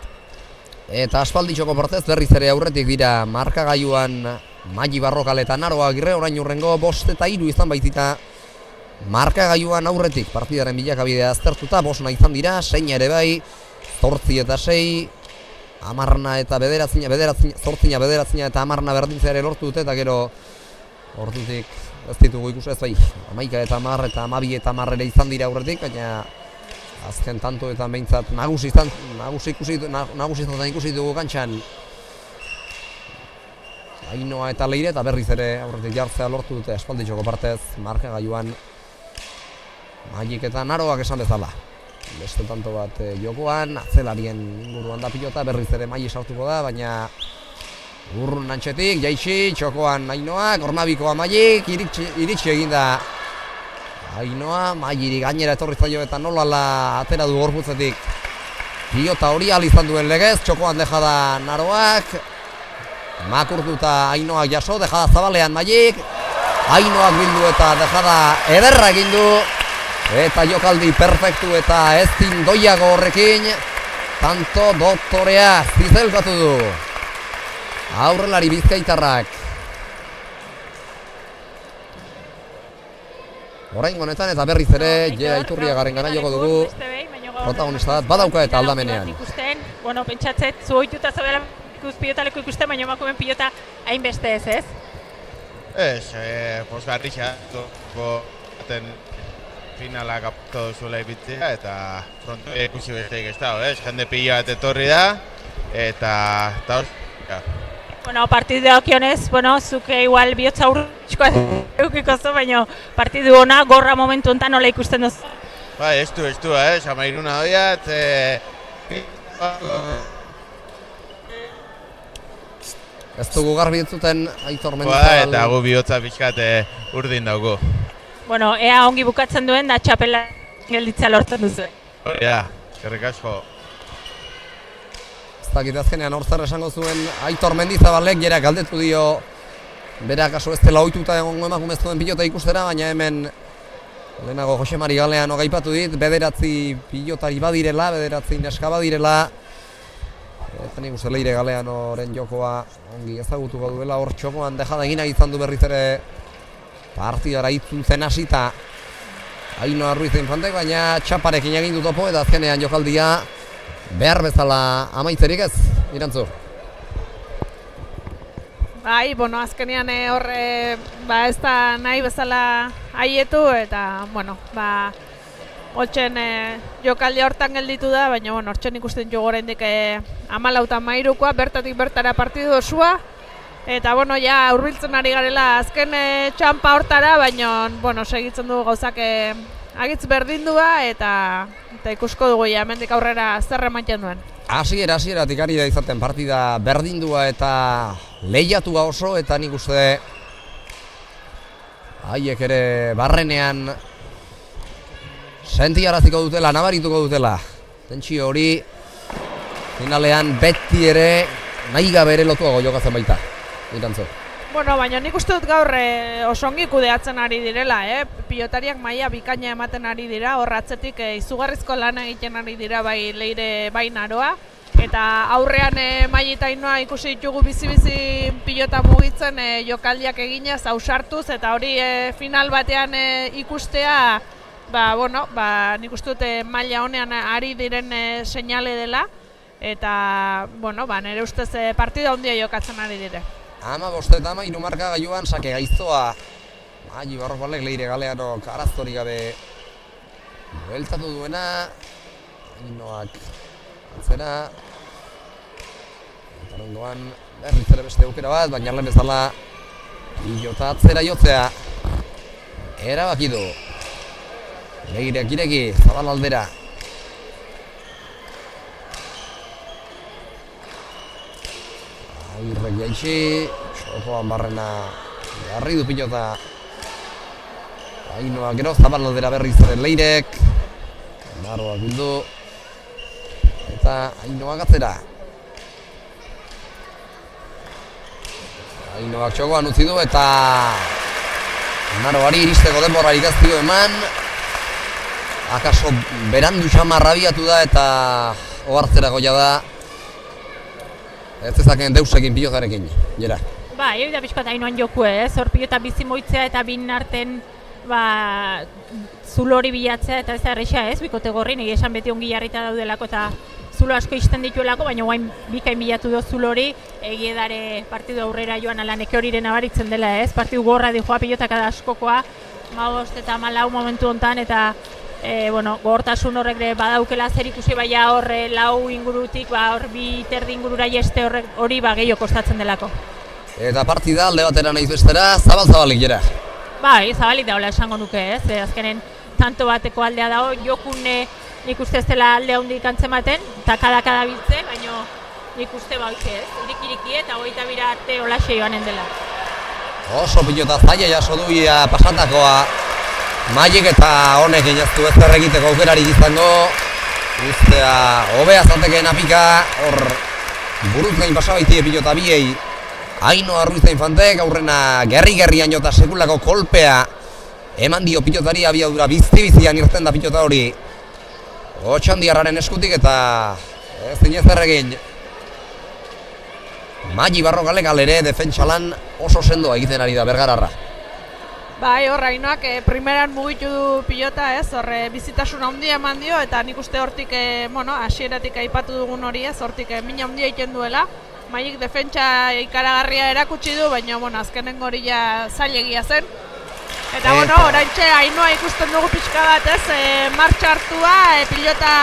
[SPEAKER 1] Eta aspalditxoko partez berriz ere aurretik dira markagailuan Maili Barrokal eta Naro Agirre, orain urrengo 5 eta 3 izan baitita markagailuan aurretik partidaren bilakabidea aztertuta 5 izan dira, 6 ere bai, 8 eta 6, 10 eta 9, 8 eta 10 berdintzea ere lortu dute eta gero ordutik ez ditugu ikusi ez bai, 11 eta 10 eta 12 eta 10 ere izan dira aurretik, baina azken tantoetan behintzat nagusi ikusi dugu kantxan Ainhoa eta Leire eta berriz ere aurretik jartzea lortu dute aspalditxoko partez markagailuan Maik eta Naroak esan bezala. Beste tanto bat jokoan, atzelarien inguruan da pilota, berriz ere Maili sartuko da, baina urrun antxetik, jaitsi, txokoan Ainhoak, Ormabikoa Maik, iritsi eginda Ainhoa, Maili gainera etorri zaio eta nolala atera du gorputzetik pilota hori izan duen legez, txokoan dejada Naroak, makurtuta Ainhoak jaso, dejada zabalean Maik, Ainhoak bildu eta dejada ederra egin du, eta jokaldi perfektu eta ezin doiago horrekin, tanto doktorea zizelkatu du. Aurrelari bizkaitarrak. Orain honetan eta berriz ere Jera Iturriagaren gana joko dugu protagonista bat badauka eta aldamenean.
[SPEAKER 2] Bueno, pentsatzet, zu ohituta zaudela pilotaleko ikusten, baina emakumeen pilota hainbeste ez, ez?
[SPEAKER 8] Ez, pozgarria, finalak apurtu duzuela ipitzea, eta fronto ikusi besteik ez dago, jende pila bat etorri da, eta hor,
[SPEAKER 2] Bueno, partidu okionez, zuke igual bihotza urritxkoa eukiko zu, baina partidu ona, gorra momentu honetan nola ikusten duzu.
[SPEAKER 8] Bai, estu, amairuna doiat,
[SPEAKER 1] Ez dugu garbi entzuten Aitor Mendizabal.
[SPEAKER 8] Eta gu bihotza pixkat urdin daugu.
[SPEAKER 2] Bueno, ea ongi bukatzen duen da txapela gelditza lortzen duzu.
[SPEAKER 8] Ja, eskerrik asko.
[SPEAKER 1] Ez dakit azkenean horzer esango zuen Aitor Mendizabalek, jera galdetu dio berak kaso ez dela ohituta egongo emakumezkoen pilota ikustera, baina hemen lehenago Jose Mari Galean ogaipatu dit, 9 pilotari badirela, 9 neska badirela. Eta nik uste Leire Galeanoren jokoa ongi ezagutuko duela, hor txokoan dejada egina izan du berriz ere partidara itzultzen hasita Ainhoa Ruiz Infantek, baina txaparekin egin du topo eta azkenean jokaldia behar bezala amaitzerik ez, Irantzu?
[SPEAKER 3] Bai, azkenean horre ez da nahi bezala haietu eta, Hortzen jokaldi hortan gelditu da, baina hortzen ikusten jo oraindik 14-13koa, bertatik bertara partidu osua. Eta ja hurbiltzen ari garela azken txanpa hortara, baina segitzen dugu gauzak agitz berdindua eta ikusko dugu hemendik aurrera zer ematen duen.
[SPEAKER 1] Hasieratik ari da izaten partida berdindua eta lehiatua oso, eta nik uste haiek ere barrenean sentiaraziko dutela, nabarituko dutela. Tentsio hori finalean beti ere nahi gabe ere lotuago jokatzen baita. Irantzu.
[SPEAKER 3] Baina nik uste dut gaur oso ongi kudeatzen ari direla, pilotariak maila bikaina ematen ari dira, hor atzetik izugarrizko lan egiten ari dira bai Leire bai Naroa. Eta aurrean Mailita Ainhoa ikusi ditugu bizi-bizi pilota mugitzen jokaldiak eginez, ausartuz, eta hori final batean ikustea nik uste dut maila honean ari diren seinale dela, eta nire ustez partida handia jokatzen ari dire.
[SPEAKER 1] 15-13 marka gailuan sake gaiztoa Maili Barrobalek Leire Galeanok arazorik gabe bueltatu duena. Ainhoak atzera eta ondoan berriz ere beste aukera bat, baina lehen bezala pilota atzera jotzea erabaki du. Leirek ireki, zabal aldera. Agirrek jaitsi, sokoan barrena garri du pilota. Ainhoa gero, zabal aldera berriz ere Leirek. Naroak bildu. Eta Ainhoak atzera. Ainhoak txokoan utzi du eta Naroari iristeko denborarik ez dio eman. Akaso berandu xamar abiatu da eta ohartzera goia da. Ez ezaken deusekin pilotarekin, jera.
[SPEAKER 2] Hori da pixkat Ainhoan joku hor pilota bizi moitzea eta bin arten zulo hori bilatzea eta ez da erresa bikote gorri, nire esan beti ongi jarrita daudelako eta zulo asko izten dituelako, baina guain bikain bilatu do zulo hori, egiedare partidu aurrera joan alaneke horiren abaritzen dela partidu gorra di joa pilotak da askokoa, 15 eta 14 momentu hontan eta gogortasun horrek badaukela zer ikusi, baina hor lau ingurutik, hor bi terdi ingurura jeste hori gehiago kostatzen delako.
[SPEAKER 1] Eta partida alde batera nahiz bestera, zabalik jera.
[SPEAKER 2] Zabalik daola esango nuke, azkenen tanto bateko aldea dago, jokun nik uste ez dela alde handik antzematen, eta kada biltze, baina nik uste irik-iriki eta 22 arte olaxe joanen dela.
[SPEAKER 1] Oso pilota zaila jaso duia pasatakoa. Mailik eta honek inaztu ez egiteko aukerarik izango. Ustea hobea zatekeen apika, hor buruz gain pasabaitie pilota biei. Ainhoa Ruiz Infantek aurrena gerri-gerrian jota sekulako kolpea eman dio pilotari, abiadura bizi-bizian irten da pilota hori Otxandiarraren eskutik eta ez zinez erregin. Maili Barrobalek alere defentsalan oso sendoa egiten ari da Bergararra.
[SPEAKER 3] Hor Ainhoak primeran mugitu du pilota, horre bizitasun handia eman dio, eta nik uste hortik, hasieratik aipatu dugun hori hortik mina handia egiten duela. Mailik defentsa ikaragarria erakutsi du, baina azkenengo hori zailegia zen. Eta, bueno, oraintxe Ainhoa ikusten dugu pixka bat, ez, martxa hartua, pilota,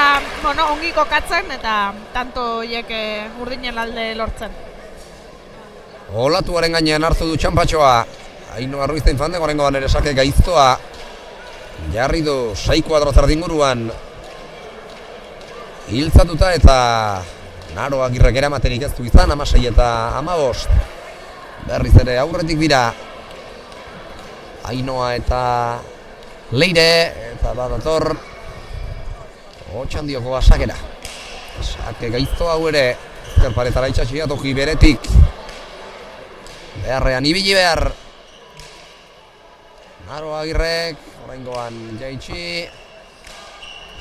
[SPEAKER 3] bueno, ongi kokatzen, eta tanto hiek urdinen alde lortzen.
[SPEAKER 1] Olatuaren gainean hartu du txampatxoa. Ainhoa Ruiz Infante, gorengoan ere sake gaiztoa. Jarri du 6 kuadro zerdinguruan. Hiltzatuta eta Naro Agirrek eramaterik ez du izan, 16 eta 15. Berriz ere aurretik dira Ainhoa eta Leire, eta badator Otxandioko basakera. Sake gaizto hau ere ezkerparetara itxatxia toki beretik. Beharrean ibili behar. Naro Agirrek, oraingoan jaitsi.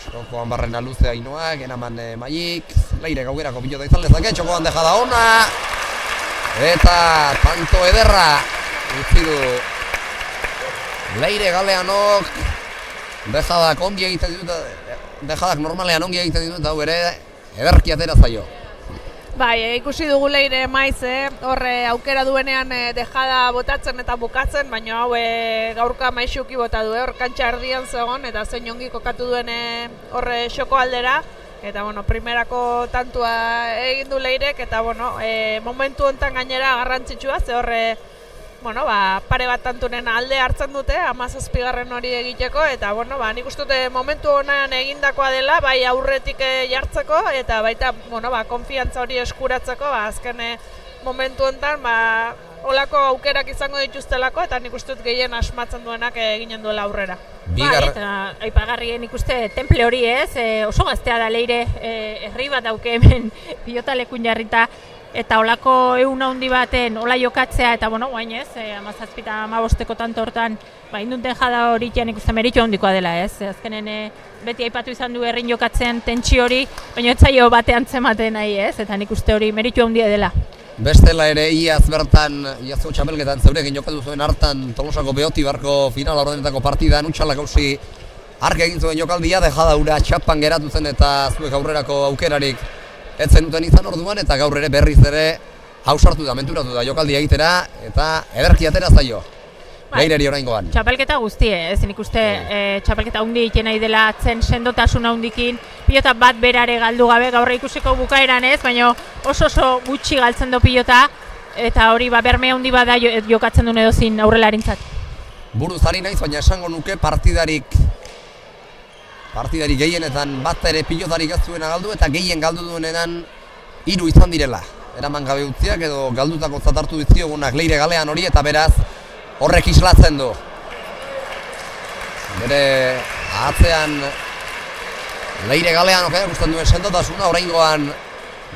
[SPEAKER 1] Txokoan barrena luze Ainhoak, eraman Maik. Leire gaugerako pilota izan lezake, txokoan dejada ona. Eta tanto ederra utzi du Leire Galeanok. Dejadak ongi egiten ditut, dejadak normalean ongi egiten ditut, hau ere ederki atera zaio.
[SPEAKER 3] Bai, ikusi dugu Leire maiz, horre aukera duenean dejada botatzen eta bukatzen, baina hau gaurka maixuki bota du, hor kantxa erdian zegoen, eta zein ongi kokatu duen horre xoko aldera. Eta, bueno, primerako tantua egin du Leirek, eta, bueno, momentu hontan gainera garrantzitsua, ze horre, bueno, pare bat tantunen alde hartzen dute, 17. hori egiteko, eta, bueno, nik uste dute momentu honean egindakoa dela, bai aurretik jartzeko, eta baita, bueno, konfiantza hori eskuratzeko, azken momentu hontan, olako aukerak izango dituztelako, eta nik uste dut gehien asmatzen duenak eginen duela aurrera.
[SPEAKER 2] Eta aipagarrien ikuste temple hori ez, oso gaztea da Leire, herri bat dauke hemen pilotalekun jarrita, eta olako egun handi baten ola jokatzea, eta bueno, guain ez, 17 eta 15 tanto hortan, induten jada hori nik uste meritu handikoa dela ez, azkenen beti aipatu izan du herrin jokatzen tentsio hori, baina ez zaio batean zematen nahi ez, eta nik uste hori meritu handia dela.
[SPEAKER 1] Bestela ere iaz bertan, iazko txapelketan zeurekin jokatu zuen hartan Tolosako Beoti barko finala ordenetako partidan utxalak hausi ark egin zuen jokaldia, dejada ura txapan geratu zen eta zuek aurrerako aukerarik ez zenuten izan orduan, eta gaur ere berriz ere hausartu da, menturatu da jokaldia egitera, eta ederki atera zaio. Leireri oraingoan.
[SPEAKER 2] Txapelketa guztie, ez nik uste txapelketa hundi egiten nahi dela atzen sendotasun hundikin, pilota bat berare galdu gabe, gaur ikusiko bukaeran ez, baina oso gutxi galtzen du pilota, eta hori berme handi bada jokatzen duen edozin aurrelarintzat.
[SPEAKER 1] Buruz ari naiz, baina esango nuke partidarik gehienetan bat ere pilotarik ez duena galdu, eta gehien galdu duenenan 3 izan direla. Eraman gabe utziak edo galdutako zatartu dizkiogunak Leire Galean hori, eta beraz horrek islatzen du. Bere atzean Leire Galean gustatzen duen sendotasuna, oraingoan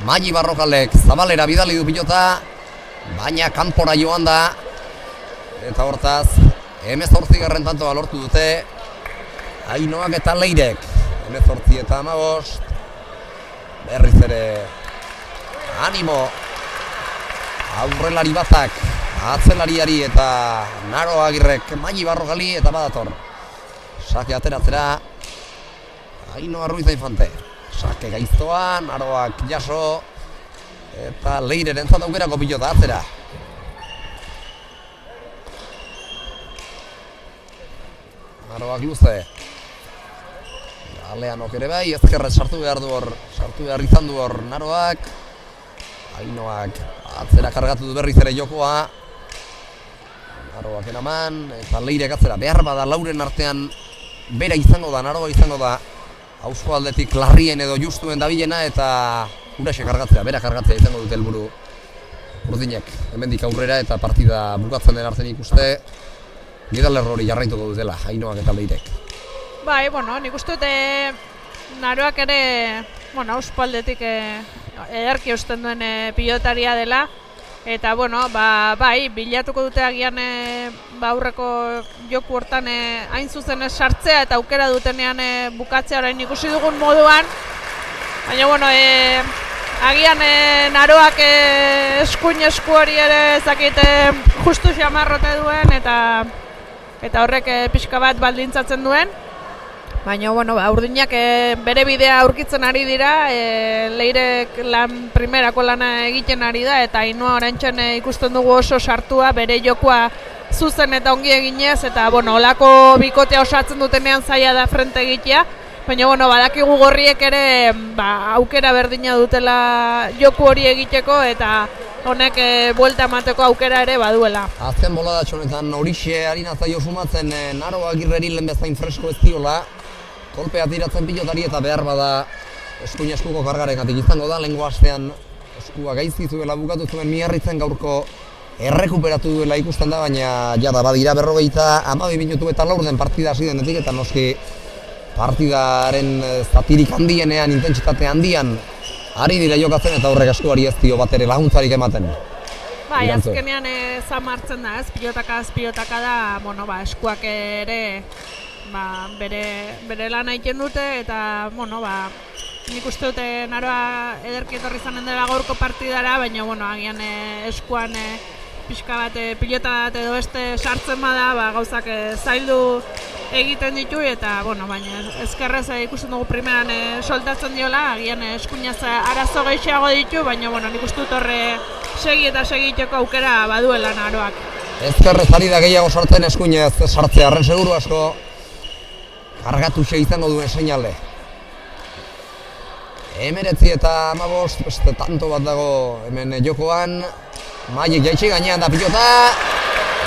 [SPEAKER 1] Mai Barrokalek zabalera bidali du pilota, baina kanpora joan da, eta hortaz 18. tantoa lortu dute Ainhoak eta Leirek. 18 eta 15. Berriz ere animo aurrelari batak atzelariari eta Naro Agirrek Mai Barrogali, eta badator sake ateratzera Ainhoa Ruiz Infante. Sake gaiztoa, Naroak jaso, eta Leireren zat aukerako pilota atzera. Naroak luze. Galeanok ere bai, ezkerrez sartu behar izan du hor Naroak. Ainhoak atzera kargatu du berriz ere jokoa. Naroak eraman, eta Leirek atzera. Behar bada Lauren artean bera izango da, Naroa izango da auzo aldetik larrien edo justuen dabilena, eta uraxe kargatzea, bera kargatzea izango dute helburu urdinek. Hemendik aurrera eta partida bukatzen den artean ikuste gidalerro hori jarraituko dutela Ainhoak eta Leirek.
[SPEAKER 3] Bai, bueno, nik uste dute Naroak ere, bueno, auzo aldetik ederki eusten duen pilotaria dela, eta, bueno, bai, bilatuko dute agian aurreko joku hortan hain zuzen sartzea eta aukera dutenean bukatzea orain ikusi dugun moduan, baina, bueno, agian Naroak eskuin esku hori ere ezakit justu xamarrote duen, eta horrek pixka bat baldintzatzen duen. Baina, bueno, urdinak bere bidea aurkitzen ari dira, Leirek primerako lana egiten ari da, eta Ainhoa oraintzen ikusten dugu oso sartua, bere jokoa zuzen eta ongi eginez, eta bueno, olako bikotea osatzen dutenean zaila da frente egitea, baina bueno, badakigu gorriek ere aukera berdina dutela joku hori egiteko, eta honek buelta emateko aukera ere baduela.
[SPEAKER 1] Azken boladatxo honetan horixe harina zaio sumatzen Naro Agirreri lehen bezain fresko ez diola, kolpea tiratzen pilotari eta behar bada eskuin eskuko kargarengatik izango da, lehengo astean eskua gaizki zuela bukatu zuen Miarritzen gaurko errekuperatu duela ikusten da, baina jada badira 52 minutu eta 4 den partida hasi denetik, eta noski partidaren zatirik handienean, intentsitate handian ari dira jokatzen eta horrek eskuari ez dio bat ere laguntzarik ematen.
[SPEAKER 3] Bai, azkenean zamartzen da, ez, pilotaka da, bueno, eskuak ere bere lan egiten dute, eta, bueno, nik uste dute Naroa ederki etorri izanen dela gaurko partidara, baina, bueno, agian eskuan pixka bat, pilota bat edo beste sartzen bada, gauzak zaildu egiten ditu, eta, bueno, baina ezkerrez ikusten dugu primeran soltatzen diola, agian eskuinaz arazo gehiago ditu, baina, bueno, nik uste dut horre segi eta segiteko aukera baduela Naroak.
[SPEAKER 1] Ezkerrez ari da gehiago sartzen eskuinez sartzea, arren seguru asko kargatu izango duen seinale. 19 eta 15, beste tanto bat dago hemen jokoan. Maiek jaitsi gainean da pilota.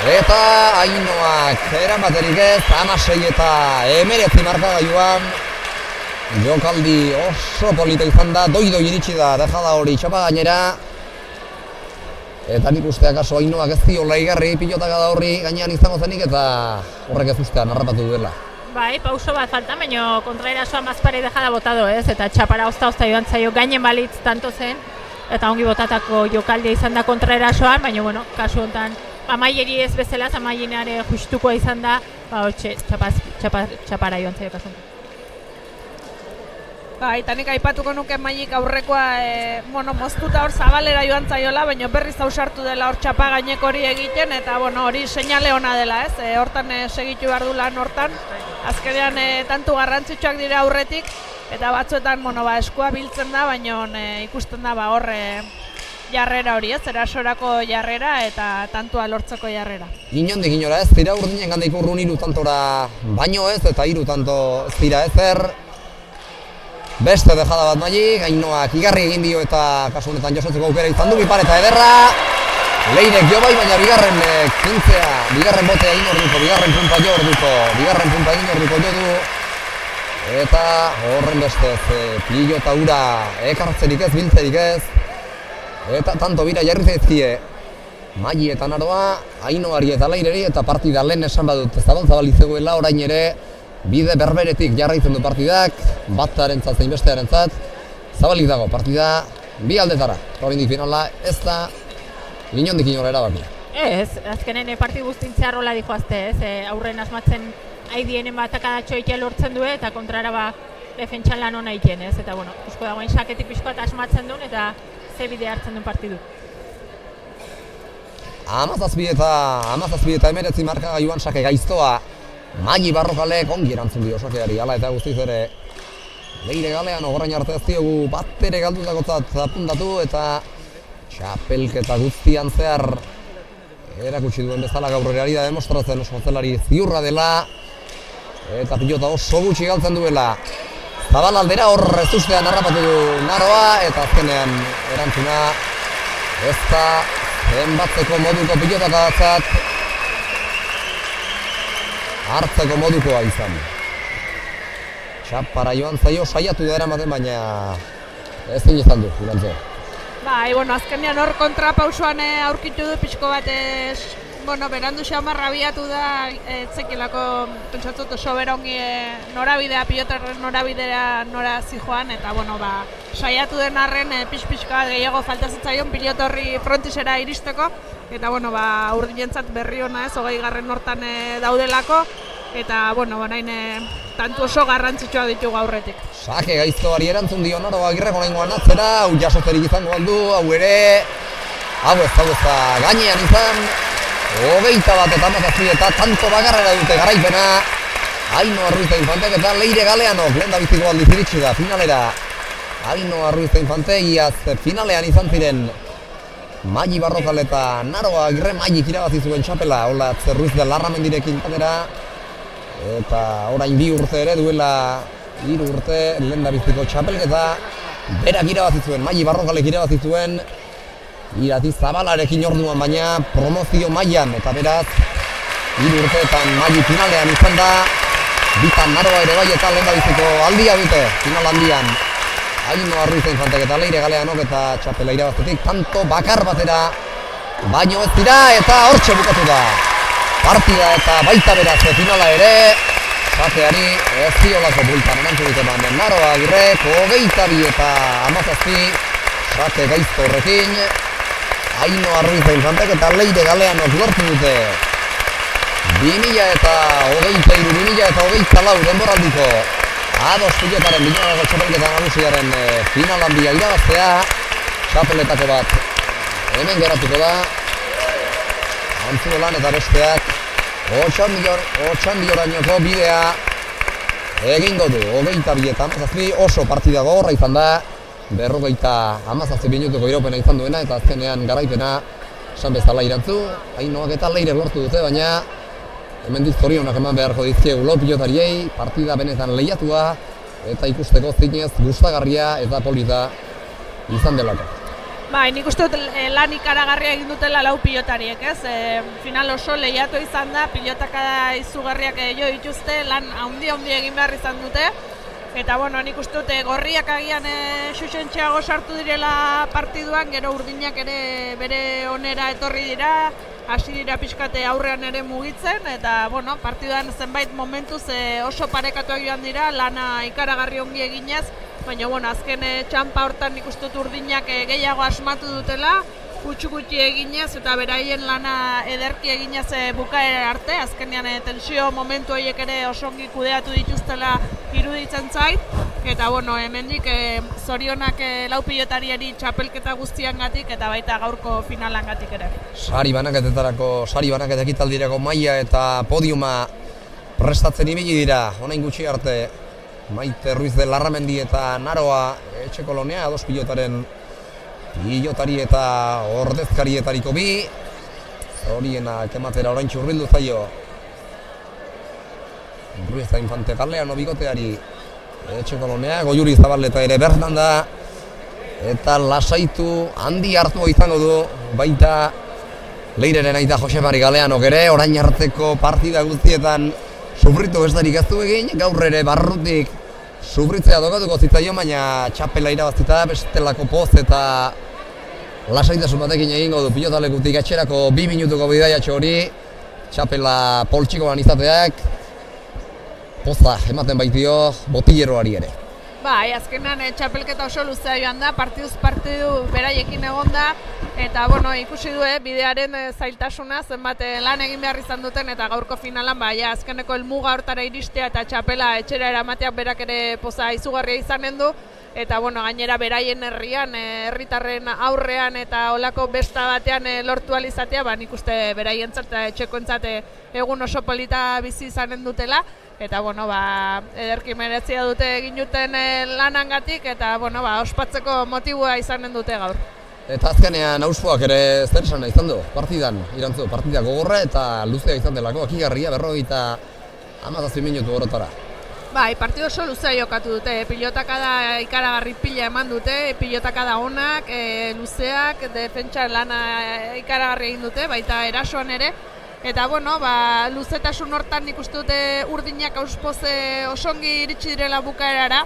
[SPEAKER 1] Eta Ainoak eramaterik ez, 16 eta 19 markagailuan. Jokaldi oso polita izan da, doido iritsi da, dejada hori txapa gainera. Eta nik uste akaso Ainoak ez diola igarri pilotaka da horri gainean izango zenik, eta horrek ez ustean harrapatu duela.
[SPEAKER 2] Bai, pauso bat falta, baina kontraerasoan bazpare dejada botado, ez? Eta txapara ozta joan zaio gainen balitz tanto zen, eta ongi botatako jokaldia izan da kontraerasoan, baina, bueno, kasu honetan, Maieri ez bezala, Maienare justukoa izan da, hortxe, txapara joan zaio kasu honetan.
[SPEAKER 3] Eta nik aipatuko nuke Maiek aurrekoa moztuta hor zabalera joan zaiola, baina berriz ausartu dela hor txapa gainek hori egiten, eta hori seinale ona dela, ez? Hortan segitu behar du lan hortan. Azkenean tantu garrantzitsuak dira aurretik, eta batzuetan eskua biltzen da, baina ikusten da hor jarrera hori, ez? Erasorako jarrera eta tantua lortzeko jarrera.
[SPEAKER 1] Inondik inora ez dira urdinen gandik urrun 3 tantora baino ez, eta 3 tanto ez dira ezer. Beste dejada bat Maiek, Ainoak igarri egin dio eta kasu honetan jasotzeko aukera izan du, Bipar eta ederra. Leirek jo bai, baina bigarren kintzea, bigarren botea egin orduko, bigarren punta jo egin orduko jo du. Eta horren bestez, pilota ura ekartzerik ez, biltzerik ez. Eta tanto bira jarri zaizkie Maili eta Naroa, Ainoari eta Leireri, eta partida lehen esan badut Zabal zegoela, orain ere bide berberetik jarraitzen du partidak, batarentzat zein bestearentzat, zabalik dago partida bi aldetara. Oraindik finala ez da inondik inora erabakia.
[SPEAKER 2] Ez, azkenen partidu guztintzea rola dijoazte, ez? Aurren asmatzen aidienen batakadatxo egitea lortzen du, eta kontrara defentsan lan hona egiten, ez? Eta, bueno, pixko dagoen saketik pixko bat asmatzen duen, eta ze bide hartzen duen partidu.
[SPEAKER 1] 17 eta 19 markagailuan sake gaiztoa Maili Barrokalek ongi erantzun dio sakeari, hala eta guztiz ere Leire Galean orain arte ez diogu bat ere galdutakotzat apuntatu, eta txapelketa guztian zehar erakutsi duen bezala gaur ere ari da demostratzen oso zelari ziurra dela, eta pilota oso gutxi galtzen duela. Zabal aldera hor ez ustean harrapatu du Naroa, eta azkenean erantzuna ez da zenbatzeko moduko pilotakatzat hartzeko modukoa izan. Txapara joan zaio saiatu da eramaten, baina ez izan du, Finantze.
[SPEAKER 3] Bai, azkenean hor kontrapausoan aurkitu du pixko bat berandu xamarra abiatu da, etzekilako pentsatut oso berongi norabidea, pilotarren norabidea nora zijoan, eta saiatu den arren pixka gehiago falta zitzaion piloto horri frontisera iristeko, eta urdinentzat berri ona ez, 20. hortan daudelako, eta nahin tantu oso garrantzitsua ditugu aurretik.
[SPEAKER 1] Sake gaiztoari erantzun dio Naro Agirrek oraingoan atzera, hau jasotzerik izango aldu, hau ere, hau ez da gainean izan, 21 eta 17 eta tanto bakarrera dute garaipena. Ainoa Ruiz Infantek eta Leire Galeanok lehen da biziko aldiz iritsi da finalera. Ainoa Ruiz Infante iaz finalean izan ziren Maili Barrokal eta Naroa Agirre Mailik irabazi zuen txapela, hola Ruiz de Larramendirekin batera, eta orain 2 urte ere duela 3 urte lehendabiziko txapelketa, berak irabazi zuen, Maili Barrokalek irabazi zuen, Irati Zabalarekin orduan baina promozio mailan eta beraz 3 urteetan maili finalean izan da, bitan Naroa ere bai eta lehendabiziko aldia dute final handian. Ainhoa Ruiz Infantek eta Leire Galeanok eta txapela irabaztetik tanto bakar batera baino ez dira eta hortxe bukatu da. Partida eta baita beraz finala ere, sakeari ez diolako bultan erantzunik eman Naroa Agirrek 22 eta 17 sake gaizto horrekin. Ainhoa Ruiz Infantek eta Leire Galeanok lortu dute 2023-2024 denboraldiko Ados pilotaren Bilonagako txapelketa nagusiaren final handia irabaztea, txapeletako bat hemen geratuko da, Antzuolan eta besteak Otxandiorainoko bidea egingo du. 22 eta 17 oso partida gogorra izan da, 57 minutuko iraupena izan duena eta azkenean garaipena esan bezala irantzu, Ainhoak eta Leire lortu dute, baina hemendik zorionak eman beharko dizkiegu lau pilotariei, partida benetan lehiatua eta ikusteko zinez gustagarria eta polita izan delako.
[SPEAKER 3] Bai, nik uste dut lan ikaragarria egin dutela lau pilotariek, ez? Final oso lehiatu izan da, pilotaka izugarriak jo dituzte, lan handi egin behar izan dute. Eta bueno, nik uste dut gorriak agian xusentxeago sartu direla partiduan, gero urdinak ere bere onera etorri dira, hasi dira pixkate aurrean ere mugitzen, eta bueno, partiduan zenbait momentuz oso parekatuak joan dira, lana ikaragarri ongi eginez, baina bueno, azken txanpa hortan nik uste dut urdinak gehiago asmatu dutela, gutxi eginez eta beraien lana ederki eginez bukaera arte, azkenean tensio momentu horiek ere oso ongi kudeatu dituztela iruditzen zait, eta bueno, hemendik zorionak lau pilotariari txapelketa guztiangatik eta baita gaurko finalangatik ere.
[SPEAKER 1] Sari banaketak ekitaldirako maila eta podiuma prestatzen ibili dira, orain gutxi arte Maite Ruiz de Larramendi eta Naroa Etxekolonea, ados pilotari eta ordezkarietariko bi, horienak ematera orain txurbildu zaio Ruiz da Infante Galeano bigoteari Etxekolonea, Goiuri Zabaleta ere bertan da, eta lasaitu handi hartua izango du baita Leireren aita Josepari Galeanok ere, orain arteko partida guztietan sufritu bestarik ez du egin, gaur ere barrutik sufritzea dokatuko zitzaion, baina txapela irabazita bestelako poz eta lasaitasun batekin egingo du pilotalekutik etxerako 2 minutuko bidaiatxo hori, txapela poltsikoan izateak poza ematen baitio botileroari ere.
[SPEAKER 3] Bai, azkenan txapelketa oso luzea joan da, partiduz partidu beraiekin egon da, eta bueno, ikusi du bidearen zailtasuna, zenbat lan egin behar izan duten eta gaurko finalan azkeneko helmuga hortara iristea eta txapela etxera eramateak berak ere poza izugarria izanen du, eta bueno, gainera beraien herrian, herritarren aurrean eta olako besta batean lortu alizatea, nik uste beraientzat eta etxekoentzat egun oso polita bizi izanen dutela. Eta bueno, ederki meretzia dute egin duten lanangatik eta bueno, ospatzeko motibua izanen dute gaur.
[SPEAKER 1] Eta azkenean auspoak ere zer esana izan du, partidan, irantzu, partida gogorra eta luzea izan delako, akigarria 57 minutu horotara.
[SPEAKER 3] Bai, partidu oso luzea jokatu dute, pilotakada ikaragarri pila eman dute, pilotakada onak, luzeak, defentsa lana ikaragarri egin dute, baita erasoan ere. Eta bueno, luzetasun hortan nik uste dute urdinak auspoze osongi iritsi direla bukaerara,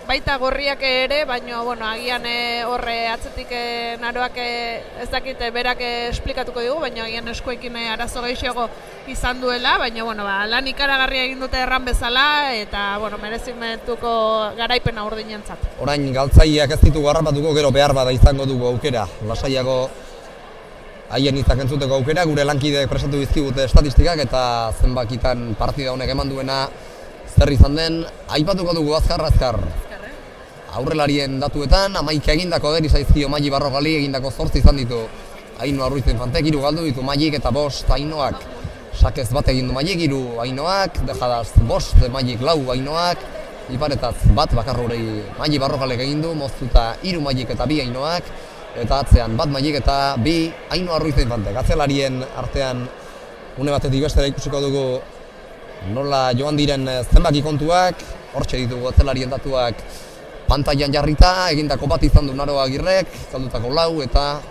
[SPEAKER 3] baita gorriak ere, baina bueno, agian horre atzetik Naroak ez dakite berak esplikatuko digu, baina agian eskuekin arazo gehiago izan duela, baina bueno, lan ikaragarria egin dute erran bezala eta bueno, merezimentuko garaipena urdinentzat.
[SPEAKER 1] Orain galtzaileak ez ditugu harrapatuko, gero behar bada izango dugu aukera, lasaiago haien hitzak entzuteko aukera, gure lankideek presatu dizkigute estatistikak eta zenbakitan partida honek eman duena zer izan den, aipatuko dugu azkar. Aurrelarien datuetan, 11 egindako deri zaizkio Maili Barrogali, egindako 8 izan ditu Ainhoa Ruiz Infantek, 3 galdu ditu Mailik eta 5 Ainhoak. Sakez bat egin du Mailik, 3 Ainhoak, dejadaz 5 Mailik, 4 Ainhoak, iparetaz bat bakarrurei Maili Barrogalek egin du, moztuta 3 Mailik eta 2 Ainhoak, eta atzean bat Mailik eta bi Ainhoa Ruiz Infantek. Atzelarien artean une batetik bestera ikusiko dugu nola joan diren zenbaki kontuak, hortxe ditugu atzelarien datuak pantailan jarrita, egindako bat izan du Naro Agirrek, galdutako 4 eta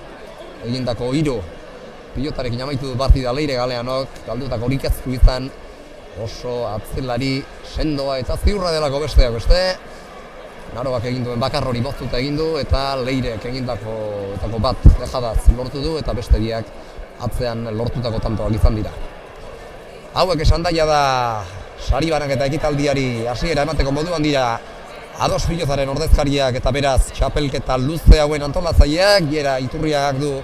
[SPEAKER 1] egindako 3 pilotarekin amaitu du partida Leire Galeanok, galdutako horik ez du izan, oso atzelari sendoa eta ziurra delako besteak beste. Naroak egin duen bakar hori boztuta egin du eta Leirek egindako bat dejadaz lortu du eta beste biak atzean lortutako tantoak izan dira. Hauek esan daia da sari banak eta ekitaldiari hasiera emateko moduan dira Ados Pilotaren ordezkariak eta beraz txapelketa luze hauen antolatzaileak, Jera Iturriagak du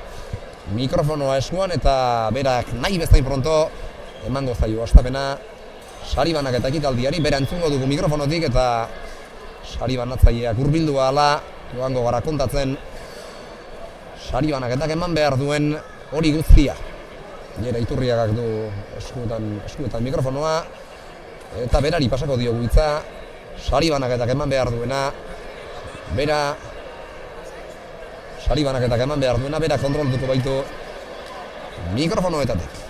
[SPEAKER 1] mikrofonoa eskuan eta berak nahi bezain pronto emango zaio hastapena sari banak eta ekitaldiari, bera entzungo dugu mikrofonotik eta sari banatzaileak hurbildu ahala joango gara kontatzen sari banaketak eman behar duen hori guztia. Jera Iturriagak du eskuetan mikrofonoa eta berari pasako diogu hitza sari banaketak eman behar duena, bera bera kontrolatuko baitu mikrofonoetatik.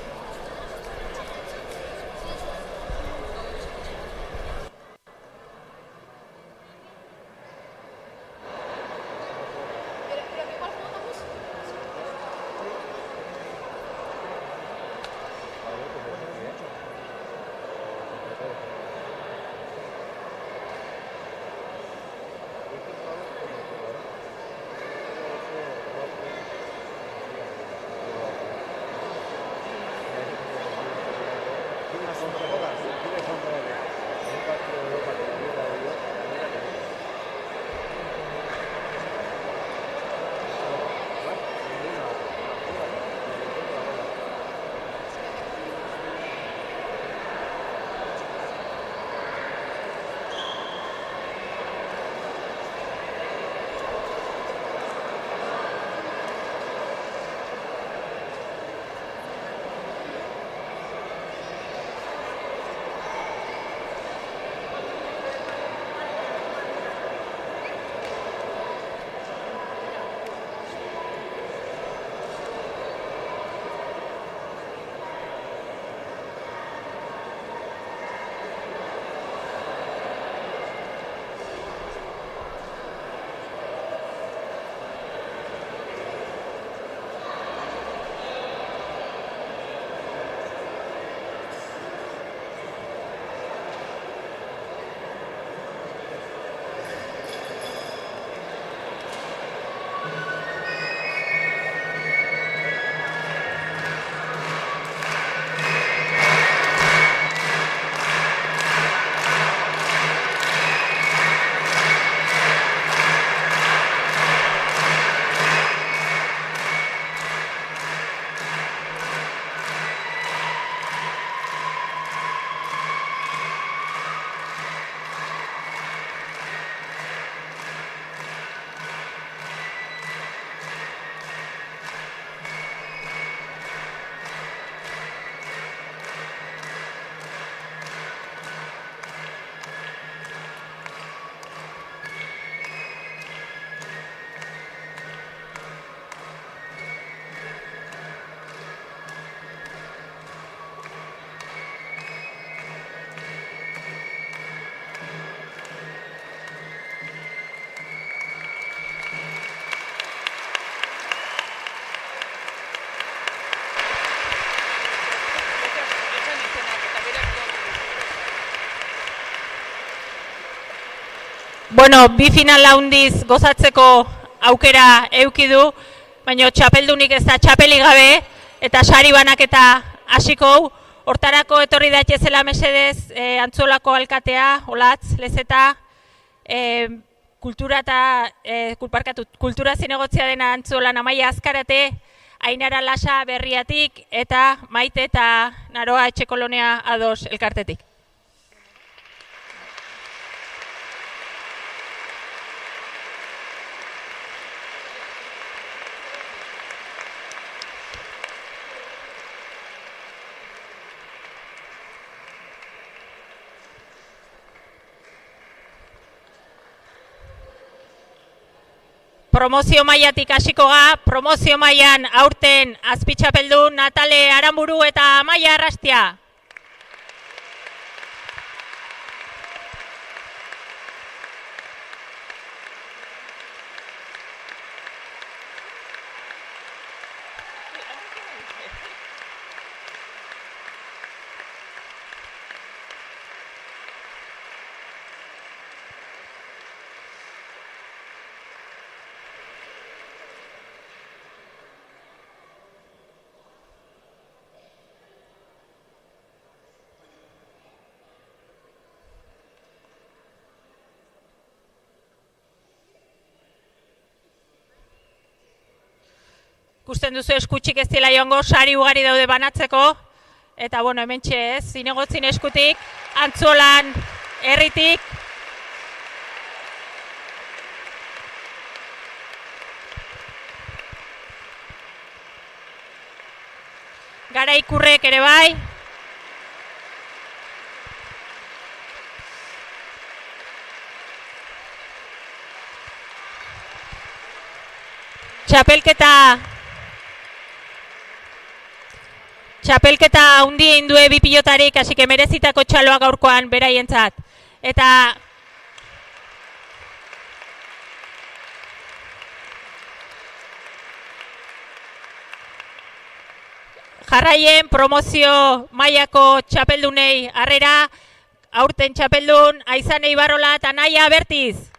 [SPEAKER 2] Bueno, bi final handiz gozatzeko aukera eduki du, baina txapeldunik ez da txapelik gabe eta sari banaketa hasiko hau. Hortarako etorri daitezela mesedez Antzolako alkatea, Olatz, Lezeta, kultura zinegotzia dena Antzolan Amaia Azkarate, Ainara Lasa Berriatik eta Maite eta Naroa Etxekolonia Ados elkartetik. promozio mailatik hasiko ga, promozio mailan aurten azpitxapeldun Natale Aranburu eta Amaia Arrastia. Ikusten duzu eskutxik ez dela joango, sari ugari daude banatzeko. Eta, bueno, hementxe ez, zinegotzin eskutik, Antzolan herritik. Garaikurrek ere bai. Txapelketa hundi indue bi pilotarik, hasi que merezitako txaloak gaurkoan beraientzat. Eta jarraien promozio mailako txapeldunei harrera, aurten txapeldun Aizane Ibarrola eta Naia Bertiz.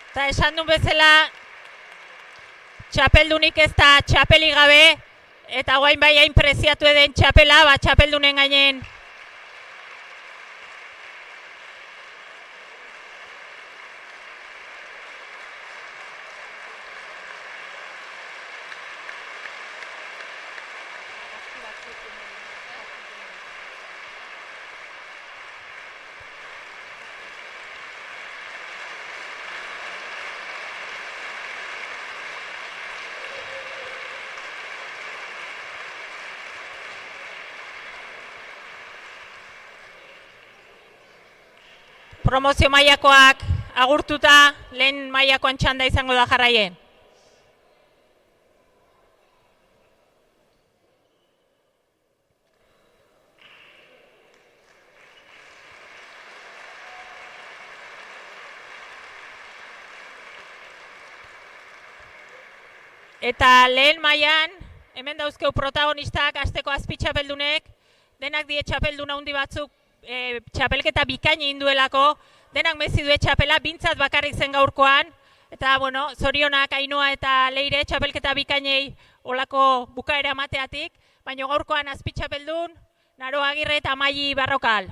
[SPEAKER 2] Eta esan duen bezala, txapeldunik ez da txapeli gabe, eta guain bai hain preziatu eden txapela, txapeldunen gainen. Promozio mailakoak agurtuta, lehen mailakoan txanda izango da jarraien. Eta lehen mailan, hemen dauzkeu protagonistak, asteko azpitxapeldunek, denak die txapeldun handi batzuk txapelketa bikaini induelako, denak mezi due txapela, bintzat bakarrik zen gaurkoan, eta, bueno, zorionak Ainhoa eta Leire txapelketa bikainei olako bukaera emateatik, baina gaurkoan azpitxapeldun, Naro Agirre eta Maili Barrokal.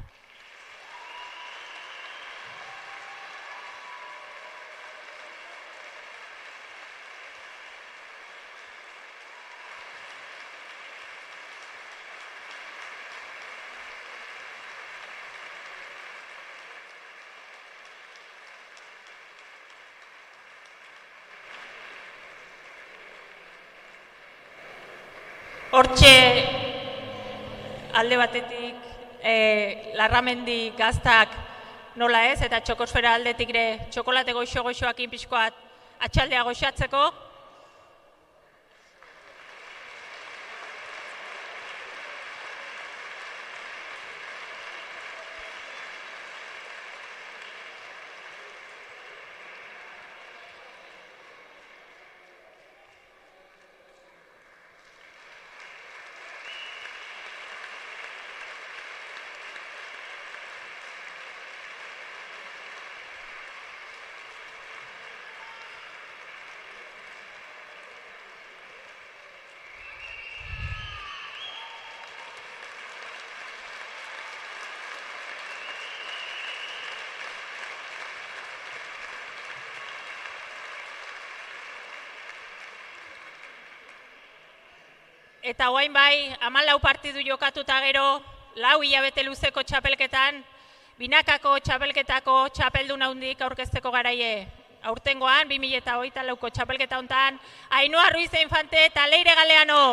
[SPEAKER 2] Hortxe alde batetik Larramendi gaztak nola ez, eta txokosfera aldetik ere txokolate goxo-goxoakin pixkoat atxaldea goxatzeko. eta orain bai, 14 partidu jokatuta gero, 4 hilabete luzeko txapelketan, binakako txapelketako txapeldun handik aurkezteko garaie. Aurtengoan, 2024ko txapelketa hontan, Ainhoa Ruiz Infante eta Leire Galeano.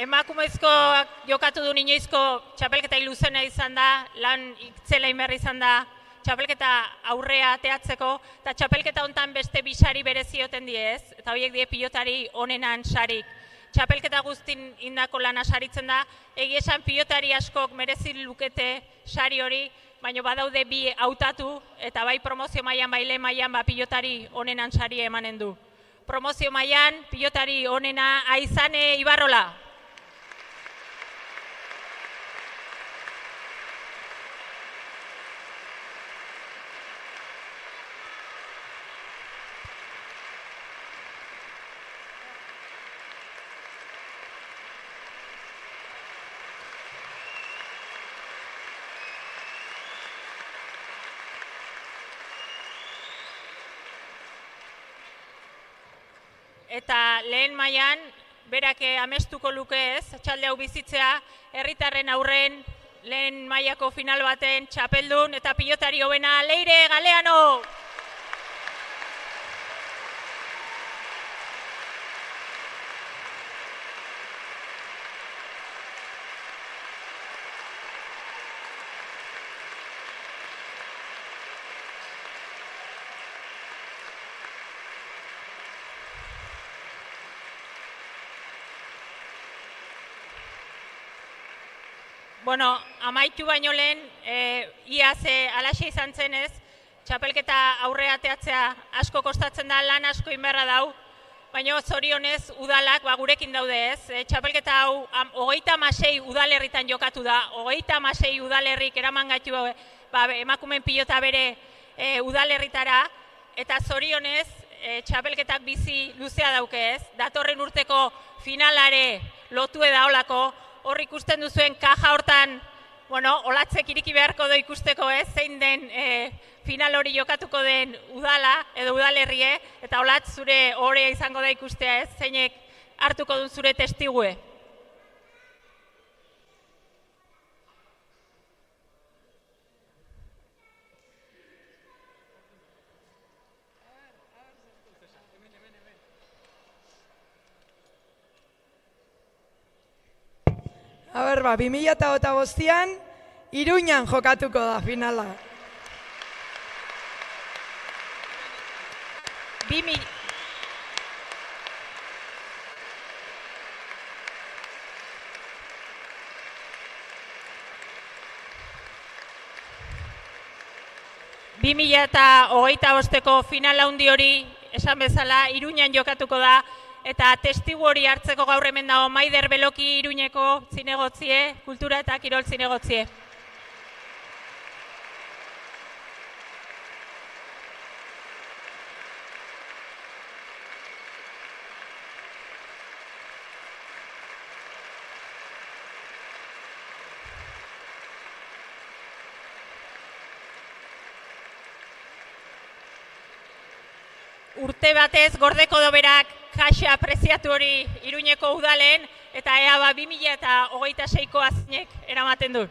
[SPEAKER 2] Emakumezkoak jokatu du inoizko txapelketa iluzena izan da, lan itzela inberri izan da, txapelketa aurrea ateatzeko, eta txapelketa hontan beste bi sari berezioten diez, eta horiek die pilotari onenan sarik. Txapelketa guztin indako lana saritzen da, egia esan pilotari askok merezi lukete sari hori, baina badaude bi hautatu, eta bai promozio mailan bai lehen mailan pilotari onenan sari emanen du. Promozio mailan pilotari onena Aizane Ibarrola. Eta lehen mailan berak amestuko luke ez, txalde hau bizitzea, herritarren aurren lehen mailako final baten txapeldun eta pilotari hobena Leire Galeano. Bueno, amaitu baino lehen, iaz alaxe izan zenez, txapelketa aurre ateatzea asko kostatzen da, lan asko inberra dau, baina zorionez udalak gurekin daude ez. Txapelketa hau 36 udalerritan jokatu da, 36 udalerrik eraman gaitu emakumeen pilota bere udalerritara, eta zorionez txapelketak bizi luzea dauke ez. Datorren urteko finalare lotu edaolako, hor ikusten duzuen kaja hortan, olatzek iriki beharko do ikusteko ez, zein den final hori jokatuko den udala edo udalerrie, eta olatz zure horea izango da ikustea ez, zeinek hartuko duen zure testigue.
[SPEAKER 6] A ber, 2025an Iruñan jokatuko da finala.
[SPEAKER 2] 2025ko final handi hori esan bezala Iruñan jokatuko da, eta testigu hori hartzeko gaur hemen dago Maider Beloki Iruñeko zinegotzie, kultura eta kirol zinegotzie. Urte batez gordeko doberak kaxa preziatu hori Iruñeko udalen eta ea 2026ko azinek eramaten du.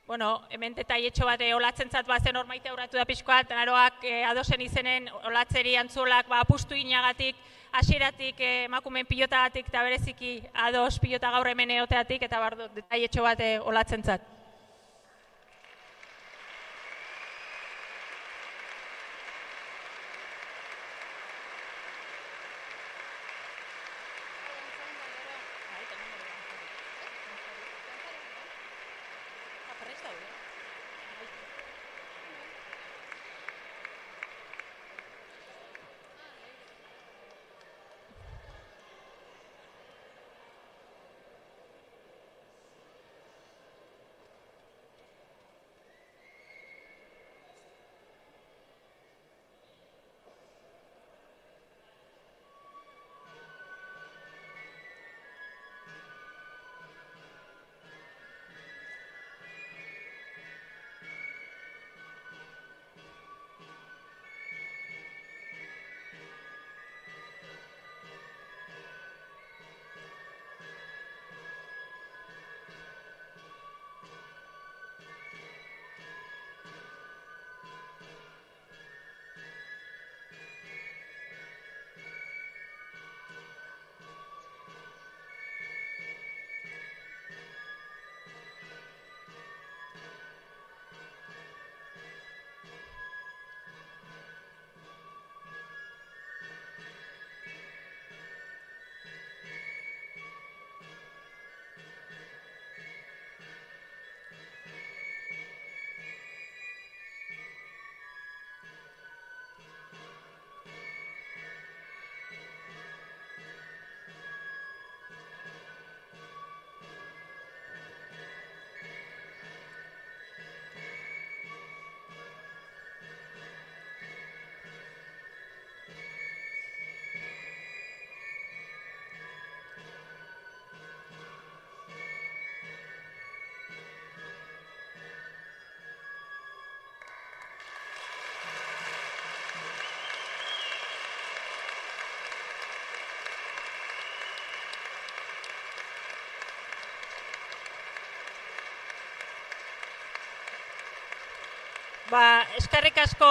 [SPEAKER 2] Bueno, hemen detailetxo bat olatzentzat bazen hor maite aurratu da pixkoat, aroak adosen izenen olatzeri Antzolak apustu inagatik, hasieratik emakumeen pilotagatik eta bereziki ados pilota gaur hemen egoteatik eta bardo detailetxo bat olatzentzat. Eskerrik asko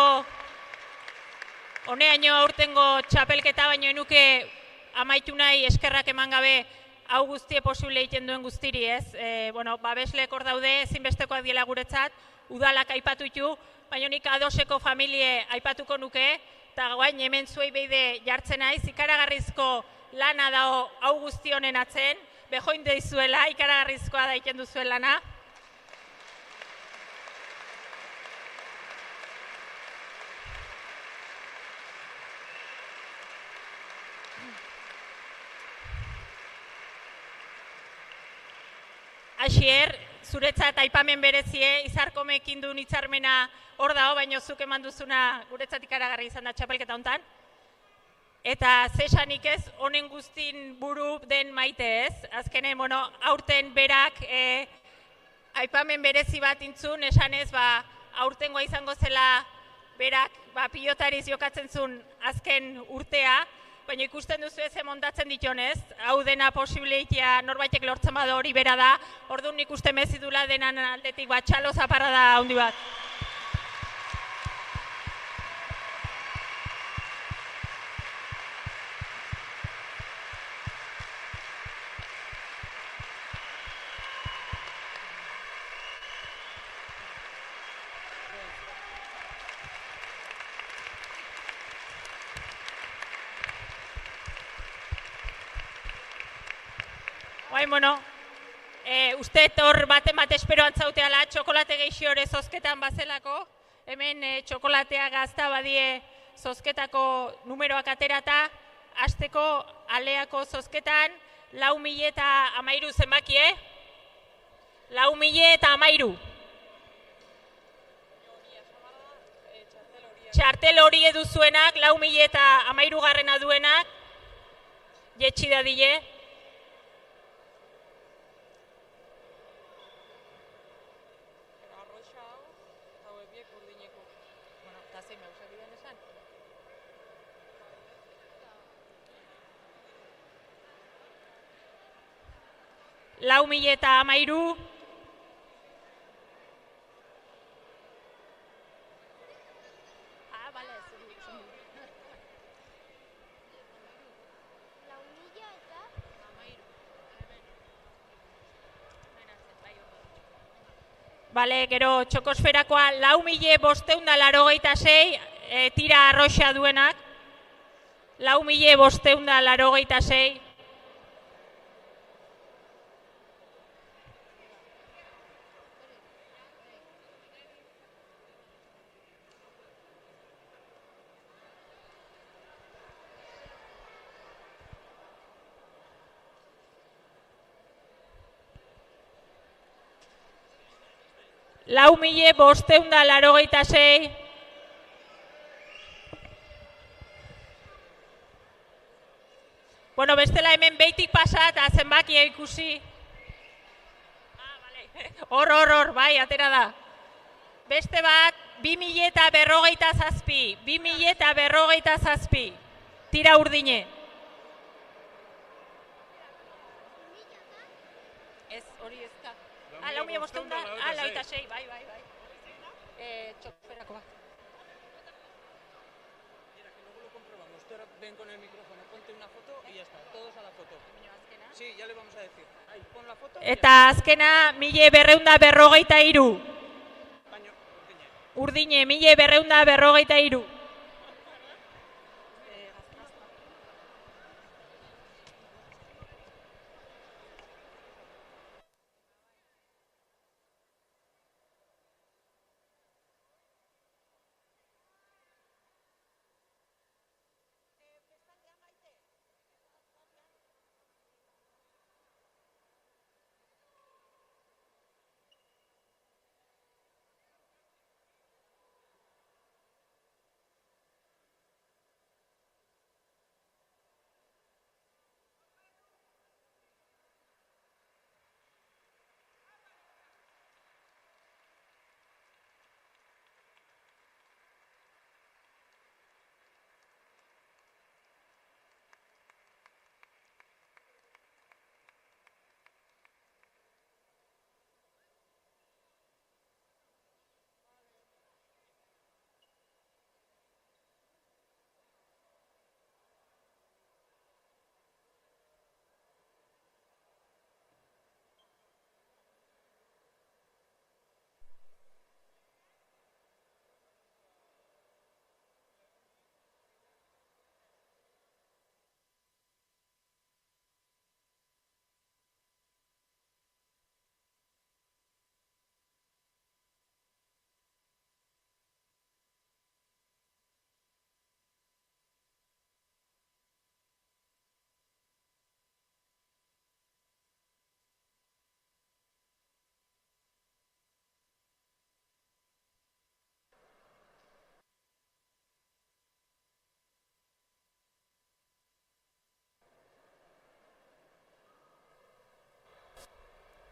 [SPEAKER 2] honeaino aurtengo txapelketa, baino enuke amaitu nahi eskerrak eman gabe hau guztie posible egiten duen guztiri, ez? Babesleek hor daude, ezinbestekoak diela guretzat, udalak aipatutu, baina nik adoseko familie aipatuko nuke, eta guain hemen zuei beide jartzen naiz, ikaragarrizko lana dago hau guzti honen atzen, bejoin deizuela, ikaragarrizkoa da egiten duzuen lana. Asier, zuretzat aipamen berezie, Izarkomekin duen hitzarmena hor dago, baina zuk eman duzuna guretzat ikaragarri izan da txapelketa hontan. Eta zesanik ez, honen guztin buru den maite ez. Azkenen, aurten berak aipamen berezi bat intzun, esanez, aurtengoa izango zela berak pilotariz jokatzen zuen azken urtea, baina ikusten duzu ez montatzen ditonez, hau dena posibilitea norbaitek lortzen bada hori bera da, orduan ikusten mezidula denan aldetik txalo zaparra da handi bat. Baina, bueno, uste hor baten bat espero antzauteala txokolate geixi hori zozketan bazelako. Hemen txokolatea gazta badie zozketako numeroak aterata. Hasteko aleako zozketan 4.013 zenbaki, 4.013. Txartel hori eduzuenak, 4.013 garrena duenak, jetxi dadile. Lau mila eta amairu. Bale, gero txokosferakoa 4.586 tira arroxa duenak. 4.586. Lau mila bosteunda larogeita sei. Bueno, bestela hemen beitik pasa eta zenbakia ikusi. Hor, bai, atera da. Beste bat, 2.057. 2.057. Tira urdine. Ez, hori ez da. Lau mila bosteunda, laita sei, bai. Txokferako bat.
[SPEAKER 9] Mira, que luego lo comprobamos. Tú ahora ven con el micrófono, ponte una foto y ya está. Todos a la foto. Sí, ya le vamos a decir. Ahí, pon la foto.
[SPEAKER 2] Eta azkena, 1.243. Urdine, 1.243.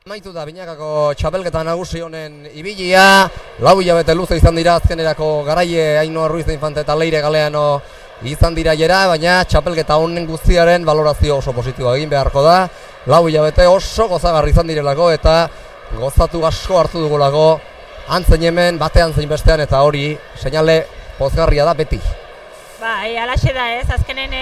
[SPEAKER 1] Maitu da binakako txapelketa nagusi honen ibilia, 4 hilabete luze izan dira azkenerako Garaie, Ainhoa Ruiz de Infante eta Leire Galeano izan dira jera, baina txapelketa honen guztiaren valorazio oso positiboa egin beharko da. 4 hilabete oso gozagarri izan direlako eta gozatu asko hartu dugulako antzein hemen, batean zein bestean, eta hori seinale pozgarria da beti.
[SPEAKER 2] Bai, alaxe da ez, azkenen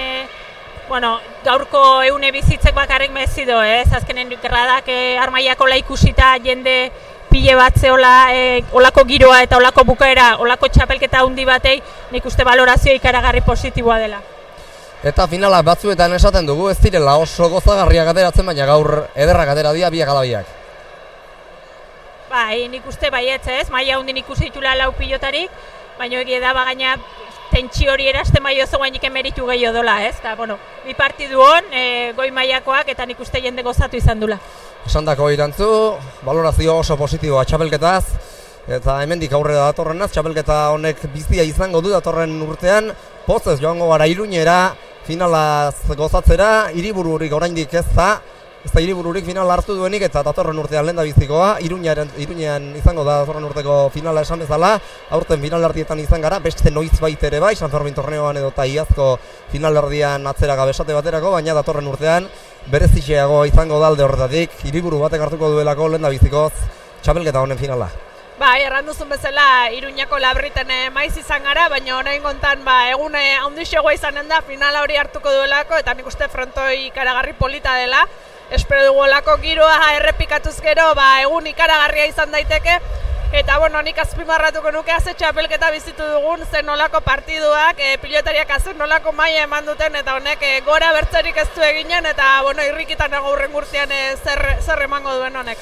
[SPEAKER 2] gaurko eune bizitzek bakarrik mezido, azkenen gradak Armaiako ikusita jende pile bat zeola, olako giroa eta olako bukaera, olako txapelketa handi batei, nik uste valorazio ikaragarri positiboa dela.
[SPEAKER 1] Eta finala batzuetan esaten dugu ez direla oso gozagarriak ateratzen, baina gaur ederrak atera dira biak ala biak.
[SPEAKER 2] Bai, nik uste baietz ez, maila hundin ikusi ditula lau pilotarik, baina egia da bagaina tentsio hori erasten bai oso gainik emeritu gehiago dola, ez? Eta, bueno, bi partidu hon, goi mailakoak eta nik uste jende gozatu izan dula.
[SPEAKER 1] Esandako irantzu, balorazio oso positiboa txapelketaz, eta hemendik aurrera datorrenaz, txapelketa honek bizia izango du datorren urtean, pozez joango gara Iruñera, finalaz gozatzera, hiribururik oraindik ez da hiribururik finala hartu duenik eta datorren urtean lehen da bizikoa, Iruñean izango da datorren urteko finala esan bezala, aurten finalertietan izan gara, beste noiz bait ere bai, San Fermin torneoan edo eta iazko finalerdian atzeraga besate baterako, baina datorren urtean berezitxeago izango da alde horretatik, hiriburu batek hartuko duelako lehen da bizikoz txapelketa honen finala.
[SPEAKER 3] Bai, erranduzun bezala Iruñako labriten maiz izan gara, baina orain gontan egun handixegoa izanen da finala hori hartuko duelako, eta nik uste frontoi ikaragarri polita dela. Espero dugulako giroa errepikatuz gero, egun ikaragarria izan daiteke, eta nik azpimarratuko nuke ze txapelketa bizitu dugun, zen nolako partiduak, pilotariak zen nolako maila eman duten, eta honek gora bertzerik ez du eginen, eta irrikitan nago hurren gurtian zer emango duen honek.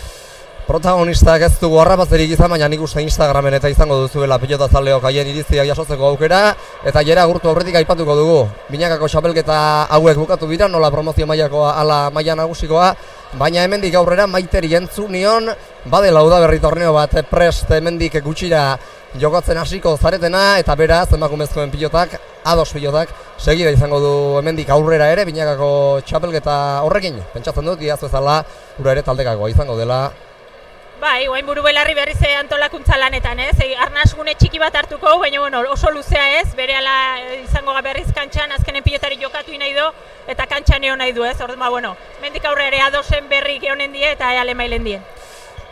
[SPEAKER 1] Protagonistak ez dugu harrapazerik izan, baina nik uste Instagramen eta izango duzuela pilotazaleok haien irizpiak jasotzeko aukera, eta jera agurtu aurretik aipatuko dugu. Binakako txapelketa hauek bukatu dira, nola promozio mailakoa ala maila nagusikoa, baina hemendik aurrera Maiteri entzunion, badela udaberri torneo bat prest hemendik gutxira jokatzen hasiko zaretena, eta beraz emakumezkoen pilotak, ados pilotak, segida izango du hemendik aurrera ere, Binakako txapelketa horrekin. Pentsatzen dut, iaz bezala, ura ere taldekagoa izango dela.
[SPEAKER 2] Bai, oain buru belarri berriz antolakuntza lanetan, ez? Arnasgune txiki bat hartuko, baina oso luzea ez, berehala izango berriz kantxan, azkenen pilotari jokatu nahi du, eta kantxan egon nahi du, ez? Orduan, mendik aurre ere adosen berri gehonen die eta ale mailen dien.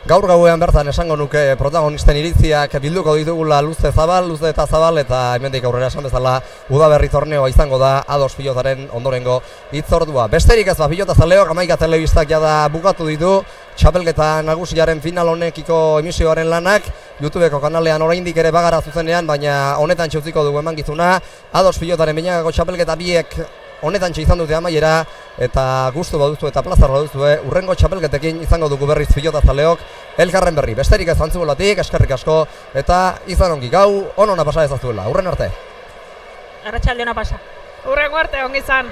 [SPEAKER 1] Gaur gauean bertan esango nuke protagonisten iritziak bilduko ditugula luze eta zabal, eta hemendik aurrera esan bezala udaberri torneoa izango da ados pilotaren ondorengo hitzordua. Besterik ez pilotazaleok, Amaika Telebistak jada bukatu ditu, txapelketa nagusiaren final honekiko emisioaren lanak, YouTubeko kanalean oraindik ere bagara zuzenean, baina honetan txutziko dugu emangizuna, ados pilotaren Binakako txapelketa biek honetan izan dute amaiera, eta gustu baduzu eta plazar baduzue, urrengo txapelketekin izango dugu berriz pilotazaleok elkarren berri. Besterik ez antzubolatik, eskerrik asko, eta izan ongi gau, onona pasa ezazuela. Urren arte.
[SPEAKER 2] Arratsalde ona pasa.
[SPEAKER 3] Urrengo arte ongi izan.